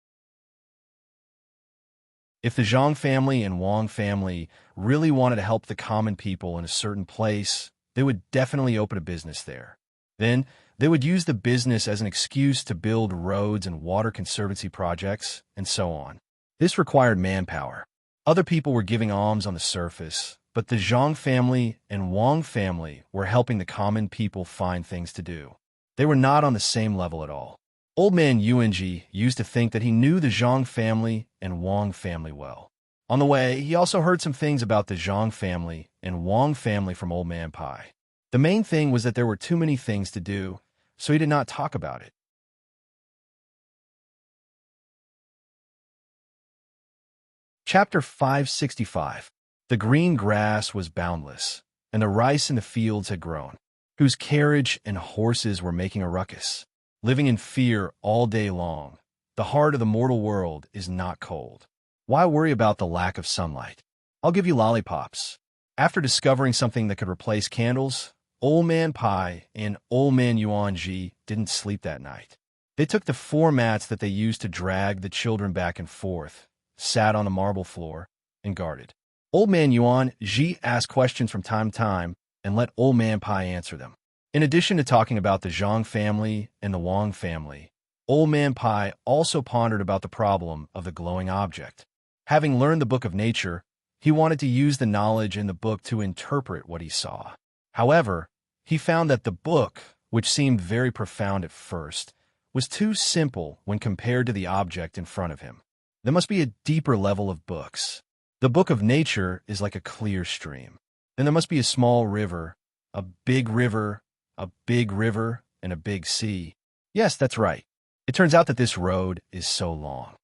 If the Zhang family and Wang family really wanted to help the common people in a certain place, they would definitely open a business there. Then, they would use the business as an excuse to build roads and water conservancy projects, and so on. This required manpower. Other people were giving alms on the surface, but the Zhang family and Wang family were helping the common people find things to do. They were not on the same level at all. Old man Yuanji used to think that he knew the Zhang family and Wang family well. On the way, he also heard some things about the Zhang family and Wang family from Old Man Pai. The main thing was that there were too many things to do, so he did not talk about it. Chapter 565. The green grass was boundless, and the rice in the fields had grown, whose carriage and horses were making a ruckus. Living in fear all day long, the heart of the mortal world is not cold. Why worry about the lack of sunlight? I'll give you lollipops. After discovering something that could replace candles, Old Man Pai and Old Man Yuanji didn't sleep that night. They took the 4 mats that they used to drag the children back and forth, sat on the marble floor, and guarded. Old Man Yuanji asked questions from time to time and let Old Man Pai answer them. In addition to talking about the Zhang family and the Wang family, Old Man Pai also pondered about the problem of the glowing object. Having learned the Book of Nature, he wanted to use the knowledge in the book to interpret what he saw. However, he found that the book, which seemed very profound at first, was too simple when compared to the object in front of him. There must be a deeper level of books. The Book of Nature is like a clear stream. Then there must be a small river, a big river, and a big sea. Yes, that's right. It turns out that this road is so long.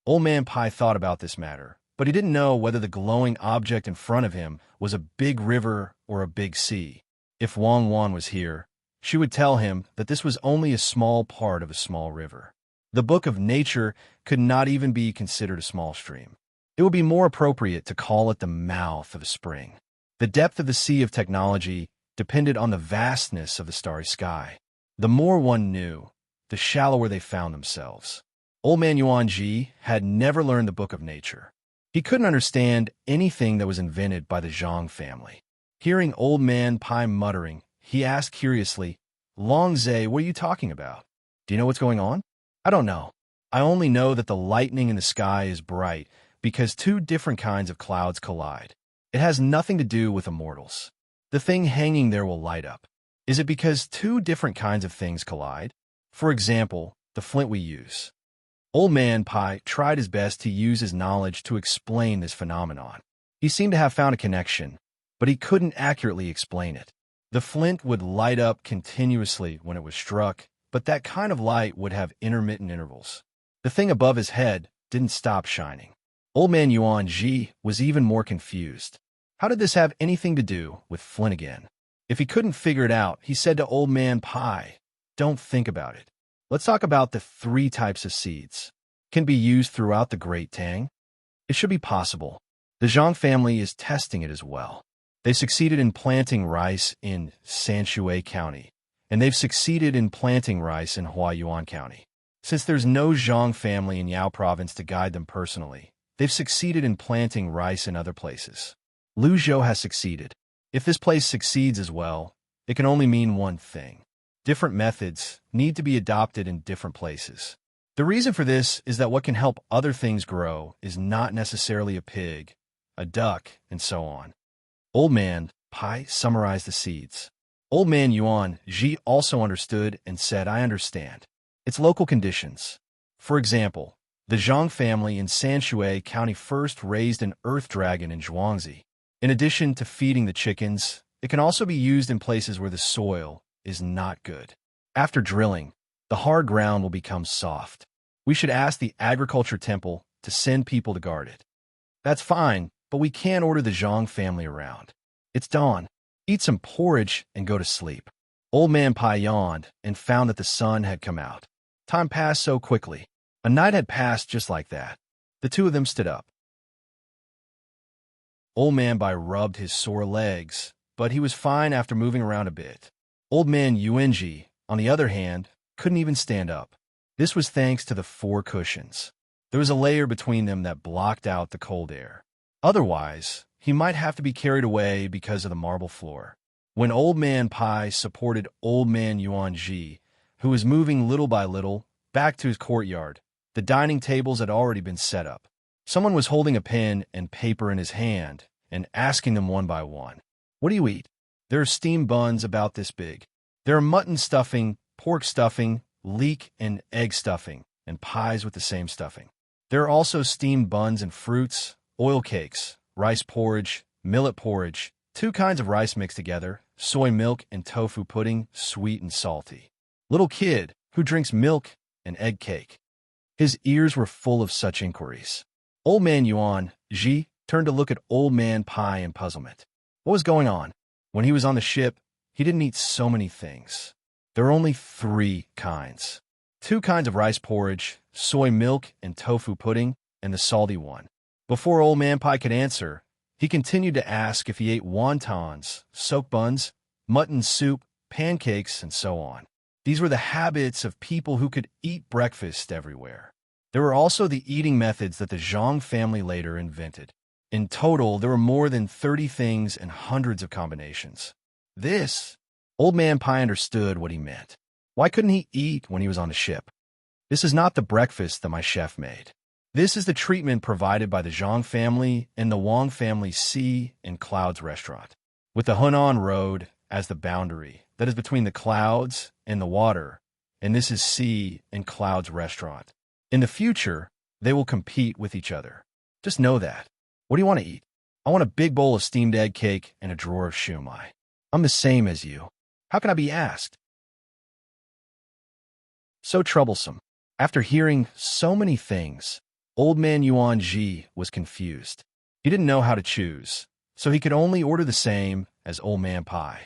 Old Man Pai thought about this matter, but he didn't know whether the glowing object in front of him was a big river or a big sea. If Wang Wan was here, she would tell him that this was only a small part of a small river. The Book of Nature could not even be considered a small stream. It would be more appropriate to call it the mouth of a spring. The depth of the sea of technology depended on the vastness of the starry sky. The more one knew, the shallower they found themselves. Old Man Yuanji had never learned the Book of Nature. He couldn't understand anything that was invented by the Zhang family. Hearing Old Man Pai muttering, he asked curiously, "Longzhe, what are you talking about? Do you know what's going on?" "I don't know. I only know that the lightning in the sky is bright because 2 different kinds of clouds collide. It has nothing to do with immortals. The thing hanging there will light up. Is it because 2 different kinds of things collide? For example, the flint we use." Old Man Pai tried his best to use his knowledge to explain this phenomenon. He seemed to have found a connection, but he couldn't accurately explain it. The flint would light up continuously when it was struck, but that kind of light would have intermittent intervals. The thing above his head didn't stop shining. Old Man Yuanji was even more confused. How did this have anything to do with flint again? If he couldn't figure it out, he said to Old Man Pai, "Don't think about it. Let's talk about the 3 types of seeds. Can be used throughout the Great Tang. It should be possible. The Zhang family is testing it as well. They succeeded in planting rice in Sanshui County, and they've succeeded in planting rice in Huayuan County. Since there's no Zhang family in Yao Province to guide them personally, they've succeeded in planting rice in other places. Luzhou has succeeded. If this place succeeds as well, it can only mean one thing. Different methods need to be adopted in different places. The reason for this is that what can help other things grow is not necessarily a pig, a duck, and so on. Old Man Pai summarized the seeds. Old Man Yuan Ji also understood and said, I understand. It's local conditions. For example, the Zhang family in Sanshui County first raised an earth dragon in Zhuangzi. In addition to feeding the chickens, it can also be used in places where the soil is not good. After drilling, the hard ground will become soft. We should ask the agriculture temple to send people to guard it. That's fine, but we can't order the Zhang family around. It's dawn. Eat some porridge and go to sleep. Old Man Pai yawned and found that the sun had come out. Time passed so quickly. A night had passed just like that. The two of them stood up. Old Man Pai rubbed his sore legs, but he was fine after moving around a bit. Old Man Yuanji, on the other hand, couldn't even stand up. This was thanks to the 4 cushions. There was a layer between them that blocked out the cold air. Otherwise, he might have to be carried away because of the marble floor. When Old Man Pai supported Old Man Yuanji, who was moving little by little back to his courtyard, the dining tables had already been set up. Someone was holding a pen and paper in his hand and asking them one by one, What do you eat? There are steamed buns about this big. There are mutton stuffing, pork stuffing, leek and egg stuffing, and pies with the same stuffing. There are also steamed buns and fruits, oil cakes, rice porridge, millet porridge, 2 kinds of rice mixed together, soy milk and tofu pudding, sweet and salty. Little kid who drinks milk and egg cake. His ears were full of such inquiries. Old Man Yuan Ji turned to look at Old Man Pai in puzzlement. What was going on? When he was on the ship, he didn't eat so many things. There are only 3 kinds. 2 kinds of rice porridge, soy milk and tofu pudding, and the salty one. Before Old Man Pai could answer, he continued to ask if he ate wontons, soaked buns, mutton soup, pancakes, and so on. These were the habits of people who could eat breakfast everywhere. There were also the eating methods that the Zhang family later invented. In total, there were more than 30 things and hundreds of combinations. Old Man Pai understood what he meant. Why couldn't he eat when he was on the ship? This is not the breakfast that my chef made. This is the treatment provided by the Zhang family and the Wang family's Sea and Clouds restaurant. With the Hunan Road as the boundary that is between the clouds and the water, and this is Sea and Clouds restaurant. In the future, they will compete with each other. Just know that. What do you want to eat? I want a big bowl of steamed egg cake and a drawer of shumai. I'm the same as you. How can I be asked? So troublesome. After hearing so many things, Old Man Yuan Ji was confused. He didn't know how to choose, so he could only order the same as Old Man Pai.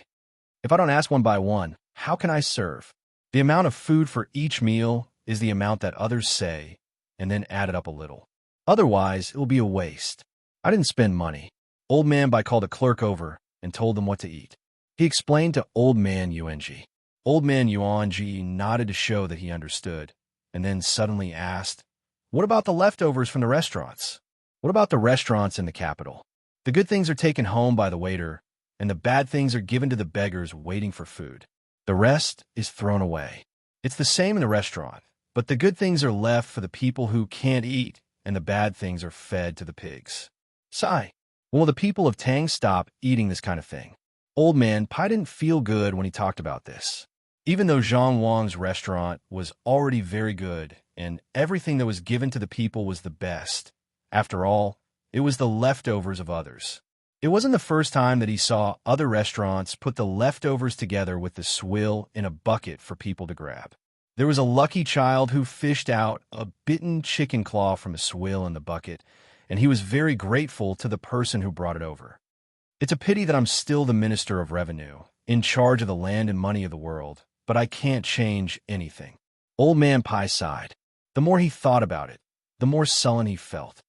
If I don't ask one by one, how can I serve? The amount of food for each meal is the amount that others say, and then add it up a little. Otherwise, it will be a waste. I didn't spend money. Old Man Pai called a clerk over and told them what to eat. He explained to Old Man Yuanji. Old Man Yuanji nodded to show that he understood, and then suddenly asked, What about the leftovers from the restaurants? What about the restaurants in the capital? The good things are taken home by the waiter, and the bad things are given to the beggars waiting for food. The rest is thrown away. It's the same in the restaurant, but the good things are left for the people who can't eat, and the bad things are fed to the pigs. Sigh. When will the people of Tang stop eating this kind of thing? Old Man Pai didn't feel good when he talked about this. Even though Zhang Wang's restaurant was already very good, and everything that was given to the people was the best, after all, it was the leftovers of others. It wasn't the first time that he saw other restaurants put the leftovers together with the swill in a bucket for people to grab. There was a lucky child who fished out a bitten chicken claw from a swill in the bucket, and he was very grateful to the person who brought it over. It's a pity that I'm still the Minister of Revenue, in charge of the land and money of the world, but I can't change anything. Old Man Pai sighed. The more he thought about it, the more sullen he felt.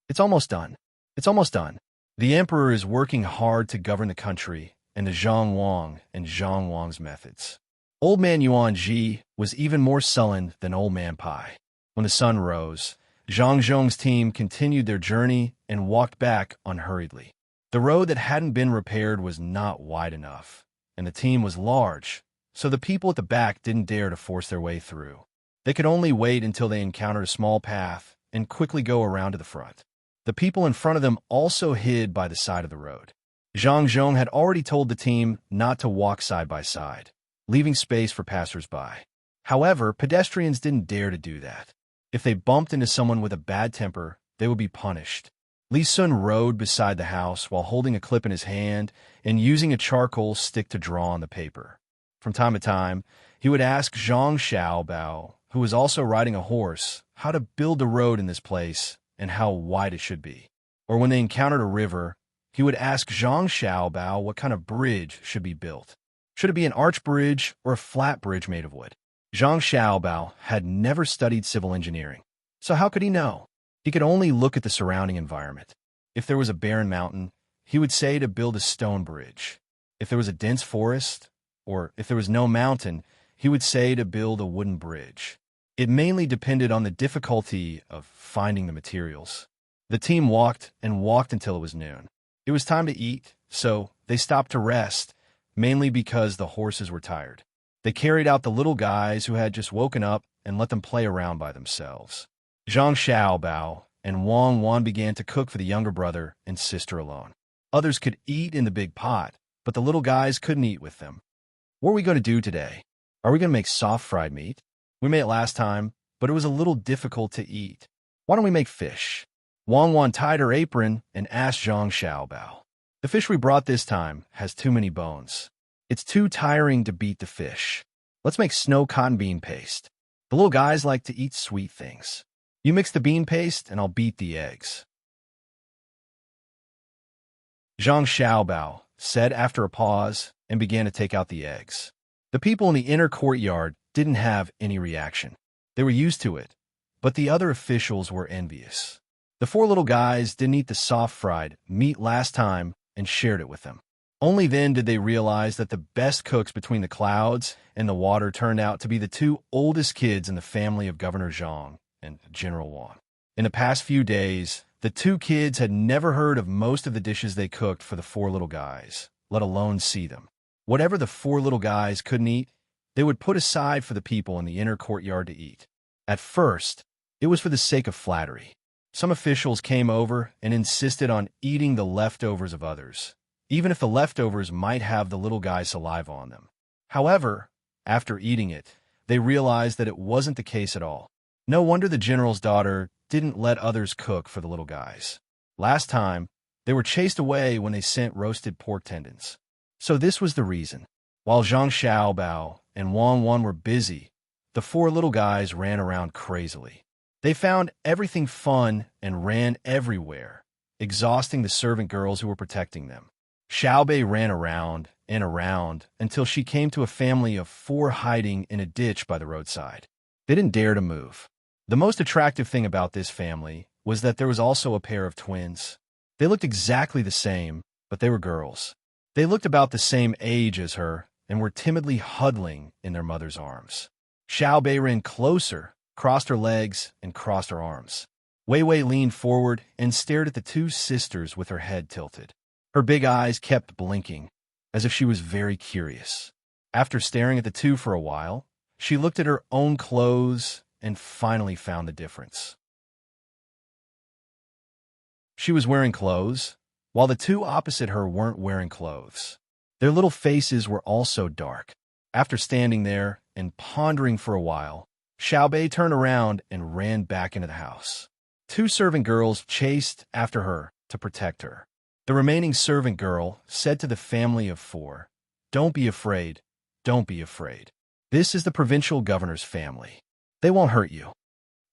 It's almost done. It's almost done. The emperor is working hard to govern the country and the Zhang Wang and Zhang Wang's methods. Old Man Yuan Ji was even more sullen than Old Man Pai. When the sun rose, Zhang Zhong's team continued their journey and walked back unhurriedly. The road that hadn't been repaired was not wide enough, and the team was large, so the people at the back didn't dare to force their way through. They could only wait until they encountered a small path and quickly go around to the front. The people in front of them also hid by the side of the road. Zhang Zhong had already told the team not to walk side by side, leaving space for passers-by. However, pedestrians didn't dare to do that. If they bumped into someone with a bad temper, they would be punished. Li Sun rode beside the house while holding a clip in his hand and using a charcoal stick to draw on the paper. From time to time, he would ask Zhang Xiaobao, who was also riding a horse, how to build a road in this place and how wide it should be. Or when they encountered a river, he would ask Zhang Xiaobao what kind of bridge should be built. Should it be an arch bridge or a flat bridge made of wood? Zhang Xiaobao had never studied civil engineering, so how could he know? He could only look at the surrounding environment. If there was a barren mountain, he would say to build a stone bridge. If there was a dense forest, or if there was no mountain, he would say to build a wooden bridge. It mainly depended on the difficulty of finding the materials. The team walked and walked until it was noon. It was time to eat, so they stopped to rest, mainly because the horses were tired. They carried out the little guys who had just woken up and let them play around by themselves. Zhang Xiaobao and Wang Wan began to cook for the younger brother and sister alone. Others could eat in the big pot, but the little guys couldn't eat with them. What are we going to do today? Are we going to make soft fried meat? We made it last time, but it was a little difficult to eat. Why don't we make fish? Wang Wan tied her apron and asked Zhang Xiaobao. The fish we brought this time has too many bones. It's too tiring to beat the fish. Let's make snow cotton bean paste. The little guys like to eat sweet things. You mix the bean paste and I'll beat the eggs. Zhang Xiaobao said after a pause and began to take out the eggs. The people in the inner courtyard didn't have any reaction. They were used to it, but the other officials were envious. The four little guys didn't eat the soft fried meat last time and shared it with them. Only then did they realize that the best cooks between the clouds and the water turned out to be the two oldest kids in the family of Governor Zhang and General Wang. In the past few days, the two kids had never heard of most of the dishes they cooked for the four little guys, let alone see them. Whatever the four little guys couldn't eat, they would put aside for the people in the inner courtyard to eat. At first, it was for the sake of flattery. Some officials came over and insisted on eating the leftovers of others, even if the leftovers might have the little guy's saliva on them. However, after eating it, they realized that it wasn't the case at all. No wonder the general's daughter didn't let others cook for the little guys. Last time, they were chased away when they sent roasted pork tendons. So this was the reason. While Zhang Xiaobao and Wang Wan were busy, the four little guys ran around crazily. They found everything fun and ran everywhere, exhausting the servant girls who were protecting them. Xiaobei ran around and around until she came to a family of four hiding in a ditch by the roadside. They didn't dare to move. The most attractive thing about this family was that there was also a pair of twins. They looked exactly the same, but they were girls. They looked about the same age as her and were timidly huddling in their mother's arms. Xiaobei ran closer, crossed her legs, and crossed her arms. Wei Wei leaned forward and stared at the two sisters with her head tilted. Her big eyes kept blinking, as if she was very curious. After staring at the two for a while, she looked at her own clothes and finally found the difference. She was wearing clothes, while the two opposite her weren't wearing clothes. Their little faces were also dark. After standing there and pondering for a while, Xiaobei turned around and ran back into the house. Two servant girls chased after her to protect her. The remaining servant girl said to the family of four, "Don't be afraid, don't be afraid. This is the provincial governor's family. They won't hurt you."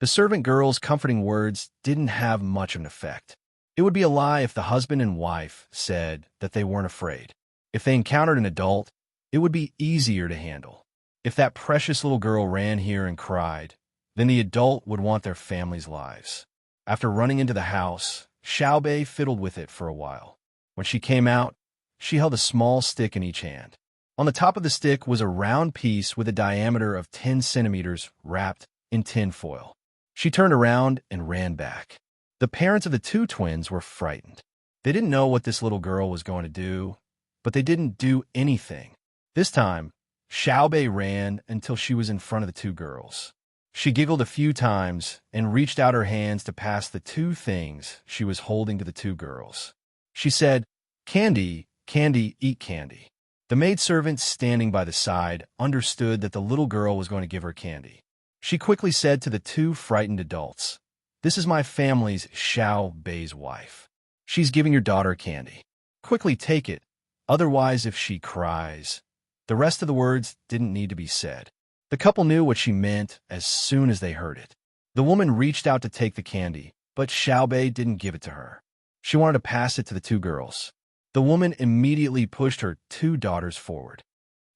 The servant girl's comforting words didn't have much of an effect. It would be a lie if the husband and wife said that they weren't afraid. If they encountered an adult, it would be easier to handle. If that precious little girl ran here and cried, then the adult would want their family's lives. After running into the house, Xiaobei fiddled with it for a while. When she came out, she held a small stick in each hand. On the top of the stick was a round piece with a diameter of 10 centimeters wrapped in tin foil. She turned around and ran back. The parents of the two twins were frightened. They didn't know what this little girl was going to do, but they didn't do anything. This time, Xiaobei ran until she was in front of the two girls. She giggled a few times and reached out her hands to pass the two things she was holding to the two girls. She said, "Candy, candy, eat candy." The maidservant standing by the side understood that the little girl was going to give her candy. She quickly said to the two frightened adults, "This is my family's Xiaobei's wife. She's giving your daughter candy. Quickly take it, otherwise if she cries." The rest of the words didn't need to be said. The couple knew what she meant as soon as they heard it. The woman reached out to take the candy, but Xiaobei didn't give it to her. She wanted to pass it to the two girls. The woman immediately pushed her two daughters forward.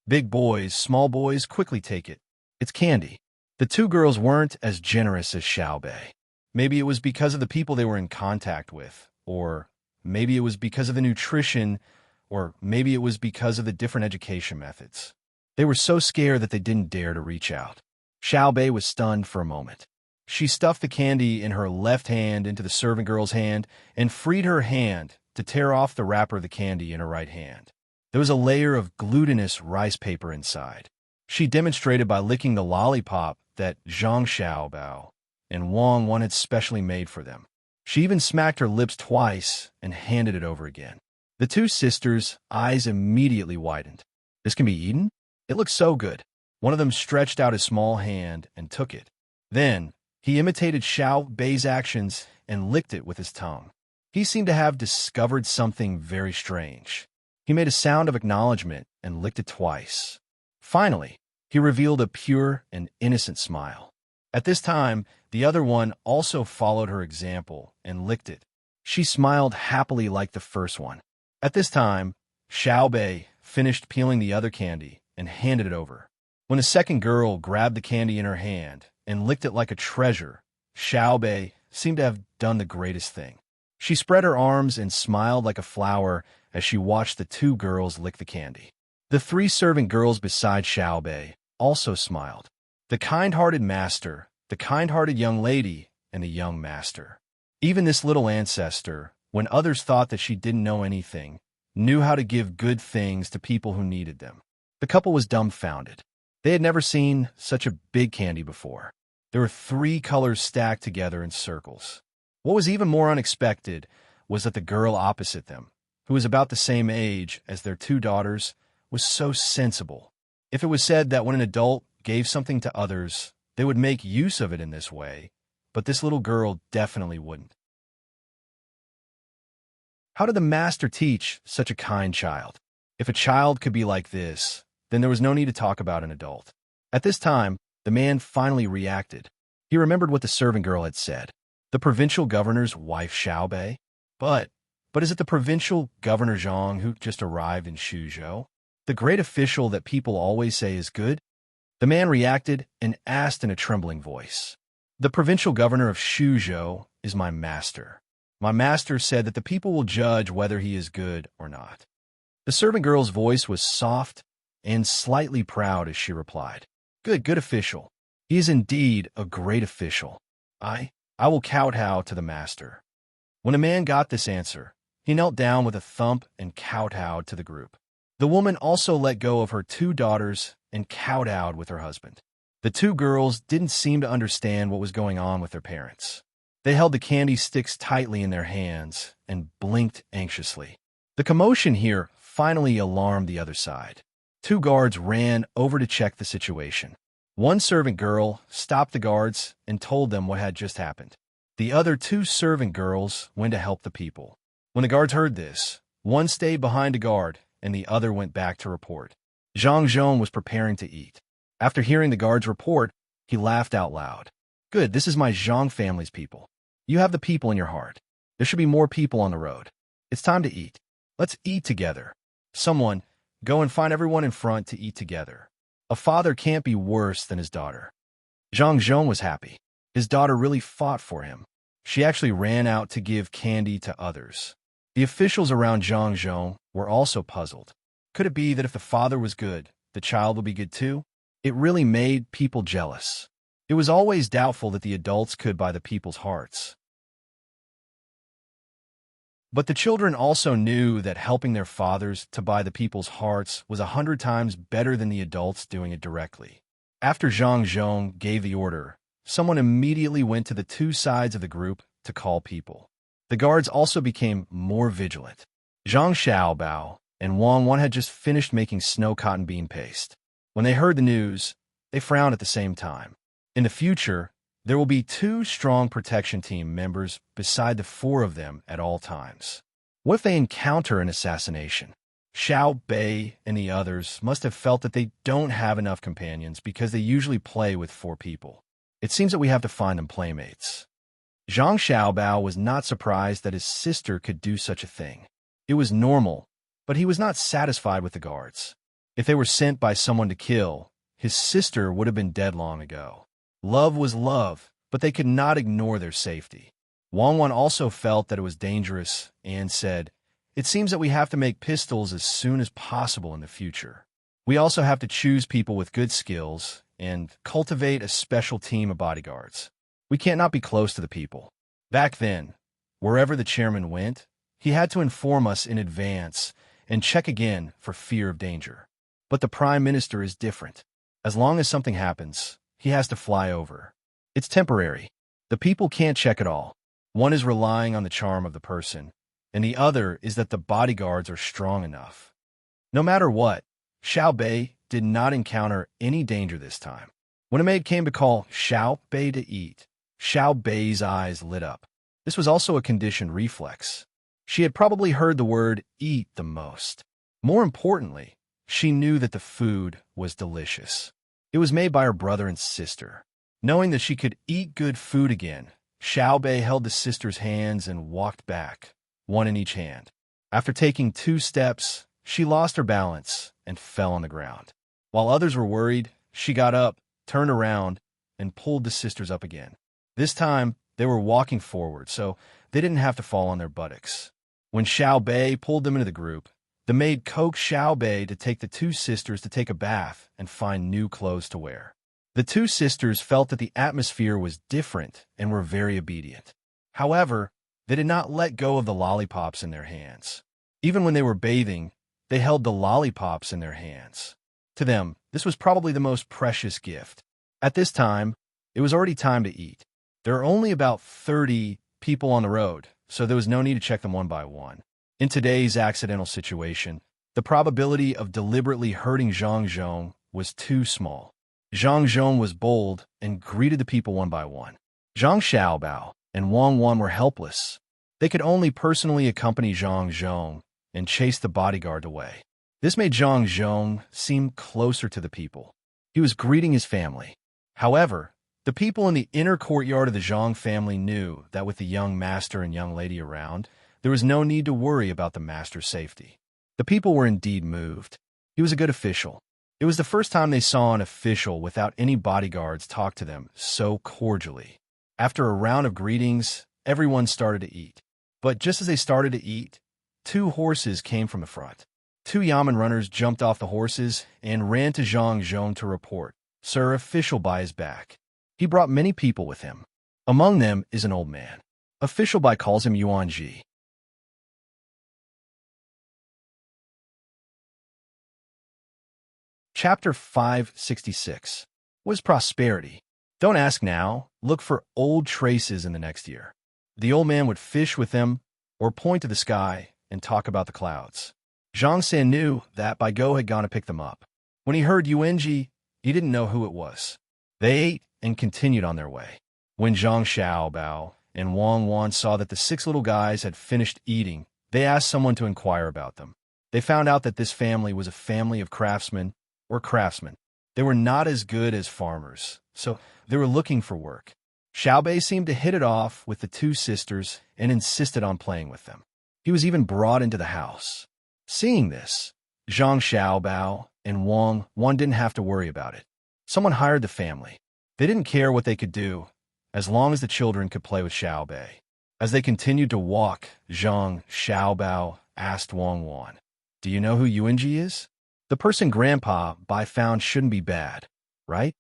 "Big boys, small boys, quickly take it. It's candy." The two girls weren't as generous as Xiaobei. Maybe it was because of the people they were in contact with, or maybe it was because of the nutrition, or maybe it was because of the different education methods. They were so scared that they didn't dare to reach out. Xiaobei was stunned for a moment. She stuffed the candy in her left hand into the servant girl's hand and freed her hand to tear off the wrapper of the candy in her right hand. There was a layer of glutinous rice paper inside. She demonstrated by licking the lollipop that Zhang Xiaobao and Wang Wan had specially made for them. She even smacked her lips twice and handed it over again. The two sisters' eyes immediately widened. "This can be eaten? It looks so good." One of them stretched out his small hand and took it. Then, he imitated Xiaobei's actions and licked it with his tongue. He seemed to have discovered something very strange. He made a sound of acknowledgement and licked it twice. Finally, he revealed a pure and innocent smile. At this time, the other one also followed her example and licked it. She smiled happily like the first one. At this time, Xiaobei finished peeling the other candy and handed it over. When the second girl grabbed the candy in her hand and licked it like a treasure, Xiaobei seemed to have done the greatest thing. She spread her arms and smiled like a flower as she watched the two girls lick the candy. The three servant girls beside Xiaobei also smiled. The kind-hearted master, the kind-hearted young lady, and the young master. Even this little ancestor, when others thought that she didn't know anything, knew how to give good things to people who needed them. The couple was dumbfounded. They had never seen such a big candy before. There were 3 colors stacked together in circles. What was even more unexpected was that the girl opposite them, who was about the same age as their 2 daughters, was so sensible. If it was said that when an adult gave something to others, they would make use of it in this way, but this little girl definitely wouldn't. How did the master teach such a kind child? If a child could be like this, then there was no need to talk about an adult. At this time, the man finally reacted. He remembered what the servant girl had said. The provincial governor's wife Xiaobei? But is it the provincial governor Zhang who just arrived in Shuzhou? The great official that people always say is good? The man reacted and asked in a trembling voice. The provincial governor of Shuzhou is my master. My master said that the people will judge whether he is good or not. The servant girl's voice was soft and slightly proud as she replied. Good official. He is indeed a great official. I will kowtow to the master. When a man got this answer, he knelt down with a thump and kowtowed to the group. The woman also let go of her 2 daughters and kowtowed with her husband. The 2 girls didn't seem to understand what was going on with their parents. They held the candy sticks tightly in their hands and blinked anxiously. The commotion here finally alarmed the other side. 2 guards ran over to check the situation. One servant girl stopped the guards and told them what had just happened. The other 2 servant girls went to help the people. When the guards heard this, one stayed behind to guard and the other went back to report. Zhang Zhong was preparing to eat. After hearing the guard's report, he laughed out loud. Good, this is my Zhang family's people. You have the people in your heart. There should be more people on the road. It's time to eat. Let's eat together. Someone, go and find everyone in front to eat together. A father can't be worse than his daughter. Zhang Zhong was happy. His daughter really fought for him. She actually ran out to give candy to others. The officials around Zhang Zhong were also puzzled. Could it be that if the father was good, the child would be good too? It really made people jealous. It was always doubtful that the adults could buy the people's hearts. But the children also knew that helping their fathers to buy the people's hearts was 100 times better than the adults doing it directly. After Zhang Zhong gave the order, someone immediately went to the two sides of the group to call people. The guards also became more vigilant. Zhang Xiaobao and Wang Wan had just finished making snow cotton bean paste. When they heard the news, they frowned at the same time. In the future, there will be 2 strong protection team members beside the 4 of them at all times. What if they encounter an assassination? Xiao Bei and the others must have felt that they don't have enough companions because they usually play with 4 people. It seems that we have to find them playmates. Zhang Xiaobao was not surprised that his sister could do such a thing. It was normal, but he was not satisfied with the guards. If they were sent by someone to kill, his sister would have been dead long ago. Love was love, but they could not ignore their safety. Wang Wan also felt that it was dangerous and said, "It seems that we have to make pistols as soon as possible in the future. We also have to choose people with good skills and cultivate a special team of bodyguards. We can't not be close to the people." Back then, wherever the chairman went, he had to inform us in advance and check again for fear of danger. But the prime minister is different. As long as something happens, he has to fly over. It's temporary. The people can't check at all. One is relying on the charm of the person, and the other is that the bodyguards are strong enough. No matter what, Xiao Bei did not encounter any danger this time. When a maid came to call Xiao Bei to eat, Xiao Bei's eyes lit up. This was also a conditioned reflex. She had probably heard the word eat the most. More importantly, she knew that the food was delicious. It was made by her brother and sister. Knowing that she could eat good food again, Xiao Bei held the sisters' hands and walked back, one in each hand. After taking 2 steps, she lost her balance and fell on the ground. While others were worried, she got up, turned around, and pulled the sisters up again. This time, they were walking forward, so they didn't have to fall on their buttocks. When Xiao Bei pulled them into the group, the maid coaxed Xiao Bei to take the 2 sisters to take a bath and find new clothes to wear. The 2 sisters felt that the atmosphere was different and were very obedient. However, they did not let go of the lollipops in their hands. Even when they were bathing, they held the lollipops in their hands. To them, this was probably the most precious gift. At this time, it was already time to eat. There are only about 30 people on the road, so there was no need to check them one by one. In today's accidental situation, the probability of deliberately hurting Zhang Zhong was too small. Zhang Zhong was bold and greeted the people one by one. Zhang Xiaobao and Wang Wan were helpless. They could only personally accompany Zhang Zhong and chase the bodyguard away. This made Zhang Zhong seem closer to the people. He was greeting his family. However, the people in the inner courtyard of the Zhang family knew that with the young master and young lady around, there was no need to worry about the master's safety. The people were indeed moved. He was a good official. It was the first time they saw an official without any bodyguards talk to them so cordially. After a round of greetings, everyone started to eat. But just as they started to eat, 2 horses came from the front. 2 Yamen runners jumped off the horses and ran to Zhang Zhong to report, "Sir, official Bai is back. He brought many people with him. Among them is an old man. Official Bai calls him Yuanji." Chapter 566. What is prosperity? Don't ask now. Look for old traces in the next year. The old man would fish with them or point to the sky and talk about the clouds. Zhang San knew that Bai Go had gone to pick them up. When he heard Yuanji, he didn't know who it was. They ate and continued on their way. When Zhang Xiaobao and Wang Wan saw that the 6 little guys had finished eating, they asked someone to inquire about them. They found out that this family was a family of craftsmen or craftsmen. They were not as good as farmers, so they were looking for work. Xiao Bei seemed to hit it off with the 2 sisters and insisted on playing with them. He was even brought into the house. Seeing this, Zhang Xiaobao and Wang Wan didn't have to worry about it. Someone hired the family. They didn't care what they could do, as long as the children could play with Xiao Bei. As they continued to walk, Zhang Xiaobao asked Wang Wan, "Do you know who Yuanji is? The person Grandpa Bai found shouldn't be bad, right?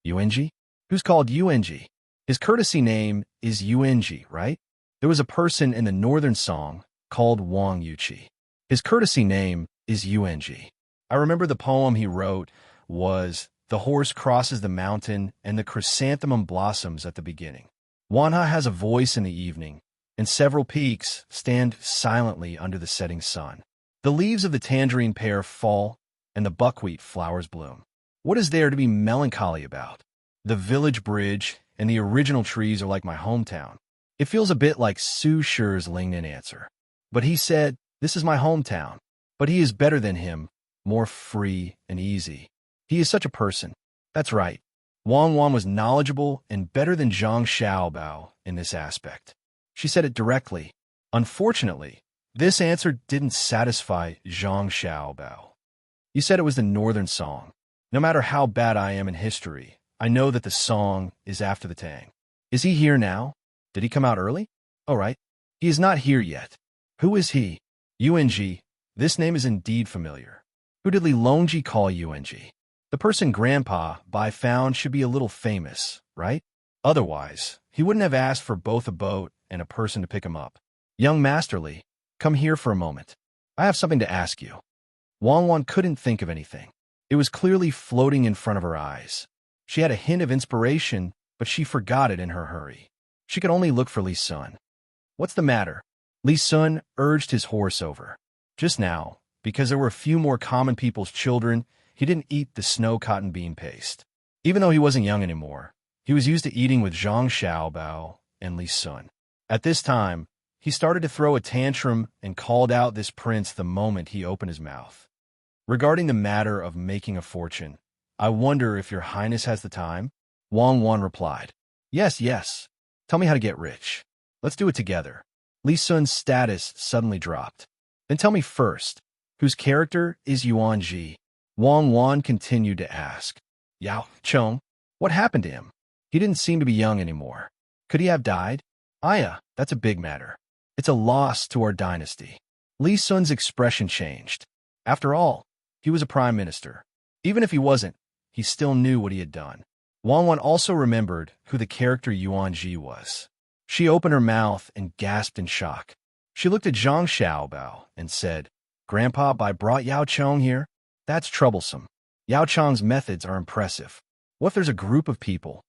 Yuanji? Who's called Yuanji? His courtesy name is Yuanji, right? There was a person in the northern song called Wang Yuqi. His courtesy name is Ung. I remember the poem he wrote was, "The horse crosses the mountain and the chrysanthemum blossoms at the beginning. Wanha has a voice in the evening, and several peaks stand silently under the setting sun. The leaves of the tangerine pear fall, and the buckwheat flowers bloom. What is there to be melancholy about? The village bridge and the original trees are like my hometown." It feels a bit like Su Shi's Lingnan answer. But he said, "This is my hometown." But he is better than him, more free and easy. He is such a person. That's right. Wang Wan was knowledgeable and better than Zhang Xiaobao in this aspect. She said it directly. Unfortunately, this answer didn't satisfy Zhang Xiaobao. You said it was the Northern Song. No matter how bad I am in history, I know that the song is after the Tang. Is he here now? Did he come out early? All right. He is not here yet. Who is he? Ung. This name is indeed familiar. Who did Li Longji call Ung? The person Grandpa Bai found should be a little famous, right? Otherwise, he wouldn't have asked for both a boat and a person to pick him up. Young Masterly, come here for a moment. I have something to ask you. Wang Wan couldn't think of anything. It was clearly floating in front of her eyes. She had a hint of inspiration, but she forgot it in her hurry. She could only look for Li Sun. What's the matter? Li Sun urged his horse over. Just now, because there were a few more common people's children, he didn't eat the snow cotton bean paste. Even though he wasn't young anymore, he was used to eating with Zhang Xiaobao and Li Sun. At this time, he started to throw a tantrum and called out this prince the moment he opened his mouth. Regarding the matter of making a fortune, I wonder if your highness has the time? Wang Wan replied. Yes. Tell me how to get rich. Let's do it together. Li Sun's status suddenly dropped. Then tell me first, whose character is Yuan Ji? Wang Wan continued to ask. Yao Chong? What happened to him? He didn't seem to be young anymore. Could he have died? Aya, that's a big matter. It's a loss to our dynasty. Li Sun's expression changed. After all, he was a prime minister. Even if he wasn't, he still knew what he had done. Wang Wan also remembered who the character Yuan Ji was. She opened her mouth and gasped in shock. She looked at Zhang Xiaobao and said, Grandpa Bai brought Yao Chong here? That's troublesome. Yao Chong's methods are impressive. What if there's a group of people?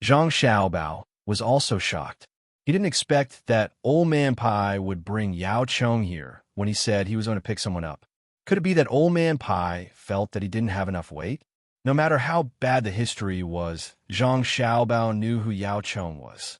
Zhang Xiaobao was also shocked. He didn't expect that Old Man Pai would bring Yao Chong here when he said he was going to pick someone up. Could it be that Old Man Pai felt that he didn't have enough weight? No matter how bad the history was, Zhang Xiaobao knew who Yao Chong was.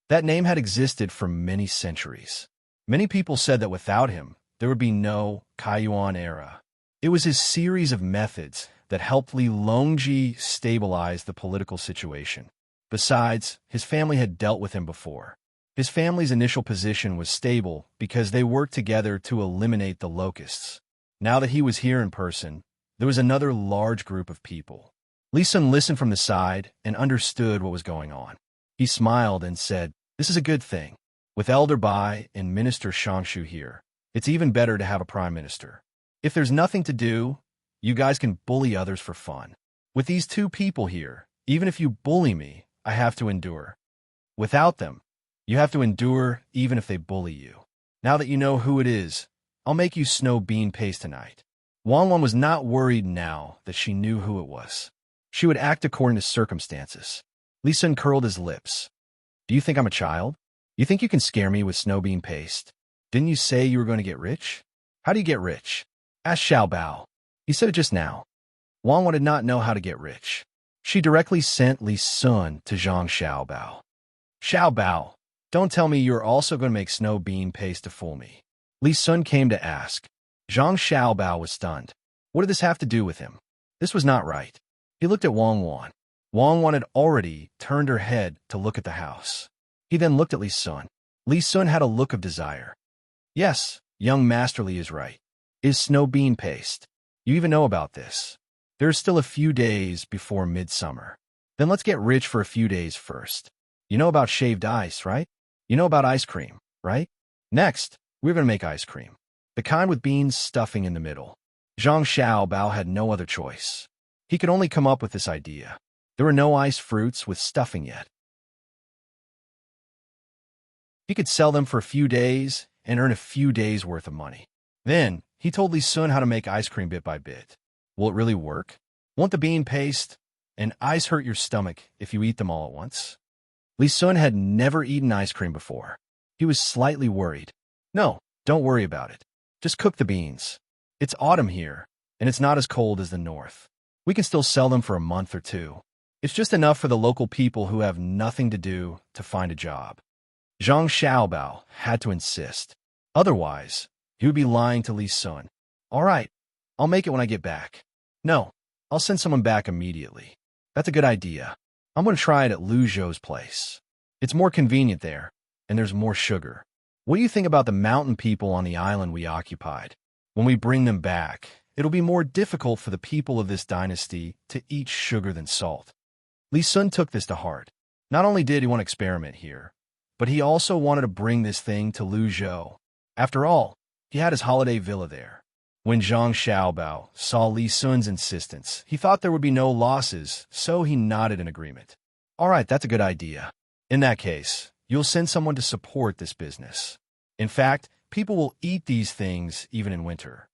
That name had existed for many centuries. Many people said that without him, there would be no Kaiyuan era. It was his series of methods that helped Li Longji stabilize the political situation. Besides, his family had dealt with him before. His family's initial position was stable because they worked together to eliminate the locusts. Now that he was here in person, there was another large group of people. Li Sun listened from the side and understood what was going on. He smiled and said, This is a good thing. With Elder Bai and Minister Shangshu here, it's even better to have a prime minister. If there's nothing to do, you guys can bully others for fun. With these two people here, even if you bully me, I have to endure. Without them, you have to endure even if they bully you. Now that you know who it is, I'll make you snow bean paste tonight. Wang Wan was not worried now that she knew who it was. She would act according to circumstances. Li Sun curled his lips. Do you think I'm a child? You think you can scare me with snow bean paste? Didn't you say you were going to get rich? How do you get rich? Ask Xiao Bao. He said it just now. Wang Wan did not know how to get rich. She directly sent Li Sun to Zhang Xiaobao. Xiaobao, don't tell me you're also going to make snow bean paste to fool me. Li Sun came to ask. Zhang Xiaobao was stunned. What did this have to do with him? This was not right. He looked at Wang Wan. Wang Wan had already turned her head to look at the house. He then looked at Li Sun. Li Sun had a look of desire. Yes, young Masterly is right. Is snow bean paste. You even know about this. There's still a few days before midsummer. Then let's get rich for a few days first. You know about shaved ice, right? You know about ice cream, right? Next, we're going to make ice cream. The kind with beans stuffing in the middle. Zhang Xiaobao had no other choice. He could only come up with this idea. There were no ice fruits with stuffing yet. He could sell them for a few days and earn a few days' worth of money. Then, he told Li Sun how to make ice cream bit by bit. Will it really work? Won't the bean paste and ice hurt your stomach if you eat them all at once? Li Sun had never eaten ice cream before. He was slightly worried. No, don't worry about it. Just cook the beans. It's autumn here, and it's not as cold as the north. We can still sell them for a month or two. It's just enough for the local people who have nothing to do to find a job. Zhang Xiaobao had to insist. Otherwise, he would be lying to Li Sun. All right, I'll make it when I get back. No, I'll send someone back immediately. That's a good idea. I'm going to try it at Lu Zhou's place. It's more convenient there, and there's more sugar. What do you think about the mountain people on the island we occupied? When we bring them back, it'll be more difficult for the people of this dynasty to eat sugar than salt. Li Sun took this to heart. Not only did he want to experiment here, but he also wanted to bring this thing to Lu Zhou. After all, he had his holiday villa there. When Zhang Xiaobao saw Li Sun's insistence, he thought there would be no losses, so he nodded in agreement. All right, that's a good idea. In that case, you'll send someone to support this business. In fact, people will eat these things even in winter.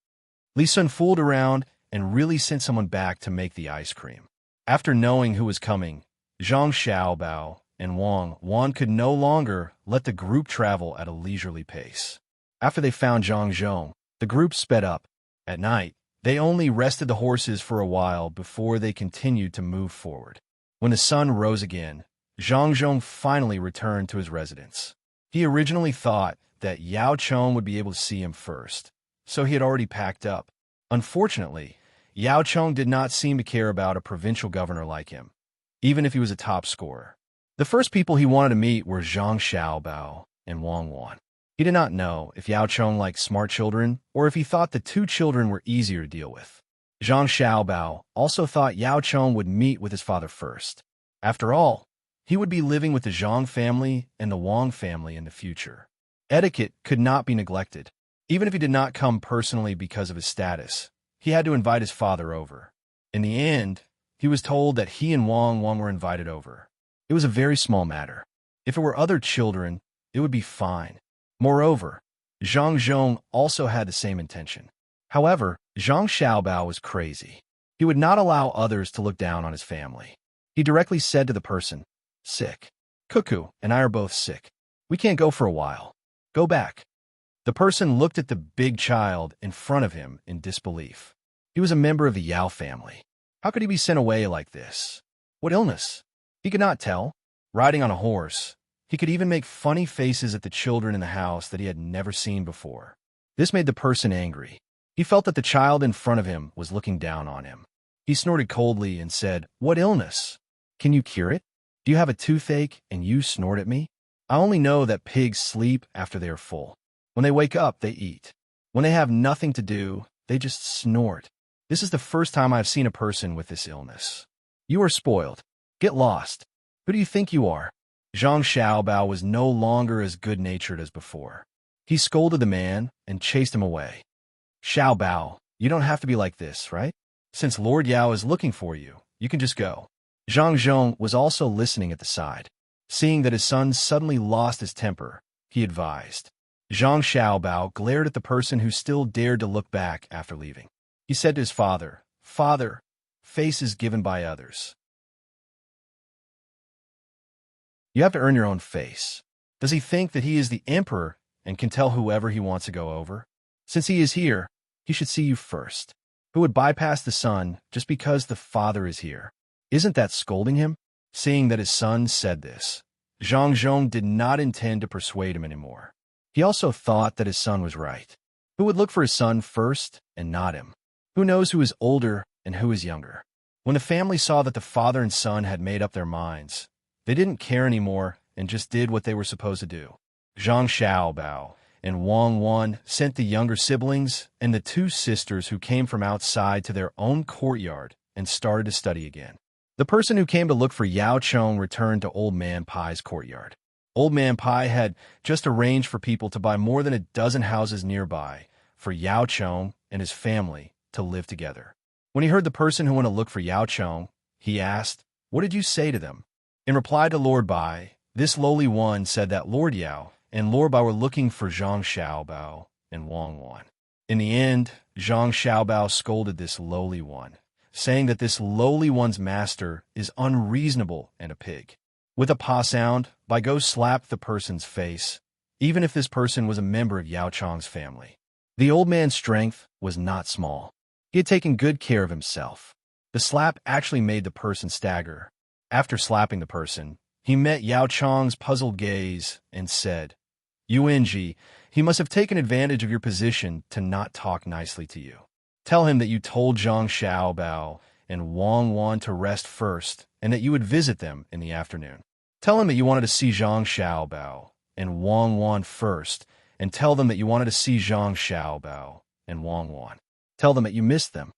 Li Sun fooled around and really sent someone back to make the ice cream. After knowing who was coming, Zhang Xiaobao and Wang Wan could no longer let the group travel at a leisurely pace. After they found Zhang Zhong, the group sped up. At night, they only rested the horses for a while before they continued to move forward. When the sun rose again, Zhang Zhong finally returned to his residence. He originally thought that Yao Chong would be able to see him first, so he had already packed up. Unfortunately, Yao Chong did not seem to care about a provincial governor like him, even if he was a top scorer. The first people he wanted to meet were Zhang Xiaobao and Wang Wan. He did not know if Yao Chong liked smart children or if he thought the two children were easier to deal with. Zhang Xiaobao also thought Yao Chong would meet with his father first. After all, he would be living with the Zhang family and the Wang family in the future. Etiquette could not be neglected. Even if he did not come personally because of his status, he had to invite his father over. In the end, he was told that he and Wang Wan were invited over. It was a very small matter. If it were other children, it would be fine. Moreover, Zhang Zhong also had the same intention. However, Zhang Xiaobao was crazy. He would not allow others to look down on his family. He directly said to the person, "Sick. Cuckoo and I are both sick. We can't go for a while. Go back." The person looked at the big child in front of him in disbelief. He was a member of the Yao family. How could he be sent away like this? What illness? He could not tell. Riding on a horse, he could even make funny faces at the children in the house that he had never seen before. This made the person angry. He felt that the child in front of him was looking down on him. He snorted coldly and said, "What illness? Can you cure it? Do you have a toothache and you snort at me? I only know that pigs sleep after they are full. When they wake up, they eat. When they have nothing to do, they just snort. This is the first time I've seen a person with this illness. You are spoiled. Get lost. Who do you think you are?" Zhang Xiaobao was no longer as good-natured as before. He scolded the man and chased him away. "Xiaobao, you don't have to be like this, right? Since Lord Yao is looking for you, you can just go." Zhang Zhong was also listening at the side. Seeing that his son suddenly lost his temper, he advised. Zhang Xiaobao glared at the person who still dared to look back after leaving. He said to his father, "Father, face is given by others. You have to earn your own face. Does he think that he is the emperor and can tell whoever he wants to go over? Since he is here, he should see you first. Who would bypass the son just because the father is here? Isn't that scolding him?" Seeing that his son said this, Zhang Zhong did not intend to persuade him anymore. He also thought that his son was right. Who would look for his son first and not him? Who knows who is older and who is younger? When the family saw that the father and son had made up their minds, they didn't care anymore and just did what they were supposed to do. Zhang Xiaobao and Wang Wan sent the younger siblings and the two sisters who came from outside to their own courtyard and started to study again. The person who came to look for Yao Chong returned to Old Man Pai's courtyard. Old Man Pai had just arranged for people to buy more than a dozen houses nearby for Yao Chong and his family to live together. When he heard the person who went to look for Yao Chong, he asked, "What did you say to them?" In reply to Lord Bai, this lowly one said that Lord Yao and Luobao were looking for Zhang Xiaobao and Wang Wan. In the end, Zhang Xiaobao scolded this lowly one, saying that this lowly one's master is unreasonable and a pig. With a pa sound, Bai Go slapped the person's face, even if this person was a member of Yao Chong's family. The old man's strength was not small. He had taken good care of himself. The slap actually made the person stagger. After slapping the person, he met Yao Chong's puzzled gaze and said, "Yuanji, he must have taken advantage of your position to not talk nicely to you. Tell him that you told Zhang Xiaobao and Wang Wan to rest first and that you would visit them in the afternoon. Tell him that you wanted to see Zhang Xiaobao and Wang Wan first, and tell them that you wanted to see Zhang Xiaobao and Wang Wan. Tell them that you missed them."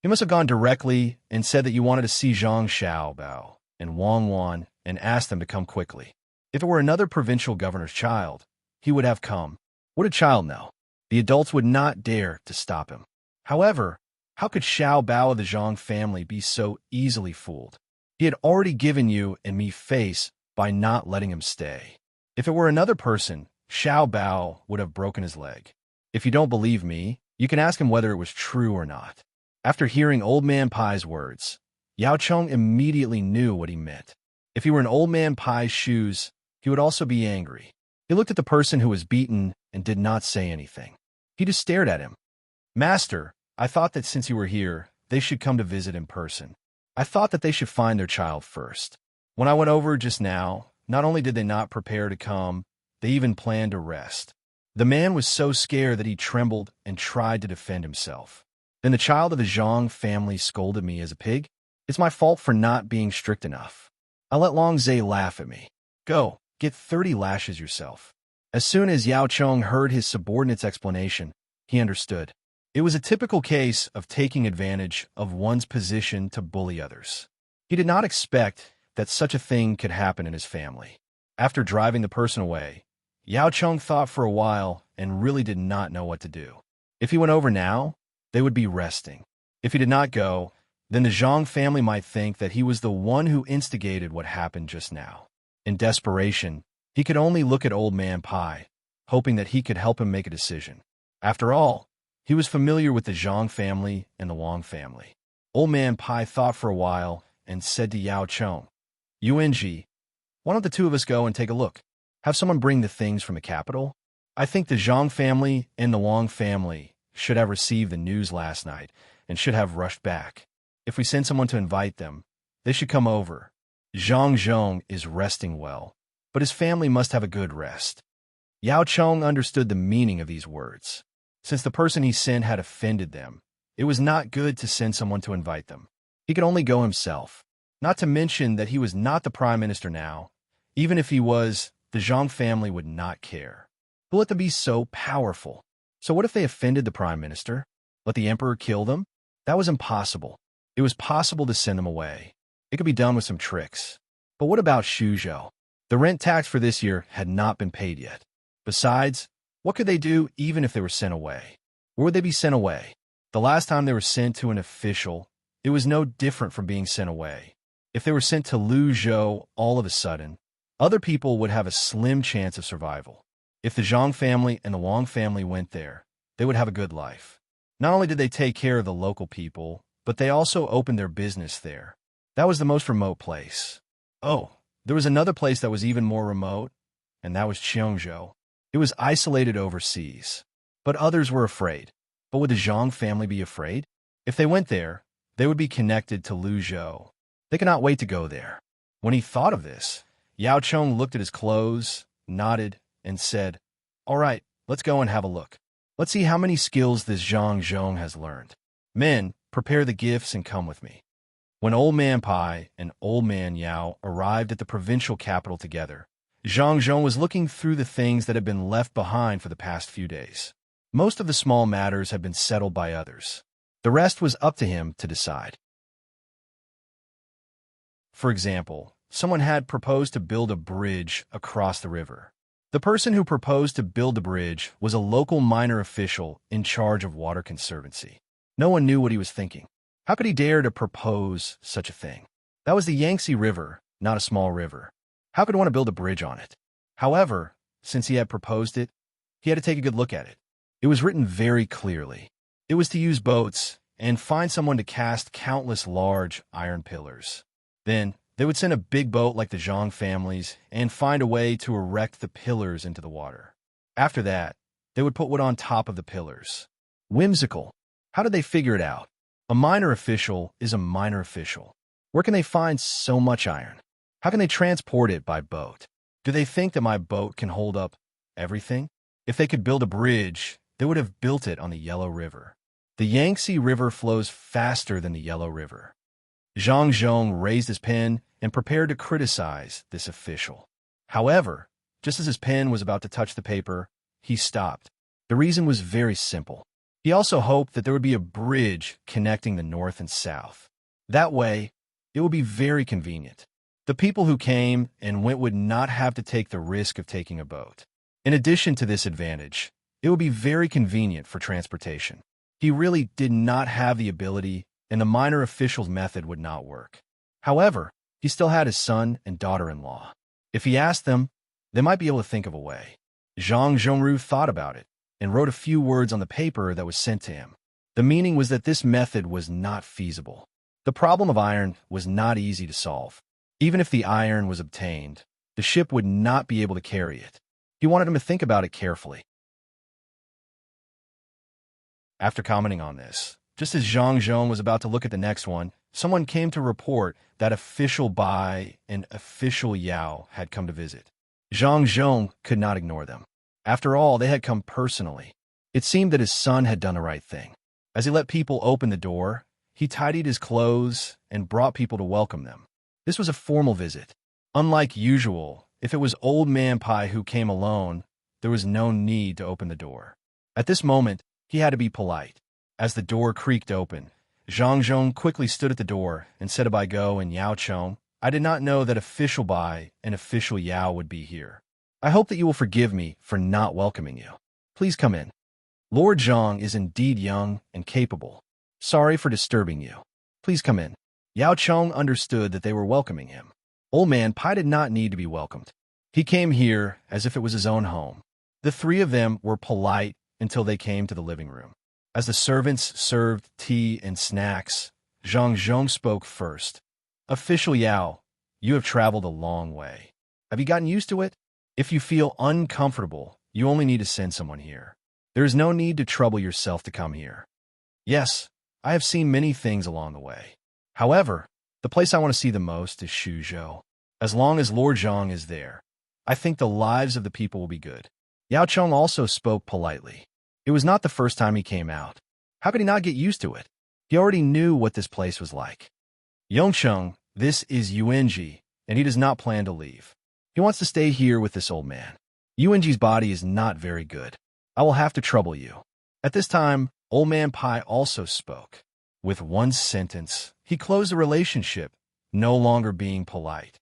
You must have gone directly and said that you wanted to see Zhang Xiaobao and Wang Wan and asked them to come quickly. If it were another provincial governor's child, he would have come. What did child know? The adults would not dare to stop him. However, how could Xiao Bao of the Zhang family be so easily fooled? He had already given you and me face by not letting him stay. If it were another person, Xiao Bao would have broken his leg. If you don't believe me, you can ask him whether it was true or not. After hearing Old Man Pai's words, Yao Chong immediately knew what he meant. If he were in Old Man Pai's shoes, he would also be angry. He looked at the person who was beaten and did not say anything. He just stared at him. "Master, I thought that since you were here, they should come to visit in person. I thought that they should find their child first. When I went over just now, not only did they not prepare to come, they even planned to rest." The man was so scared that he trembled and tried to defend himself. Then the child of the Zhang family scolded me as a pig. It's my fault for not being strict enough. I let Long Zhe laugh at me. Go, get 30 lashes yourself. As soon as Yao Chong heard his subordinate's explanation, he understood. It was a typical case of taking advantage of one's position to bully others. He did not expect that such a thing could happen in his family. After driving the person away, Yao Chong thought for a while and really did not know what to do. If he went over now, they would be resting. If he did not go, then the Zhang family might think that he was the one who instigated what happened just now. In desperation, he could only look at Old Man Pai, hoping that he could help him make a decision. After all, he was familiar with the Zhang family and the Wang family. Old Man Pai thought for a while and said to Yao Chong, "Yuanji, why don't the two of us go and take a look? Have someone bring the things from the capital? I think the Zhang family and the Wang family should have received the news last night and should have rushed back. If we send someone to invite them, they should come over. Zhang Zhong is resting well, but his family must have a good rest." Yao Chong understood the meaning of these words. Since the person he sent had offended them, it was not good to send someone to invite them. He could only go himself. Not to mention that he was not the prime minister now. Even if he was, the Zhang family would not care. Who let them be so powerful? So what if they offended the prime minister? Let the emperor kill them? That was impossible. It was possible to send them away. It could be done with some tricks. But what about Shuzhou? The rent tax for this year had not been paid yet. Besides, what could they do even if they were sent away? Where would they be sent away? The last time they were sent to an official, it was no different from being sent away. If they were sent to Luzhou all of a sudden, other people would have a slim chance of survival. If the Zhang family and the Wang family went there, they would have a good life. Not only did they take care of the local people, but they also opened their business there. That was the most remote place. Oh, there was another place that was even more remote, and that was Cheongzhou. It was isolated overseas. But others were afraid. But would the Zhang family be afraid? If they went there, they would be connected to Luzhou. They could not wait to go there. When he thought of this, Yao Chong looked at his clothes, nodded, and said, "All right, let's go and have a look. Let's see how many skills this Zhang Zhong has learned. Men, prepare the gifts and come with me." When Old Man Pai and Old Man Yao arrived at the provincial capital together, Zhang Zhong was looking through the things that had been left behind for the past few days. Most of the small matters had been settled by others. The rest was up to him to decide. For example, someone had proposed to build a bridge across the river. The person who proposed to build the bridge was a local minor official in charge of water conservancy. No one knew what he was thinking. How could he dare to propose such a thing? That was the Yangtze River, not a small river. How could one build a bridge on it? However, since he had proposed it, he had to take a good look at it. It was written very clearly. It was to use boats and find someone to cast countless large iron pillars. Then, they would send a big boat like the Zhang families and find a way to erect the pillars into the water. After that, they would put wood on top of the pillars. Whimsical. How did they figure it out? A minor official is a minor official. Where can they find so much iron? How can they transport it by boat? Do they think that my boat can hold up everything? If they could build a bridge, they would have built it on the Yellow River. The Yangtze River flows faster than the Yellow River. Zhang Zhong raised his pen and prepared to criticize this official. However, just as his pen was about to touch the paper, he stopped. The reason was very simple. He also hoped that there would be a bridge connecting the north and south. That way, it would be very convenient. The people who came and went would not have to take the risk of taking a boat. In addition to this advantage, it would be very convenient for transportation. He really did not have the ability, and the minor official's method would not work. However, he still had his son and daughter-in-law. If he asked them, they might be able to think of a way. Zhang Zhongru thought about it and wrote a few words on the paper that was sent to him. The meaning was that this method was not feasible. The problem of iron was not easy to solve. Even if the iron was obtained, the ship would not be able to carry it. He wanted him to think about it carefully. After commenting on this, just as Zhang Zhong was about to look at the next one, someone came to report that official Bai and official Yao had come to visit. Zhang Zhong could not ignore them. After all, they had come personally. It seemed that his son had done the right thing. As he let people open the door, he tidied his clothes and brought people to welcome them. This was a formal visit. Unlike usual, if it was Old Man Pai who came alone, there was no need to open the door. At this moment, he had to be polite. As the door creaked open, Zhang Zhong quickly stood at the door and said to Bai Go and Yao Chong, "I did not know that official Bai and official Yao would be here. I hope that you will forgive me for not welcoming you. Please come in. Lord Zhang is indeed young and capable. Sorry for disturbing you. Please come in." Yao Chong understood that they were welcoming him. Old Man Pai did not need to be welcomed. He came here as if it was his own home. The three of them were polite until they came to the living room. As the servants served tea and snacks, Zhang Zhong spoke first. "Official Yao, you have traveled a long way. Have you gotten used to it? If you feel uncomfortable, you only need to send someone here. There is no need to trouble yourself to come here." "Yes, I have seen many things along the way. However, the place I want to see the most is Shuzhou. As long as Lord Zhang is there, I think the lives of the people will be good." Yao Chong also spoke politely. It was not the first time he came out. How could he not get used to it? He already knew what this place was like. "Yongcheng, this is Yuanji, and he does not plan to leave. He wants to stay here with this old man. Yuanji's body is not very good. I will have to trouble you." At this time, Old Man Pai also spoke. With one sentence, he closed the relationship, no longer being polite.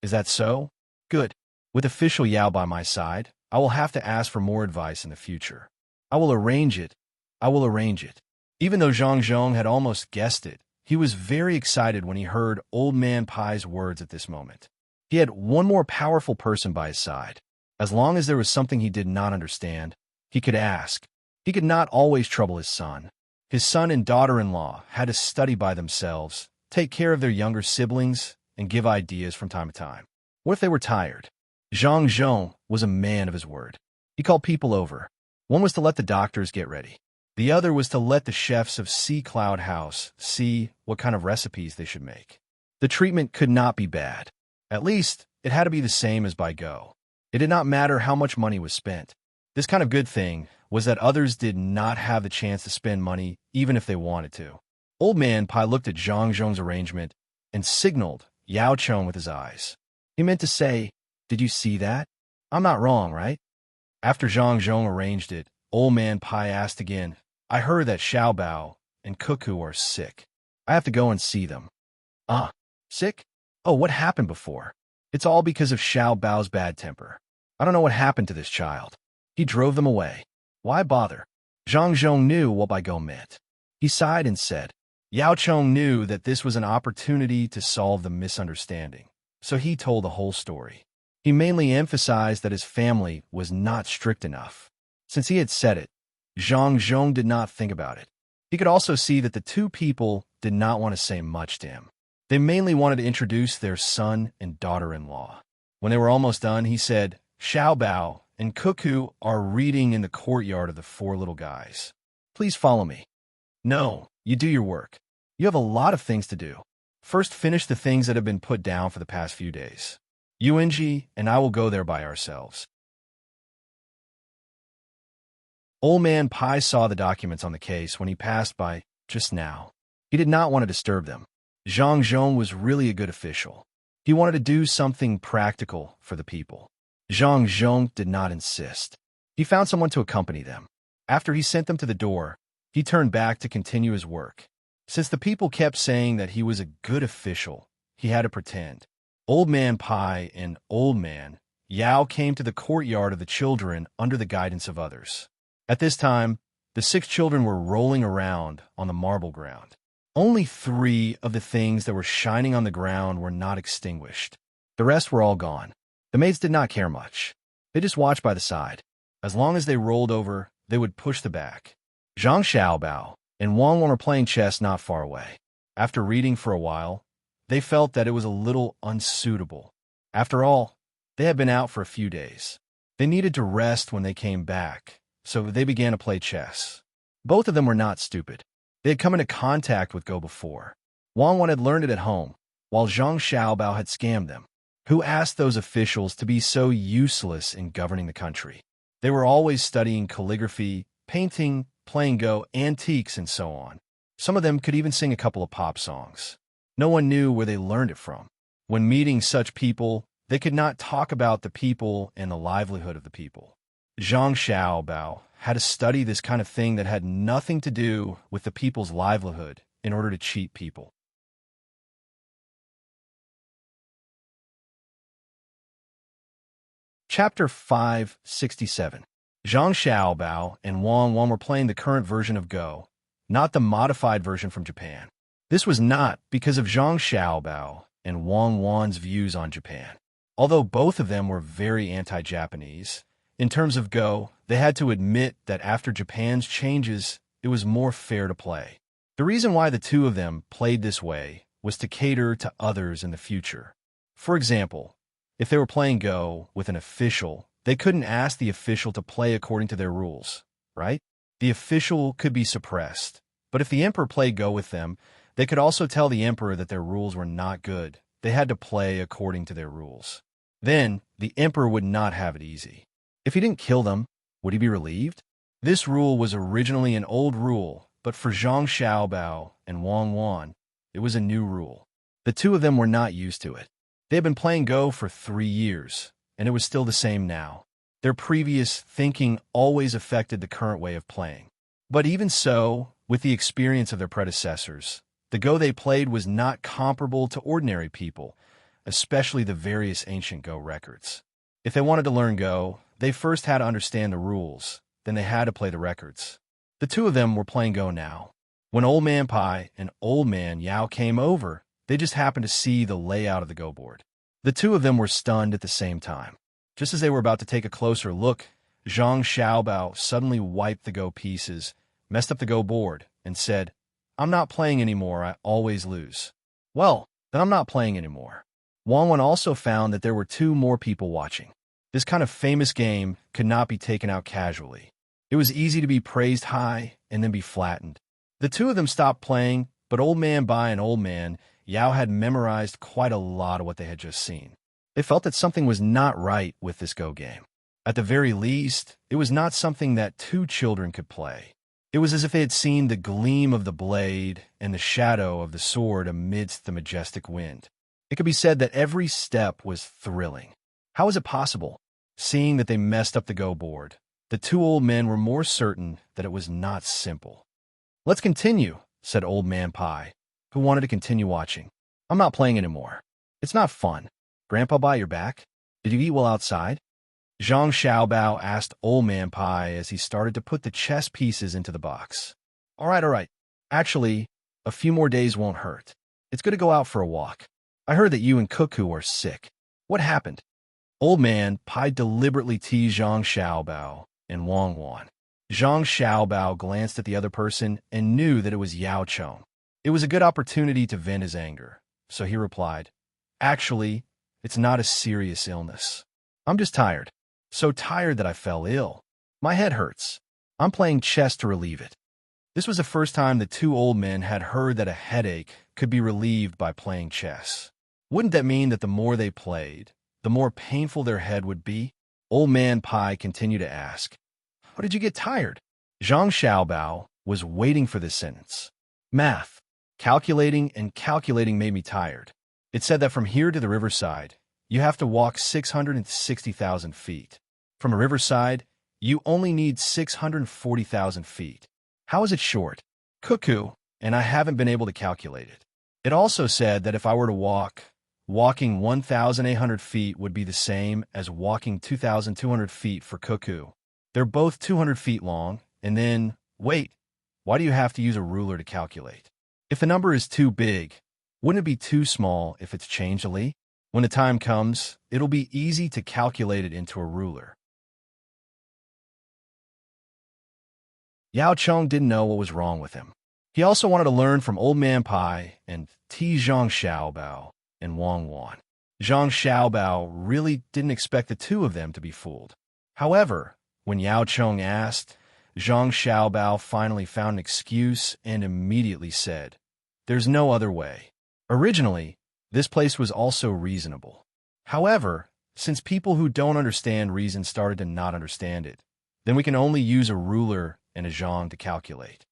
"Is that so? Good. With official Yao by my side, I will have to ask for more advice in the future. I will arrange it. I will arrange it." Even though Zhang Zhong had almost guessed it, he was very excited when he heard Old Man Pai's words at this moment. He had one more powerful person by his side. As long as there was something he did not understand, he could ask. He could not always trouble his son. His son and daughter-in-law had to study by themselves, take care of their younger siblings, and give ideas from time to time. What if they were tired? Zhang Zhong was a man of his word. He called people over. One was to let the doctors get ready. The other was to let the chefs of Sea Cloud House see what kind of recipes they should make. The treatment could not be bad. At least, it had to be the same as by Go. It did not matter how much money was spent. This kind of good thing was that others did not have the chance to spend money even if they wanted to. Old Man Pai looked at Zhang Zhong's arrangement and signaled Yao Chong with his eyes. He meant to say, "Did you see that? I'm not wrong, right?" After Zhang Zhong arranged it, Old Man Pai asked again, "I heard that Xiao Bao and Cuckoo are sick. I have to go and see them." Sick? Oh, what happened before? It's all because of Xiao Bao's bad temper. I don't know what happened to this child. He drove them away. Why bother? Zhang Zhong knew what Bai Go meant. He sighed and said, Yao Chong knew that this was an opportunity to solve the misunderstanding. so he told the whole story. He mainly emphasized that his family was not strict enough. Since he had said it, Zhang Zhong did not think about it. He could also see that the two people did not want to say much to him. They mainly wanted to introduce their son and daughter-in-law. When they were almost done, he said, Xiao Bao and Cuckoo are reading in the courtyard of the four little guys. Please follow me. No, you do your work. You have a lot of things to do. First, finish the things that have been put down for the past few days. UNG and I will go there by ourselves. Old Man Pai saw the documents on the case when he passed by just now. He did not want to disturb them. Zhang Zhong was really a good official. He wanted to do something practical for the people. Zhang Zhong did not insist. He found someone to accompany them. After he sent them to the door, he turned back to continue his work. Since the people kept saying that he was a good official, he had to pretend. Old Man Pai and Old Man Yao came to the courtyard of the children under the guidance of others. At this time, the 6 children were rolling around on the marble ground. Only 3 of the things that were shining on the ground were not extinguished. The rest were all gone. The maids did not care much. They just watched by the side. As long as they rolled over, they would push the back. Zhang Xiaobao and Wang Wan were playing chess not far away. After reading for a while, they felt that it was a little unsuitable. After all, they had been out for a few days. They needed to rest when they came back, so they began to play chess. Both of them were not stupid. They had come into contact with Go before. Wang Wan had learned it at home, while Zhang Xiaobao had scammed them. Who asked those officials to be so useless in governing the country? They were always studying calligraphy, painting, playing Go, antiques, and so on. Some of them could even sing a couple of pop songs. No one knew where they learned it from. When meeting such people, they could not talk about the people and the livelihood of the people. Zhang Xiaobao had to study this kind of thing that had nothing to do with the people's livelihood in order to cheat people. Chapter 567. Zhang Xiaobao and Wang Wan were playing the current version of Go, not the modified version from Japan. This was not because of Zhang Xiaobao and Wang Wan's views on Japan. Although both of them were very anti-Japanese, in terms of Go, they had to admit that after Japan's changes, it was more fair to play. The reason why the two of them played this way was to cater to others in the future. For example, if they were playing Go with an official, they couldn't ask the official to play according to their rules, right? The official could be suppressed. But if the emperor played Go with them, they could also tell the emperor that their rules were not good. They had to play according to their rules. Then, the emperor would not have it easy. If he didn't kill them, would he be relieved? This rule was originally an old rule, but for Zhang Xiaobao and Wang Wan, it was a new rule. The two of them were not used to it. They had been playing Go for 3 years, and it was still the same now. Their previous thinking always affected the current way of playing. But even so, with the experience of their predecessors, the Go they played was not comparable to ordinary people, especially the various ancient Go records. If they wanted to learn Go, they first had to understand the rules, then they had to play the records. The two of them were playing Go now. When Old Man Pai and Old Man Yao came over, they just happened to see the layout of the Go board. The two of them were stunned at the same time. Just as they were about to take a closer look, Zhang Xiaobao suddenly wiped the Go pieces, messed up the Go board, and said, "I'm not playing anymore, I always lose." Well, then I'm not playing anymore. Wang Wan also found that there were 2 more people watching. This kind of famous game could not be taken out casually. It was easy to be praised high and then be flattened. The two of them stopped playing, but Old Man Bai and Old Man Yao had memorized quite a lot of what they had just seen. They felt that something was not right with this Go game. At the very least, it was not something that 2 children could play. It was as if they had seen the gleam of the blade and the shadow of the sword amidst the majestic wind. It could be said that every step was thrilling. How was it possible? Seeing that they messed up the Go board, the 2 old men were more certain that it was not simple. "Let's continue," said Old Man Pai, who wanted to continue watching. "I'm not playing anymore. It's not fun. Grandpa Bai, you're back? Did you eat well outside?" Zhang Xiaobao asked Old Man Pai as he started to put the chess pieces into the box. All right. Actually, a few more days won't hurt. It's good to go out for a walk. I heard that you and Cuckoo are sick. What happened? Old Man Pai deliberately teased Zhang Xiaobao and Wang Wan. Zhang Xiaobao glanced at the other person and knew that it was Yao Chong. It was a good opportunity to vent his anger, so he replied, "Actually, it's not a serious illness. I'm just tired. So tired that I fell ill. My head hurts. I'm playing chess to relieve it." This was the first time the two old men had heard that a headache could be relieved by playing chess. Wouldn't that mean that the more they played, the more painful their head would be? Old Man Pai continued to ask, "How did you get tired?" Zhang Xiaobao was waiting for this sentence. "Math. Calculating and calculating made me tired. It said that from here to the riverside, you have to walk 660,000 feet. From a riverside, you only need 640,000 feet. How is it short? Cuckoo, and I haven't been able to calculate it. It also said that if I were to walking 1,800 feet would be the same as walking 2,200 feet for Cuckoo. They're both 200 feet long, and then, wait, why do you have to use a ruler to calculate? If the number is too big, wouldn't it be too small if it's changedly? When the time comes, it'll be easy to calculate it into a ruler." Yao Chong didn't know what was wrong with him. He also wanted to learn from Old Man Pai and Zhang Xiaobao and Wang Wan. Zhang Xiaobao really didn't expect the two of them to be fooled. However, when Yao Chong asked, Zhang Xiaobao finally found an excuse and immediately said, "There's no other way." Originally, this place was also reasonable. However, since people who don't understand reason started to not understand it, then we can only use a ruler and a zhang to calculate.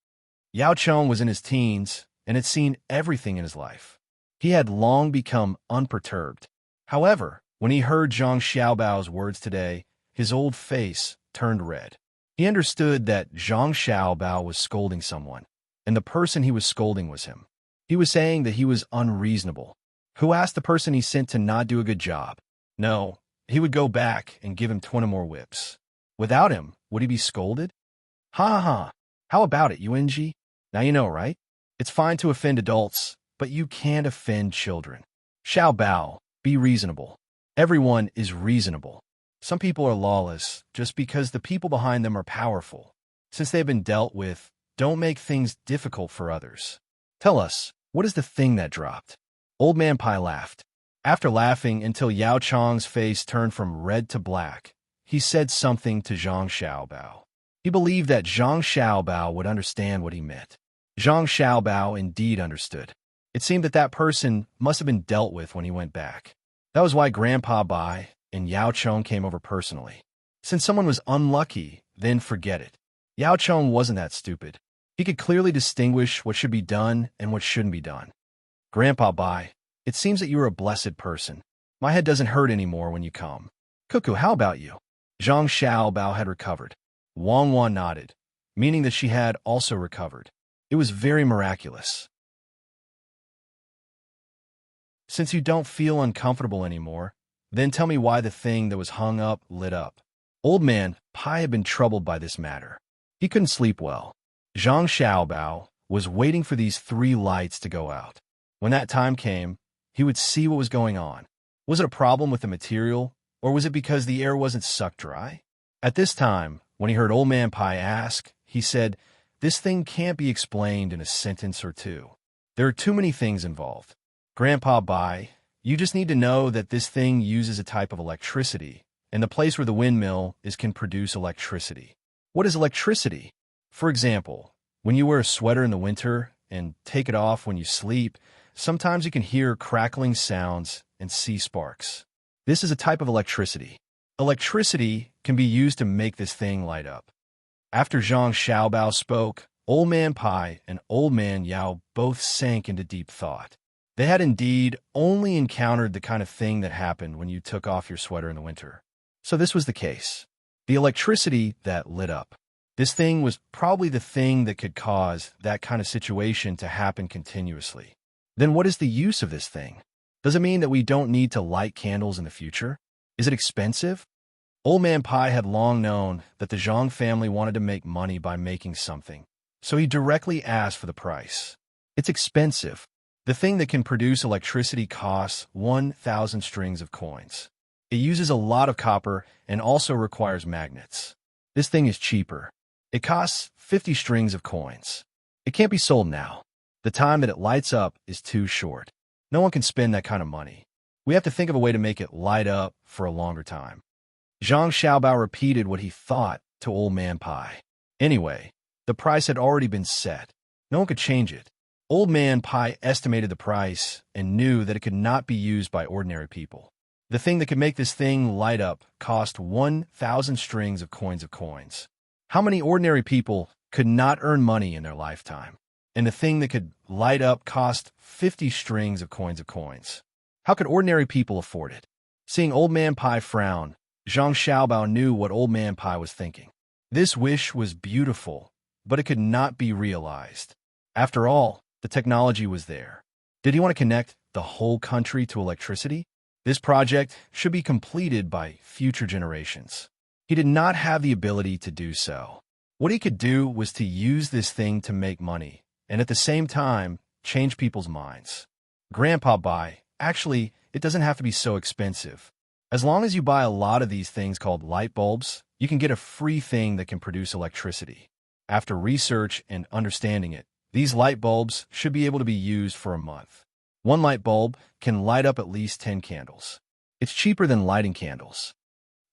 Yao Chong was in his teens and had seen everything in his life. He had long become unperturbed. However, when he heard Zhang Xiaobao's words today, his old face turned red. He understood that Zhang Xiaobao was scolding someone, and the person he was scolding was him. He was saying that he was unreasonable. Who asked the person he sent to not do a good job? No, he would go back and give him 20 more whips. Without him, would he be scolded? Ha ha ha. How about it, UNG? Now you know, right? It's fine to offend adults, but you can't offend children. Xiao Bao, be reasonable. Everyone is reasonable. Some people are lawless just because the people behind them are powerful. Since they've been dealt with, don't make things difficult for others. Tell us, what is the thing that dropped? Old Man Pai laughed. After laughing until Yao Chong's face turned from red to black, he said something to Zhang Xiaobao. He believed that Zhang Xiaobao would understand what he meant. Zhang Xiaobao indeed understood. It seemed that that person must have been dealt with when he went back. That was why Grandpa Bai and Yao Chong came over personally. Since someone was unlucky, then forget it. Yao Chong wasn't that stupid. He could clearly distinguish what should be done and what shouldn't be done. Grandpa Bai, it seems that you are a blessed person. My head doesn't hurt anymore when you come. Cuckoo, how about you? Zhang Xiaobao had recovered. Wang Wan nodded, meaning that she had also recovered. It was very miraculous. Since you don't feel uncomfortable anymore, then tell me why the thing that was hung up lit up. Old Man Pai had been troubled by this matter. He couldn't sleep well. Zhang Xiaobao was waiting for these 3 lights to go out. When that time came, he would see what was going on. Was it a problem with the material, or was it because the air wasn't sucked dry? At this time, when he heard Old Man Pai ask, he said, "This thing can't be explained in a sentence or two. There are too many things involved. Grandpa Bai, you just need to know that this thing uses a type of electricity, and the place where the windmill is can produce electricity." What is electricity? For example, when you wear a sweater in the winter and take it off when you sleep, sometimes you can hear crackling sounds and see sparks. This is a type of electricity. Electricity can be used to make this thing light up. After Zhang Xiaobao spoke, Old Man Pai and Old Man Yao both sank into deep thought. They had indeed only encountered the kind of thing that happened when you took off your sweater in the winter. So this was the case. The electricity that lit up. This thing was probably the thing that could cause that kind of situation to happen continuously. Then what is the use of this thing? Does it mean that we don't need to light candles in the future? Is it expensive? Old Man Pai had long known that the Zhang family wanted to make money by making something, so he directly asked for the price. It's expensive. The thing that can produce electricity costs 1,000 strings of coins. It uses a lot of copper and also requires magnets. This thing is cheaper. It costs 50 strings of coins. It can't be sold now. The time that it lights up is too short. No one can spend that kind of money. We have to think of a way to make it light up for a longer time. Zhang Xiaobao repeated what he thought to Old Man Pai. Anyway, the price had already been set. No one could change it. Old Man Pai estimated the price and knew that it could not be used by ordinary people. The thing that could make this thing light up cost 1,000 strings of coins. How many ordinary people could not earn money in their lifetime? And the thing that could light up cost 50 strings of coins. How could ordinary people afford it? Seeing Old Man Pai frown, Zhang Xiaobao knew what Old Man Pai was thinking. This wish was beautiful, but it could not be realized. After all, the technology was there. Did he want to connect the whole country to electricity? This project should be completed by future generations. He did not have the ability to do so. What he could do was to use this thing to make money, and at the same time, change people's minds. Grandpa Bai, actually, it doesn't have to be so expensive. As long as you buy a lot of these things called light bulbs, you can get a free thing that can produce electricity. After research and understanding it, these light bulbs should be able to be used for a month. One light bulb can light up at least 10 candles. It's cheaper than lighting candles.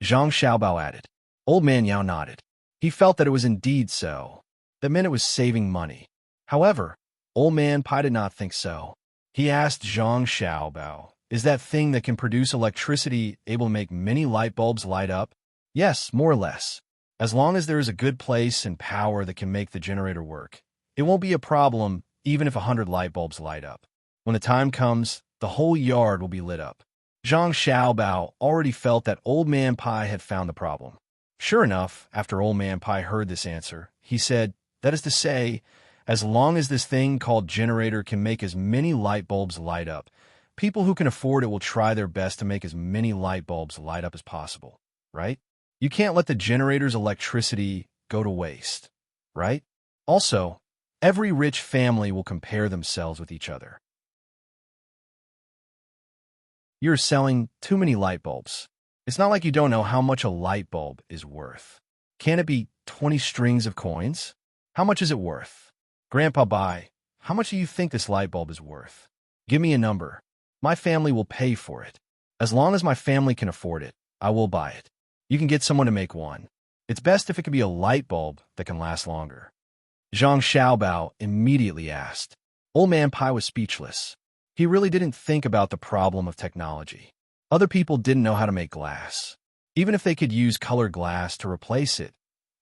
Zhang Xiaobao added. Old Man Yao nodded. He felt that it was indeed so. That meant it was saving money. However, Old Man Pai did not think so. He asked Zhang Xiaobao, is that thing that can produce electricity able to make many light bulbs light up? Yes, more or less. As long as there is a good place and power that can make the generator work, it won't be a problem even if 100 light bulbs light up. When the time comes, the whole yard will be lit up. Zhang Xiaobao already felt that Old Man Pai had found the problem. Sure enough, after Old Man Pai heard this answer, he said, that is to say, as long as this thing called generator can make as many light bulbs light up, people who can afford it will try their best to make as many light bulbs light up as possible, right? You can't let the generator's electricity go to waste, right? Also, every rich family will compare themselves with each other. You're selling too many light bulbs. It's not like you don't know how much a light bulb is worth. Can it be 20 strings of coins? How much is it worth? Grandpa Bai, how much do you think this light bulb is worth? Give me a number. My family will pay for it. As long as my family can afford it, I will buy it. You can get someone to make one. It's best if it can be a light bulb that can last longer. Zhang Xiaobao immediately asked. Old Man Pai was speechless. He really didn't think about the problem of technology. Other people didn't know how to make glass. Even if they could use colored glass to replace it,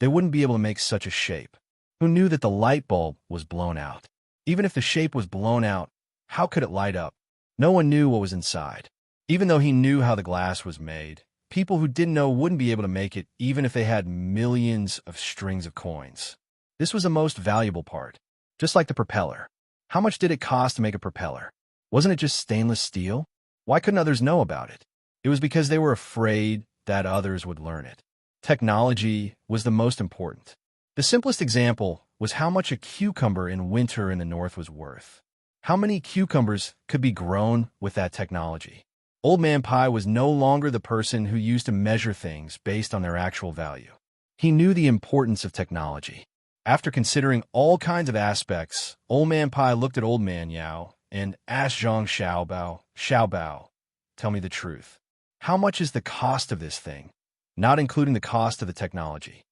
they wouldn't be able to make such a shape. Who knew that the light bulb was blown out? Even if the shape was blown out, how could it light up? No one knew what was inside. Even though he knew how the glass was made, people who didn't know wouldn't be able to make it even if they had millions of strings of coins. This was the most valuable part. Just like the propeller. How much did it cost to make a propeller? Wasn't it just stainless steel? Why couldn't others know about it? It was because they were afraid that others would learn it. Technology was the most important. The simplest example was how much a cucumber in winter in the north was worth. How many cucumbers could be grown with that technology? Old Man Pai was no longer the person who used to measure things based on their actual value. He knew the importance of technology. After considering all kinds of aspects, Old Man Pai looked at Old Man Yao and asked Zhang Xiaobao, tell me the truth. How much is the cost of this thing, not including the cost of the technology?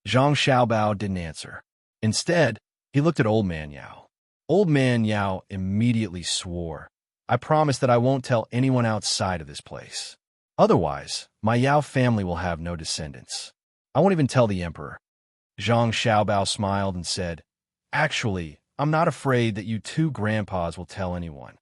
Zhang Xiaobao didn't answer. Instead, he looked at Old Man Yao. Old Man Yao immediately swore, I promise that I won't tell anyone outside of this place. Otherwise, my Yao family will have no descendants. I won't even tell the emperor. Zhang Xiaobao smiled and said, actually, I'm not afraid that you two grandpas will tell anyone.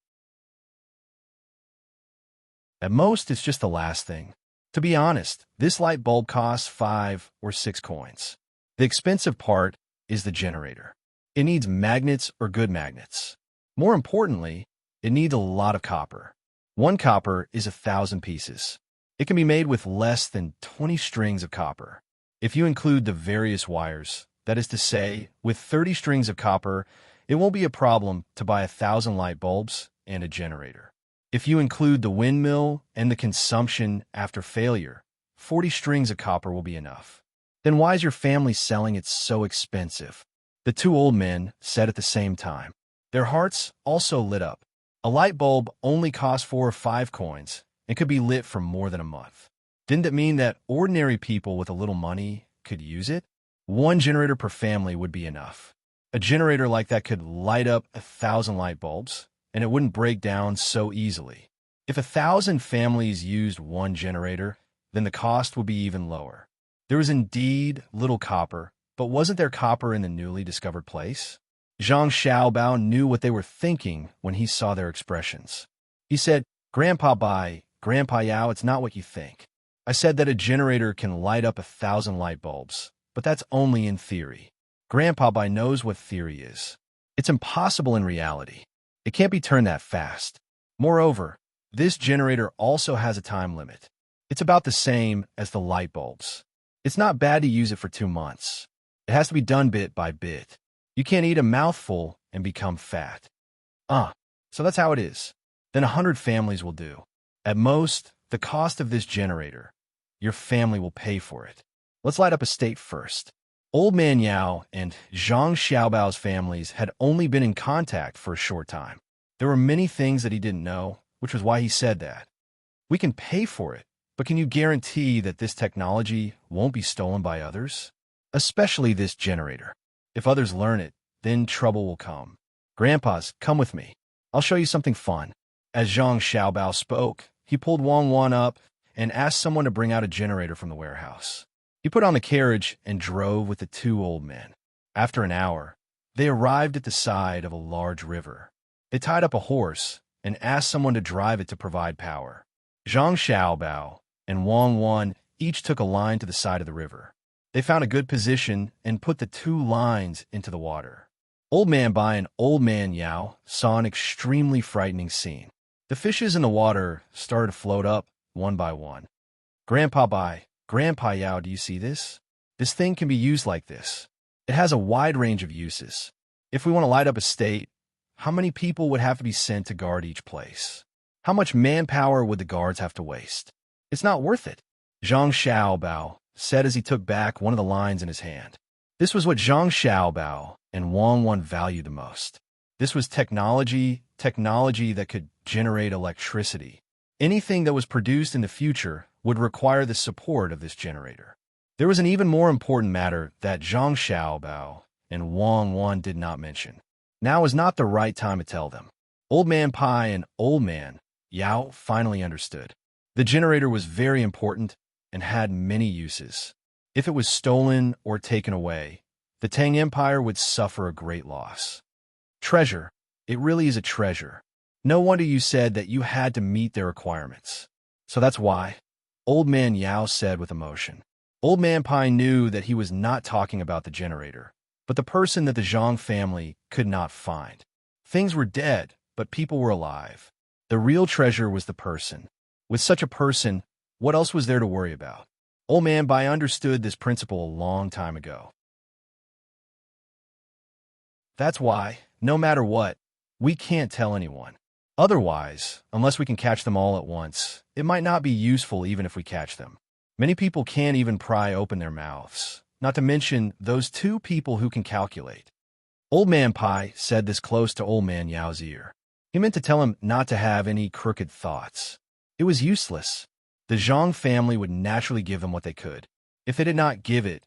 At most, it's just the last thing. To be honest, this light bulb costs 5 or 6 coins. The expensive part is the generator. It needs magnets or good magnets. More importantly, it needs a lot of copper. 1 copper is 1,000 pieces. It can be made with less than 20 strings of copper. If you include the various wires, that is to say, with 30 strings of copper, It won't be a problem to buy 1,000 light bulbs and a generator. If you include the windmill and the consumption after failure, 40 strings of copper will be enough. Then why is your family selling it so expensive? The two old men said at the same time. Their hearts also lit up. A light bulb only costs 4 or 5 coins and could be lit for more than a month. Didn't it mean that ordinary people with a little money could use it? One generator per family would be enough. A generator like that could light up 1,000 light bulbs, and it wouldn't break down so easily. If 1,000 families used one generator, then the cost would be even lower. There was indeed little copper, but wasn't there copper in the newly discovered place? Zhang Xiaobao knew what they were thinking when he saw their expressions. He said, Grandpa Bai, Grandpa Yao, it's not what you think. I said that a generator can light up 1,000 light bulbs, but that's only in theory. Grandpa Bai knows what theory is. It's impossible in reality. It can't be turned that fast. Moreover, this generator also has a time limit. It's about the same as the light bulbs. It's not bad to use it for 2 months. It has to be done bit by bit. You can't eat a mouthful and become fat. So that's how it is. Then 100 families will do. At most, the cost of this generator, your family will pay for it. Let's light up a state first. Old Man Yao and Zhang Xiaobao's families had only been in contact for a short time. There were many things that he didn't know, which was why he said that. We can pay for it, but can you guarantee that this technology won't be stolen by others? Especially this generator. If others learn it, then trouble will come. Grandpas, come with me. I'll show you something fun. As Zhang Xiaobao spoke, he pulled Wang Wan up and asked someone to bring out a generator from the warehouse. He put on the carriage and drove with the two old men. After an hour, they arrived at the side of a large river. They tied up a horse and asked someone to drive it to provide power. Zhang Xiaobao and Wang Wan each took a line to the side of the river. They found a good position and put the 2 lines into the water. Old Man Bai and Old Man Yao saw an extremely frightening scene. The fishes in the water started to float up one by one. Grandpa Bai, Grandpa Yao, do you see this? This thing can be used like this. It has a wide range of uses. If we want to light up a state, how many people would have to be sent to guard each place? How much manpower would the guards have to waste? It's not worth it. Zhang Xiaobao said as he took back one of the lines in his hand. This was what Zhang Xiaobao and Wang Wan valued the most. This was technology that could generate electricity. Anything that was produced in the future would require the support of this generator. There was an even more important matter that Zhang Xiaobao and Wang Wan did not mention. Now was not the right time to tell them. Old Man Pai and Old Man Yao finally understood. The generator was very important and had many uses. If it was stolen or taken away, the Tang Empire would suffer a great loss. Treasure. It really is a treasure. No wonder you said that you had to meet their requirements. So that's why, Old Man Yao said with emotion. Old Man Pai knew that he was not talking about the generator, but the person that the Zhang family could not find. Things were dead, but people were alive. The real treasure was the person. With such a person, what else was there to worry about? Old Man Bai understood this principle a long time ago. That's why, no matter what, we can't tell anyone. Otherwise, unless we can catch them all at once, it might not be useful even if we catch them. Many people can't even pry open their mouths, not to mention those 2 people who can calculate. Old Man Pai said this close to Old Man Yao's ear. He meant to tell him not to have any crooked thoughts. It was useless. The Zhang family would naturally give them what they could. If they did not give it,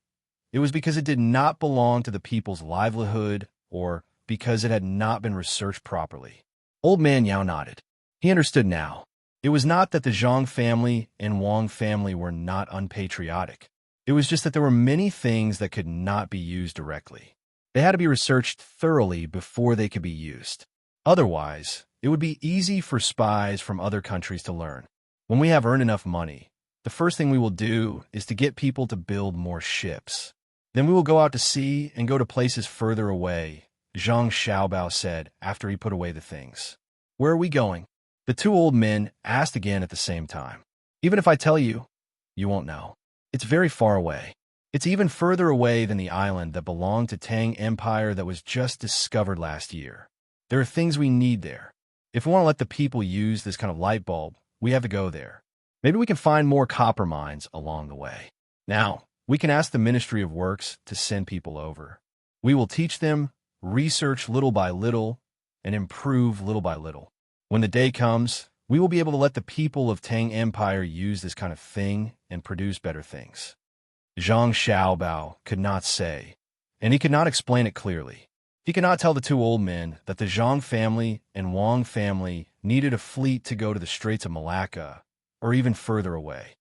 it was because it did not belong to the people's livelihood or because it had not been researched properly. Old Man Yao nodded. He understood now. It was not that the Zhang family and Wang family were not unpatriotic. It was just that there were many things that could not be used directly. They had to be researched thoroughly before they could be used. Otherwise, it would be easy for spies from other countries to learn. When we have earned enough money, the first thing we will do is to get people to build more ships. Then we will go out to sea and go to places further away, Zhang Xiaobao said after he put away the things. Where are we going? The 2 old men asked again at the same time. Even if I tell you, you won't know. It's very far away. It's even further away than the island that belonged to Tang Empire that was just discovered last year. There are things we need there. If we want to let the people use this kind of light bulb, we have to go there. Maybe we can find more copper mines along the way. Now, we can ask the Ministry of Works to send people over. We will teach them, research little by little, and improve little by little. When the day comes, we will be able to let the people of Tang Empire use this kind of thing and produce better things. Zhang Xiaobao could not say, and he could not explain it clearly. He could not tell the two old men that the Zhang family and Wang family needed a fleet to go to the Straits of Malacca, or even further away.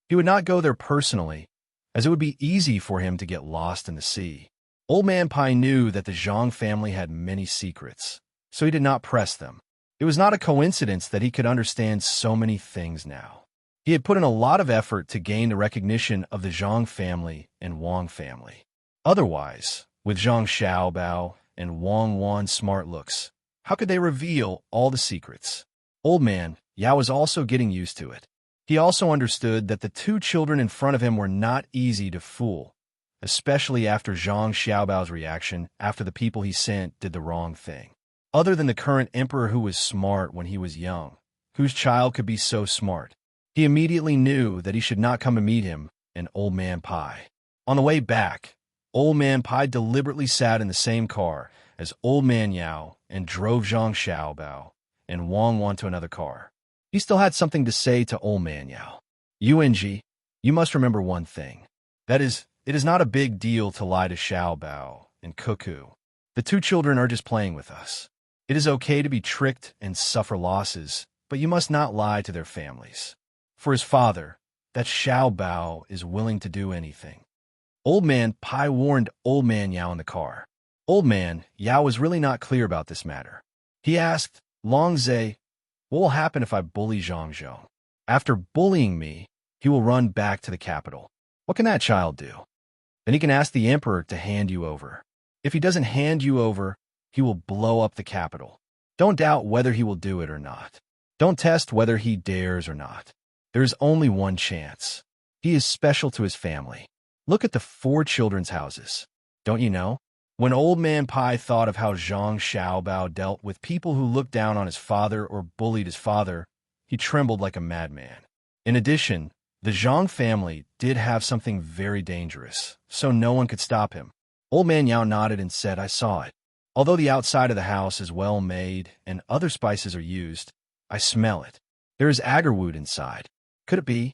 He would not go there personally, as it would be easy for him to get lost in the sea. Old Man Pai knew that the Zhang family had many secrets, so he did not press them. It was not a coincidence that he could understand so many things now. He had put in a lot of effort to gain the recognition of the Zhang family and Wang family. Otherwise, with Zhang Xiaobao and Wang Wan's smart looks, how could they reveal all the secrets? Old Man Yao was also getting used to it. He also understood that the two children in front of him were not easy to fool, especially after Zhang Xiaobao's reaction after the people he sent did the wrong thing. Other than the current emperor who was smart when he was young, whose child could be so smart, he immediately knew that he should not come to meet him and Old Man Pai. On the way back, Old Man Pai deliberately sat in the same car as Old Man Yao and drove Zhang Xiaobao and Wang Wan to another car. He still had something to say to Old Man Yao. UNG, you must remember one thing. That is, it is not a big deal to lie to Xiaobao and Cuckoo. The two children are just playing with us. It is okay to be tricked and suffer losses, but you must not lie to their families. For his father, that Xiaobao is willing to do anything. Old Man Pai warned Old Man Yao in the car. Old Man Yao was really not clear about this matter. He asked, Long Zhe, what will happen if I bully Zhangzhou? After bullying me, he will run back to the capital. What can that child do? Then he can ask the emperor to hand you over. If he doesn't hand you over, he will blow up the capital. Don't doubt whether he will do it or not. Don't test whether he dares or not. There is only one chance. He is special to his family. Look at the 4 children's houses. Don't you know? When Old Man Pai thought of how Zhang Xiaobao dealt with people who looked down on his father or bullied his father, he trembled like a madman. In addition, the Zhang family did have something very dangerous, so no one could stop him. Old Man Yao nodded and said, I saw it. Although the outside of the house is well made and other spices are used, I smell it. There is agarwood inside. Could it be?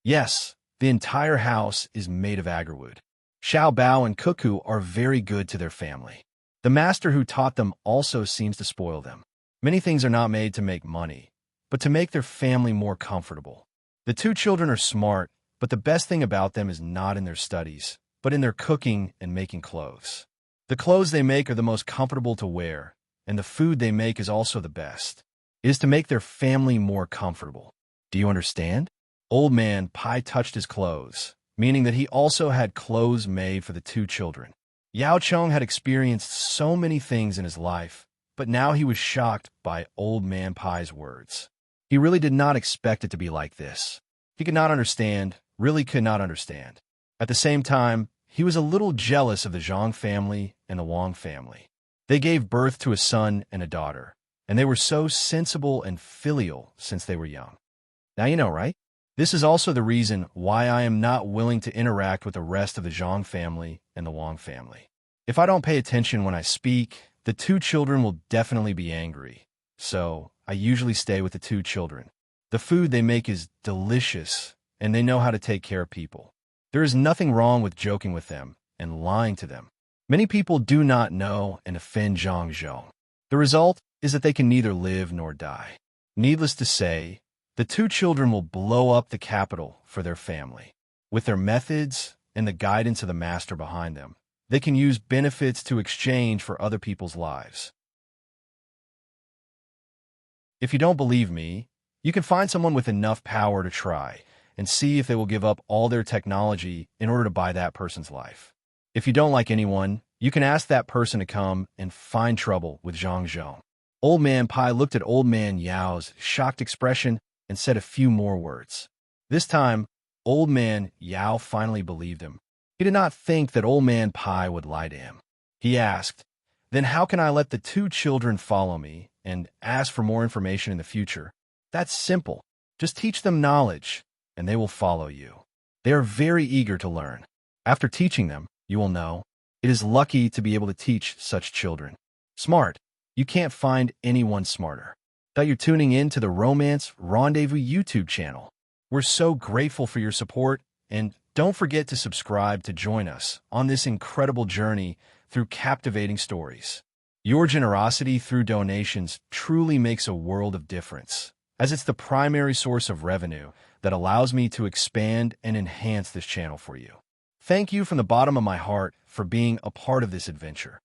Yes, the entire house is made of agarwood. Xiao Bao and Cuckoo are very good to their family. The master who taught them also seems to spoil them. Many things are not made to make money, but to make their family more comfortable. The two children are smart, but the best thing about them is not in their studies, but in their cooking and making clothes. The clothes they make are the most comfortable to wear, and the food they make is also the best. It is to make their family more comfortable. Do you understand? Old Man Pai touched his clothes, meaning that he also had clothes made for the two children. Yao Cheng had experienced so many things in his life, but now he was shocked by Old Man Pai's words. He really did not expect it to be like this. He could not understand, really could not understand. At the same time, he was a little jealous of the Zhang family and the Wang family. They gave birth to a son and a daughter, and they were so sensible and filial since they were young. Now you know, right? This is also the reason why I am not willing to interact with the rest of the Zhang family and the Wang family. If I don't pay attention when I speak, the two children will definitely be angry. So I usually stay with the two children. The food they make is delicious, and they know how to take care of people. There is nothing wrong with joking with them and lying to them. Many people do not know and offend Zhangzhou. The result is that they can neither live nor die. Needless to say, the two children will blow up the capital for their family. With their methods and the guidance of the master behind them, they can use benefits to exchange for other people's lives. If you don't believe me, you can find someone with enough power to try and see if they will give up all their technology in order to buy that person's life. If you don't like anyone, you can ask that person to come and find trouble with Zhangzhou. Old Man Pai looked at Old Man Yao's shocked expression and said a few more words. This time, Old Man Yao finally believed him. He did not think that Old Man Pai would lie to him. He asked, "Then how can I let the two children follow me and ask for more information in the future?" "That's simple. Just teach them knowledge, and they will follow you. They are very eager to learn. After teaching them, you will know. It is lucky to be able to teach such children. Smart. You can't find anyone smarter." That you're tuning in to the Romance Rendezvous YouTube channel. We're so grateful for your support, and don't forget to subscribe to join us on this incredible journey through captivating stories. Your generosity through donations truly makes a world of difference, as it's the primary source of revenue that allows me to expand and enhance this channel for you. Thank you from the bottom of my heart for being a part of this adventure.